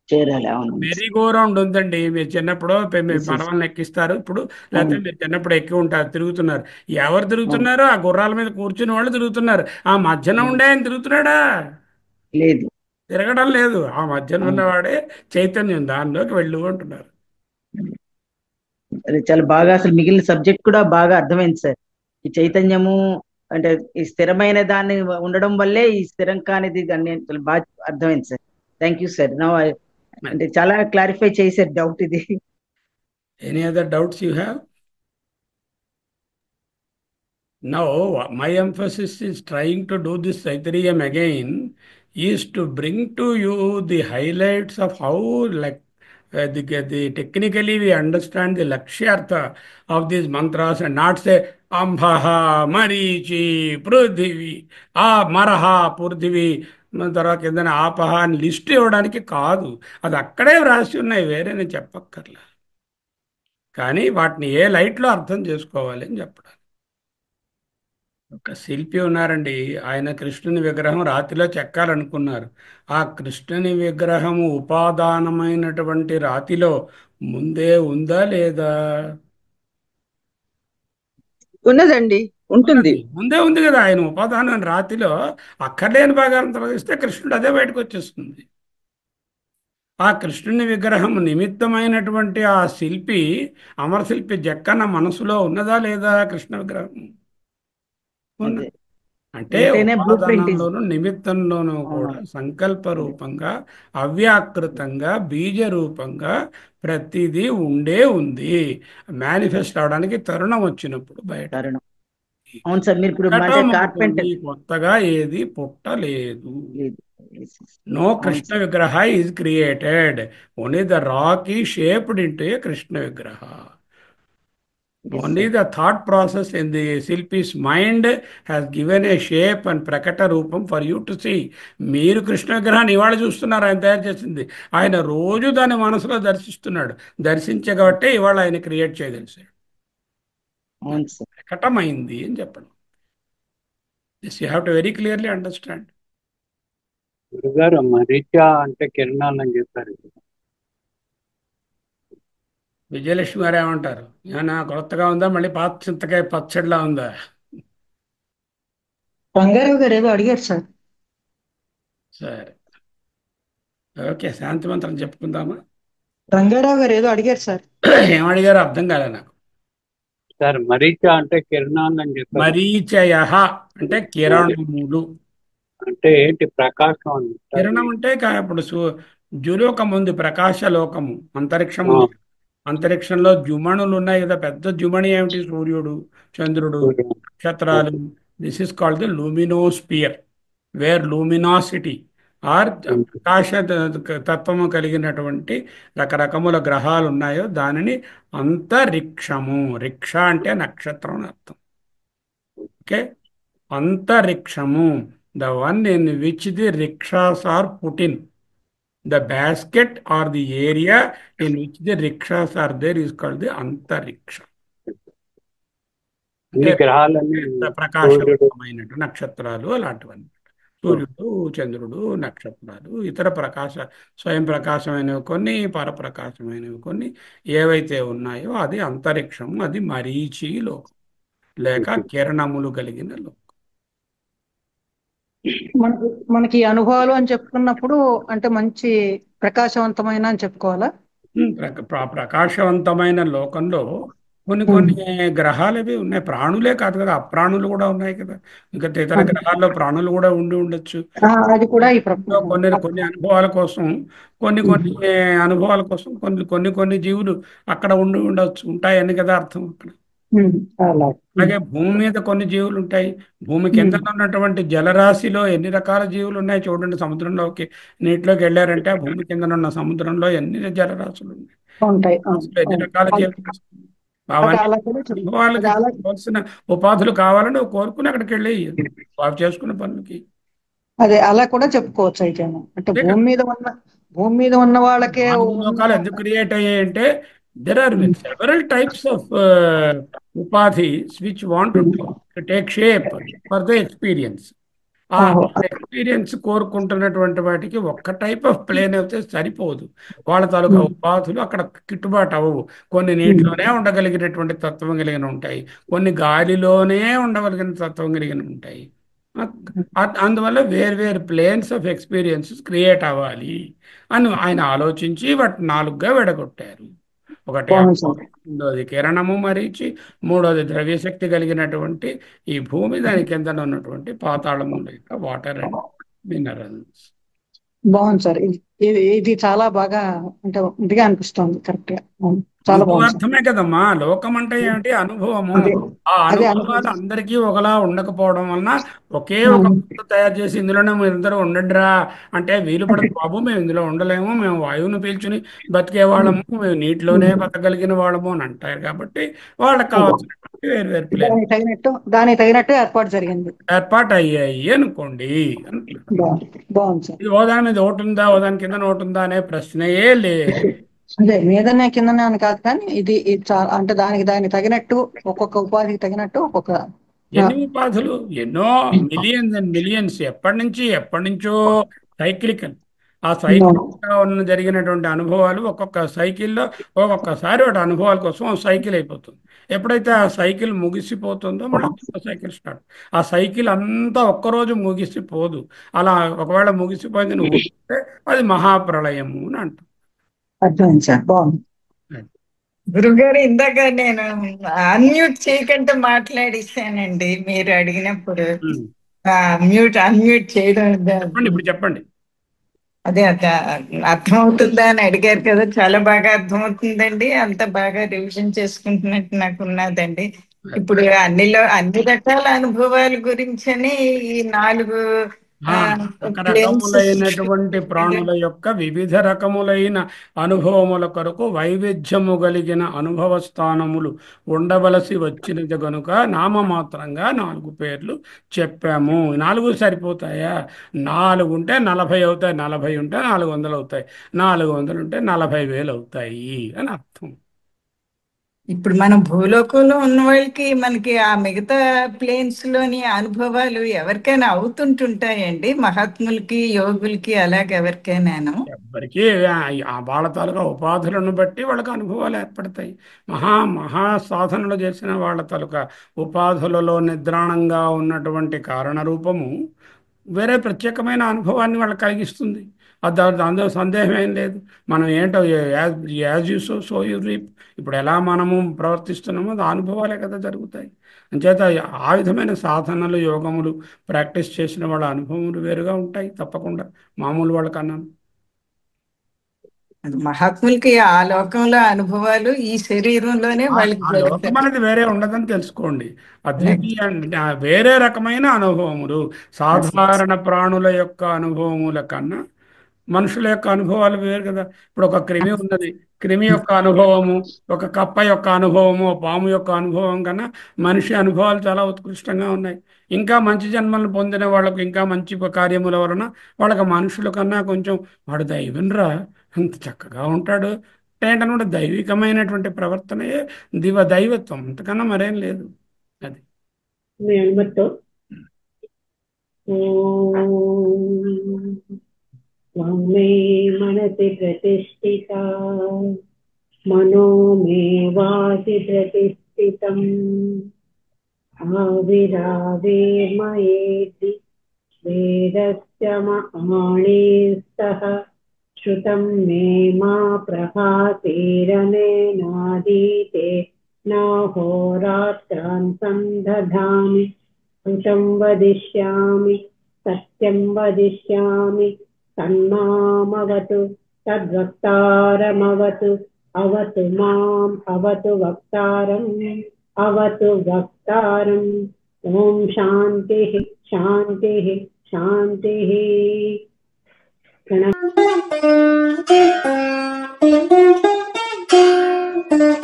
S7: చేరాలి. అవునవును
S1: మెరీ గో రౌండ్ ఉందండి. మీరు చిన్నప్పుడు మీరు
S7: ఎస్ ఎస్.
S1: పడవలను ఎక్కిస్తారు. ఇప్పుడు లేకపోతే
S7: అవును
S1: మీరు చిన్నప్పుడు ఎక్కి ఉంటారు, తిరుగుతున్నారు. ఎవరు
S7: అవును
S1: తిరుగుతున్నారో ఆ గుర్రాల మీద కూర్చుని వాళ్ళు తిరుగుతున్నారు. ఆ మధ్యన
S7: అవును.
S1: ఉండే ఆయన తిరుగుతున్నాడా?
S7: లేదు.
S1: తిరగడం లేదు. ఆ మధ్యన
S7: అవును
S1: ఉన్నవాడే చైతన్యం, దానిలోకి వెళ్ళు అంటున్నారు.
S7: అదే చాలా బాగా అసలు మిగిలిన సబ్జెక్ట్ కూడా బాగా అర్థమైంది సార్. ఈ చైతన్యము అంటే ఈ స్థిరమైన దాన్ని ఉండడం వల్లే ఈ స్థిరం కానిది దాన్ని అసలు బాగా అర్థమైంది సార్. Thank you sir. నా అంటే చాలా క్లారిఫై చేశారు డౌట్ ఇది.
S1: Any other doubts you have? Now, my emphasis is trying to do this Taittiriam again, is to bring to you the highlights of how, like, the technically we understand the lakshyartha of these mantras and not say Ambhaha, Marichi, Prudhivi, Maraha, Purdhivi, తర్వాత ఏదైనా ఆపహ అని list ఇవ్వడానికి కాదు. అది అక్కడే వ్రాసి ఉన్నాయి, వేరే నేను చెప్పక్కర్లా. కానీ వాటిని ఏ లైట్లో అర్థం చేసుకోవాలి అని చెప్పడం. ఒక శిల్పి ఉన్నారండి. ఆయన కృష్ణుని విగ్రహం రాతిలో చెక్కాలనుకున్నారు. ఆ కృష్ణుని విగ్రహము ఉపాదానమైనటువంటి రాతిలో ముందే ఉందా లేదా?
S5: ఉన్నదండి, ఉంటుంది.
S1: ముందే ఉంది కదా. ఆయన ఉపాదానమైన రాతిలో అక్కర్లేని భాగాలను తొలగిస్తే కృష్ణుడు అదే బయటకు వచ్చేస్తుంది. ఆ కృష్ణుని విగ్రహం నిమిత్తమైనటువంటి ఆ శిల్పి, అమరశిల్పి జక్కన్న మనసులో ఉన్నదా లేదా కృష్ణ విగ్రహం?
S7: అదే
S1: అంటే
S7: ఉంటేనే బ్లూ ప్రింట్ ఇస్.
S1: ఉపాదానంలోనూ నిమిత్తంలోనూ కూడా
S7: అవునవును
S1: సంకల్ప
S7: అదే
S1: రూపంగా, అవ్యాకృతంగా, బీజ రూపంగా ప్రతిదీ ఉండే ఉంది. మేనిఫెస్ట్ అవడానికి తరుణం వచ్చినప్పుడు బయట.
S7: కారణం. అవును సార్, మీరు ఇప్పుడు అంటే కార్పెంటర్.
S1: కొత్తగా ఏది పుట్టలేదు. నో కృష్ణ విగ్రహ is created, only the rock ఈ షేప్డ్ ఇంటూ ఏ కృష్ణ విగ్రహ. Only the thought process in the Shilpi's mind has given a shape and prakata రూపం for you to see. మీరు కృష్ణ విగ్రహాన్ని ఇవాళ చూస్తున్నారు, ఆయన తయారు చేసింది. ఆయన రోజు దాన్ని మనసులో దర్శిస్తున్నాడు. దర్శించగబట్టే ఇవాళ ఆయన క్రియేట్ చేయగలిసాడు. ప్రకటమైంది అని చెప్పడం. This you have to very clearly understand.
S8: గురుగారు మరీచా అంటే కిరణాలు అని చెప్పారు.
S1: విజయలక్ష్మి గారు ఏమంటారు? ఏమన్నా కొత్తగా ఉందా, మళ్ళీ పాత చింతకాయ పచ్చడిలా ఉందా?
S3: రంగారావు గారు ఏదో అడిగారు సార్.
S1: సరే, ఓకే, శాంతి మంత్రం చెప్పుకుందామా?
S3: రంగారావు గారు ఏదో అడిగారు సార్.
S1: ఏమడిగారో అర్థం కాలే నాకు.
S8: సార్ మరీచా అంటే కిరణాలు అని చెప్పారు.
S1: మరీచయ అంటే కిరణములు
S8: అంటే ఏంటి? ప్రకాశం అని.
S1: కిరణం అంటే ఇప్పుడు ద్యులోకం ఉంది, ప్రకాశలోకము, అంతరిక్షం ఉంది. అంతరిక్షంలో జుమణులు ఉన్నాయి కదా. పెద్ద జుమణి ఏమిటి? సూర్యుడు, చంద్రుడు, నక్షత్రాలు. This is called the luminosphere, where luminosity are ప్రకాశ తత్వము కలిగినటువంటి రకరకముల గ్రహాలు ఉన్నాయో దానిని అంతరిక్షము. రిక్ష అంటే నక్షత్రం అని అర్థం. ఓకే, అంతరిక్షము, the one in which the rickshaws are put in. The basket or the area in which the rickshaws are there is called the antariksha.
S8: గ్రహాలన్నీ
S1: ప్రకాశమైనటు నక్షత్రాలు అలాంటివన్నీ. సూర్యుడు, చంద్రుడు, నక్షత్రాలు, ఇతర స్వయం ప్రకాశమైనవి కొన్ని, పరప్రకాశమైనవి కొన్ని ఏవైతే ఉన్నాయో అది అంతరిక్షము. అది మరీచి లోకం లేక కిరణములు కలిగిన లోకం.
S3: మనకి అనుభవాలు అని చెప్పుకున్నప్పుడు అంటే మంచి ప్రకాశవంతమైన అని చెప్పుకోవాలా?
S1: ప్రకాశవంతమైన లోకంలో కొన్ని గ్రహాలు ఉన్నాయి. ప్రాణులే కాదు కదా, అప్రాణులు కూడా ఉన్నాయి కదా. ఇంకా ఇతర గ్రహాల్లో ప్రాణులు కూడా ఉండొచ్చు.
S3: అది కూడా
S1: కొన్ని అనుభవాల కోసం కొన్ని అనుభవాల కోసం కొన్ని జీవులు అక్కడ ఉంటాయని కదా అర్థం అక్కడ. అలాగే భూమి మీద కొన్ని జీవులు ఉంటాయి. భూమి కింద ఉన్నటువంటి జలరాశిలో ఎన్ని రకాల జీవులు ఉన్నాయి చూడండి. సముద్రంలోకి నీటిలోకి వెళ్ళారంటే ఆ భూమి కింద ఉన్న సముద్రంలో ఎన్ని జలరాశులు ఉన్నాయి, ఎన్ని రకాల జీవులు. అవన్నీ కావాల్సిన ఉపాధులు కావాలని కోరుకుని అక్కడికి వెళ్ళి వారు చేసుకున్న పనులకి.
S3: అదే అలా కూడా చెప్పుకోవచ్చు అయితే. అంటే భూమి మీద ఉన్న వాళ్ళకే
S1: లోకాలు ఎందుకు క్రియేట్ అయ్యాయి అంటే there are several types of upadhis which want to take shape for the experience. ఆ ఎక్స్పీరియన్స్ కోరుకుంటున్నటువంటి వాటికి ఒక్క టైప్ ఆఫ్ ప్లేన్ అయితే సరిపోదు. వాళ్ళ తాలూకా ఉపాధులు అక్కడ కిట్టుబాటు అవ్వవు. కొన్ని నీటిలోనే ఉండగలిగినటువంటి తత్వం కలిగిన ఉంటాయి, కొన్ని గాలిలోనే ఉండగలిగిన తత్వం కలిగిన ఉంటాయి. అందువల్ల వేరు ప్లేన్స్ ఆఫ్ ఎక్స్పీరియన్సెస్ క్రియేట్ అవ్వాలి అని ఆయన ఆలోచించి వాటిని 4గా విడగొట్టారు. ఒకటి రెండోది కిరణము మరీచి, మూడోది ద్రవ్యశక్తి కలిగినటువంటి ఈ భూమి, దాని కింద ఉన్నటువంటి పాతాళము లేక వాటర్ అండ్ మినరల్స్.
S3: బాగుంది సార్. ఇది చాలా బాగా అంటే ఇదిగా అనిపిస్తుంది. కరెక్ట్ గా చాలా బాగుంది.
S1: అర్థమే కదమ్మా. లోకం అంటే ఏమిటి? అనుభవము. ఆ అనుభవాలు అందరికీ ఒకలా ఉండకపోవడం వలన ఒకే ఒక వస్తువు తయారు చేసి ఇందులోనే మీరు ఇద్దరు ఉండండిరా అంటే వీలు పడదు బాబు, మేము ఇందులో ఉండలేము, మేము వాయువును పీల్చుని బతికే వాళ్ళము, మేము నీటిలోనే బతకగలిగిన వాళ్ళము అని అంటారు. కాబట్టి వాళ్ళకి కావాల్సినటువంటి వేరు
S3: దానికి తగినట్టు ఏర్పాటు
S1: అయ్యాయి అనుకోండి.
S3: బాగుంది సార్.
S1: ఇది ఓదాని మీద ఒకటి ఉందా, ఓదాని కింద ఒకటి ఉందా అనే ప్రశ్నయే లేదు.
S3: అదే మీదనే కిందనే అని కాదు, కానీ ఇది చాలా అంటే దానికి తగినట్టు ఒక్కొక్క ఉపాధికి తగినట్టు ఒక్కొక్క
S1: ఎన్ని ఉపాధులు, ఎన్నో మిలియన్స్ అండ్ మిలియన్స్ ఎప్పటి నుంచో సైక్లికల్. ఆ సైకిల్ జరిగినటువంటి అనుభవాలు ఒక్కొక్క సైకిల్లో ఒక్కొక్కసారి ఒకటి అనుభవాల కోసం సైకిల్ అయిపోతుంది. ఎప్పుడైతే ఆ సైకిల్ ముగిసిపోతుందో మళ్ళీ సైకిల్ స్టార్ట్. ఆ సైకిల్ అంతా ఒక్కరోజు ముగిసిపోదు. అలా ఒకవేళ ముగిసిపోయింది నువ్వు అది మహాప్రళయము అని అంటాం.
S3: అర్థమైంది సార్. బాగుంది.
S9: గురుగారు, ఇందాక నేను అన్మ్యూట్ చేయకుండా మాట్లాడిస్తానండి మీరు అడిగినప్పుడు. అన్మ్యూట్ చేయడం
S1: ఇప్పుడు చెప్పండి.
S9: అదే అర్థమవుతుందా అని అడిగారు కదా. చాలా బాగా అర్థమవుతుందండి. అంత బాగా రివిజన్ చేసుకుంటున్నట్టు నాకు ఉన్నదండి. ఇప్పుడు అన్ని రకాల అనుభవాల గురించని ఈ 4 ప్లేన్స్
S1: రకరకములైనటువంటి ప్రాణుల యొక్క వివిధ రకములైన అనుభవముల కొరకు వైవిధ్యము కలిగిన అనుభవ స్థానములు ఉండవలసి వచ్చినది గనుక నామమాత్రంగా 4 పేర్లు చెప్పాము. 4 సరిపోతాయా? 4 ఉంటే 40 అవుతాయి, 40 ఉంటే 400 అవుతాయి, 400 ఉంటే 40,000 అవుతాయి అని అర్థం.
S9: ఇప్పుడు మనం భూలోకంలో ఉన్న వాళ్ళకి మనకి ఆ మిగతా ప్లేన్స్ లోని అనుభవాలు ఎవరికైనా అవుతుంటుంటాయండి, మహాత్ములకి యోగులకి అలాగే ఎవరికైనాను.
S1: ఎవరికి వాళ్ళ తాలూకా ఉపాధులను బట్టి వాళ్ళకి అనుభవాలు ఏర్పడతాయి. మహా సాధనలు చేసిన వాళ్ళ తాలూకా ఉపాధులలో నిద్రాణంగా ఉన్నటువంటి కారణ రూపము వేరే ప్రత్యేకమైన అనుభవాన్ని వాళ్ళకి కలిగిస్తుంది. అందులో సందేహం ఏం లేదు. మనం ఏంటో as you so you reap. ఇప్పుడు ఎలా మనము ప్రవర్తిస్తున్నామో అది అనుభవాలే కదా జరుగుతాయి. అంచేత ఆ విధమైన సాధనలు యోగములు ప్రాక్టీస్ చేసిన వాళ్ళ అనుభవములు వేరుగా ఉంటాయి తప్పకుండా మామూలు వాళ్ళకన్నా.
S9: మహాత్ములకి ఆ లోకంలో అనుభవాలు ఈ శరీరంలోనే వాళ్ళకి
S1: ఆ లోకం
S9: జరుగుతాయి.
S1: అనేది వేరే ఉండదని తెలుసుకోండి. అద్వితీయ వేరే రకమైన అనుభవములు సాధారణ ప్రాణుల యొక్క అనుభవముల కన్నా మనుషుల యొక్క అనుభవాలు వేరు కదా. ఇప్పుడు ఒక క్రిమి ఉన్నది, క్రిమి యొక్క అనుభవము, ఒక కప్ప యొక్క అనుభవము, పాము యొక్క అనుభవం కన్నా మనిషి అనుభవాలు చాలా ఉత్కృష్టంగా ఉన్నాయి. ఇంకా మంచి జన్మలను పొందిన వాళ్ళకు ఇంకా మంచి కార్యముల వలన వాళ్ళకి మనుషుల కన్నా కొంచెం వాడు దైవంరా అంత చక్కగా ఉంటాడు ఏంటనమాట. దైవికమైనటువంటి ప్రవర్తనయే దైవత్వం, అంతకన్నా మరేం లేదు. అది
S4: మీ అనుమతితో మే మనసి ప్రతిష్ఠితా మనో మే వాసి ప్రతిష్ఠితం ఆవిరావిర్మయేది వేదస్య మహాణేస్తః श्रुतं मे मा प्रभातेरनेनादीते नाहोरात्रान् सन्दधामि श्रुतं वदिष्यामि सत्यं वदिष्यामि तन्मामवतु तद्वक्तारमवतु अवतु माम् अवतु वक्तारम् अवतु वक्तारम् ॐ शान्तिः शान्तिः शान्तिः.
S10: Thank you.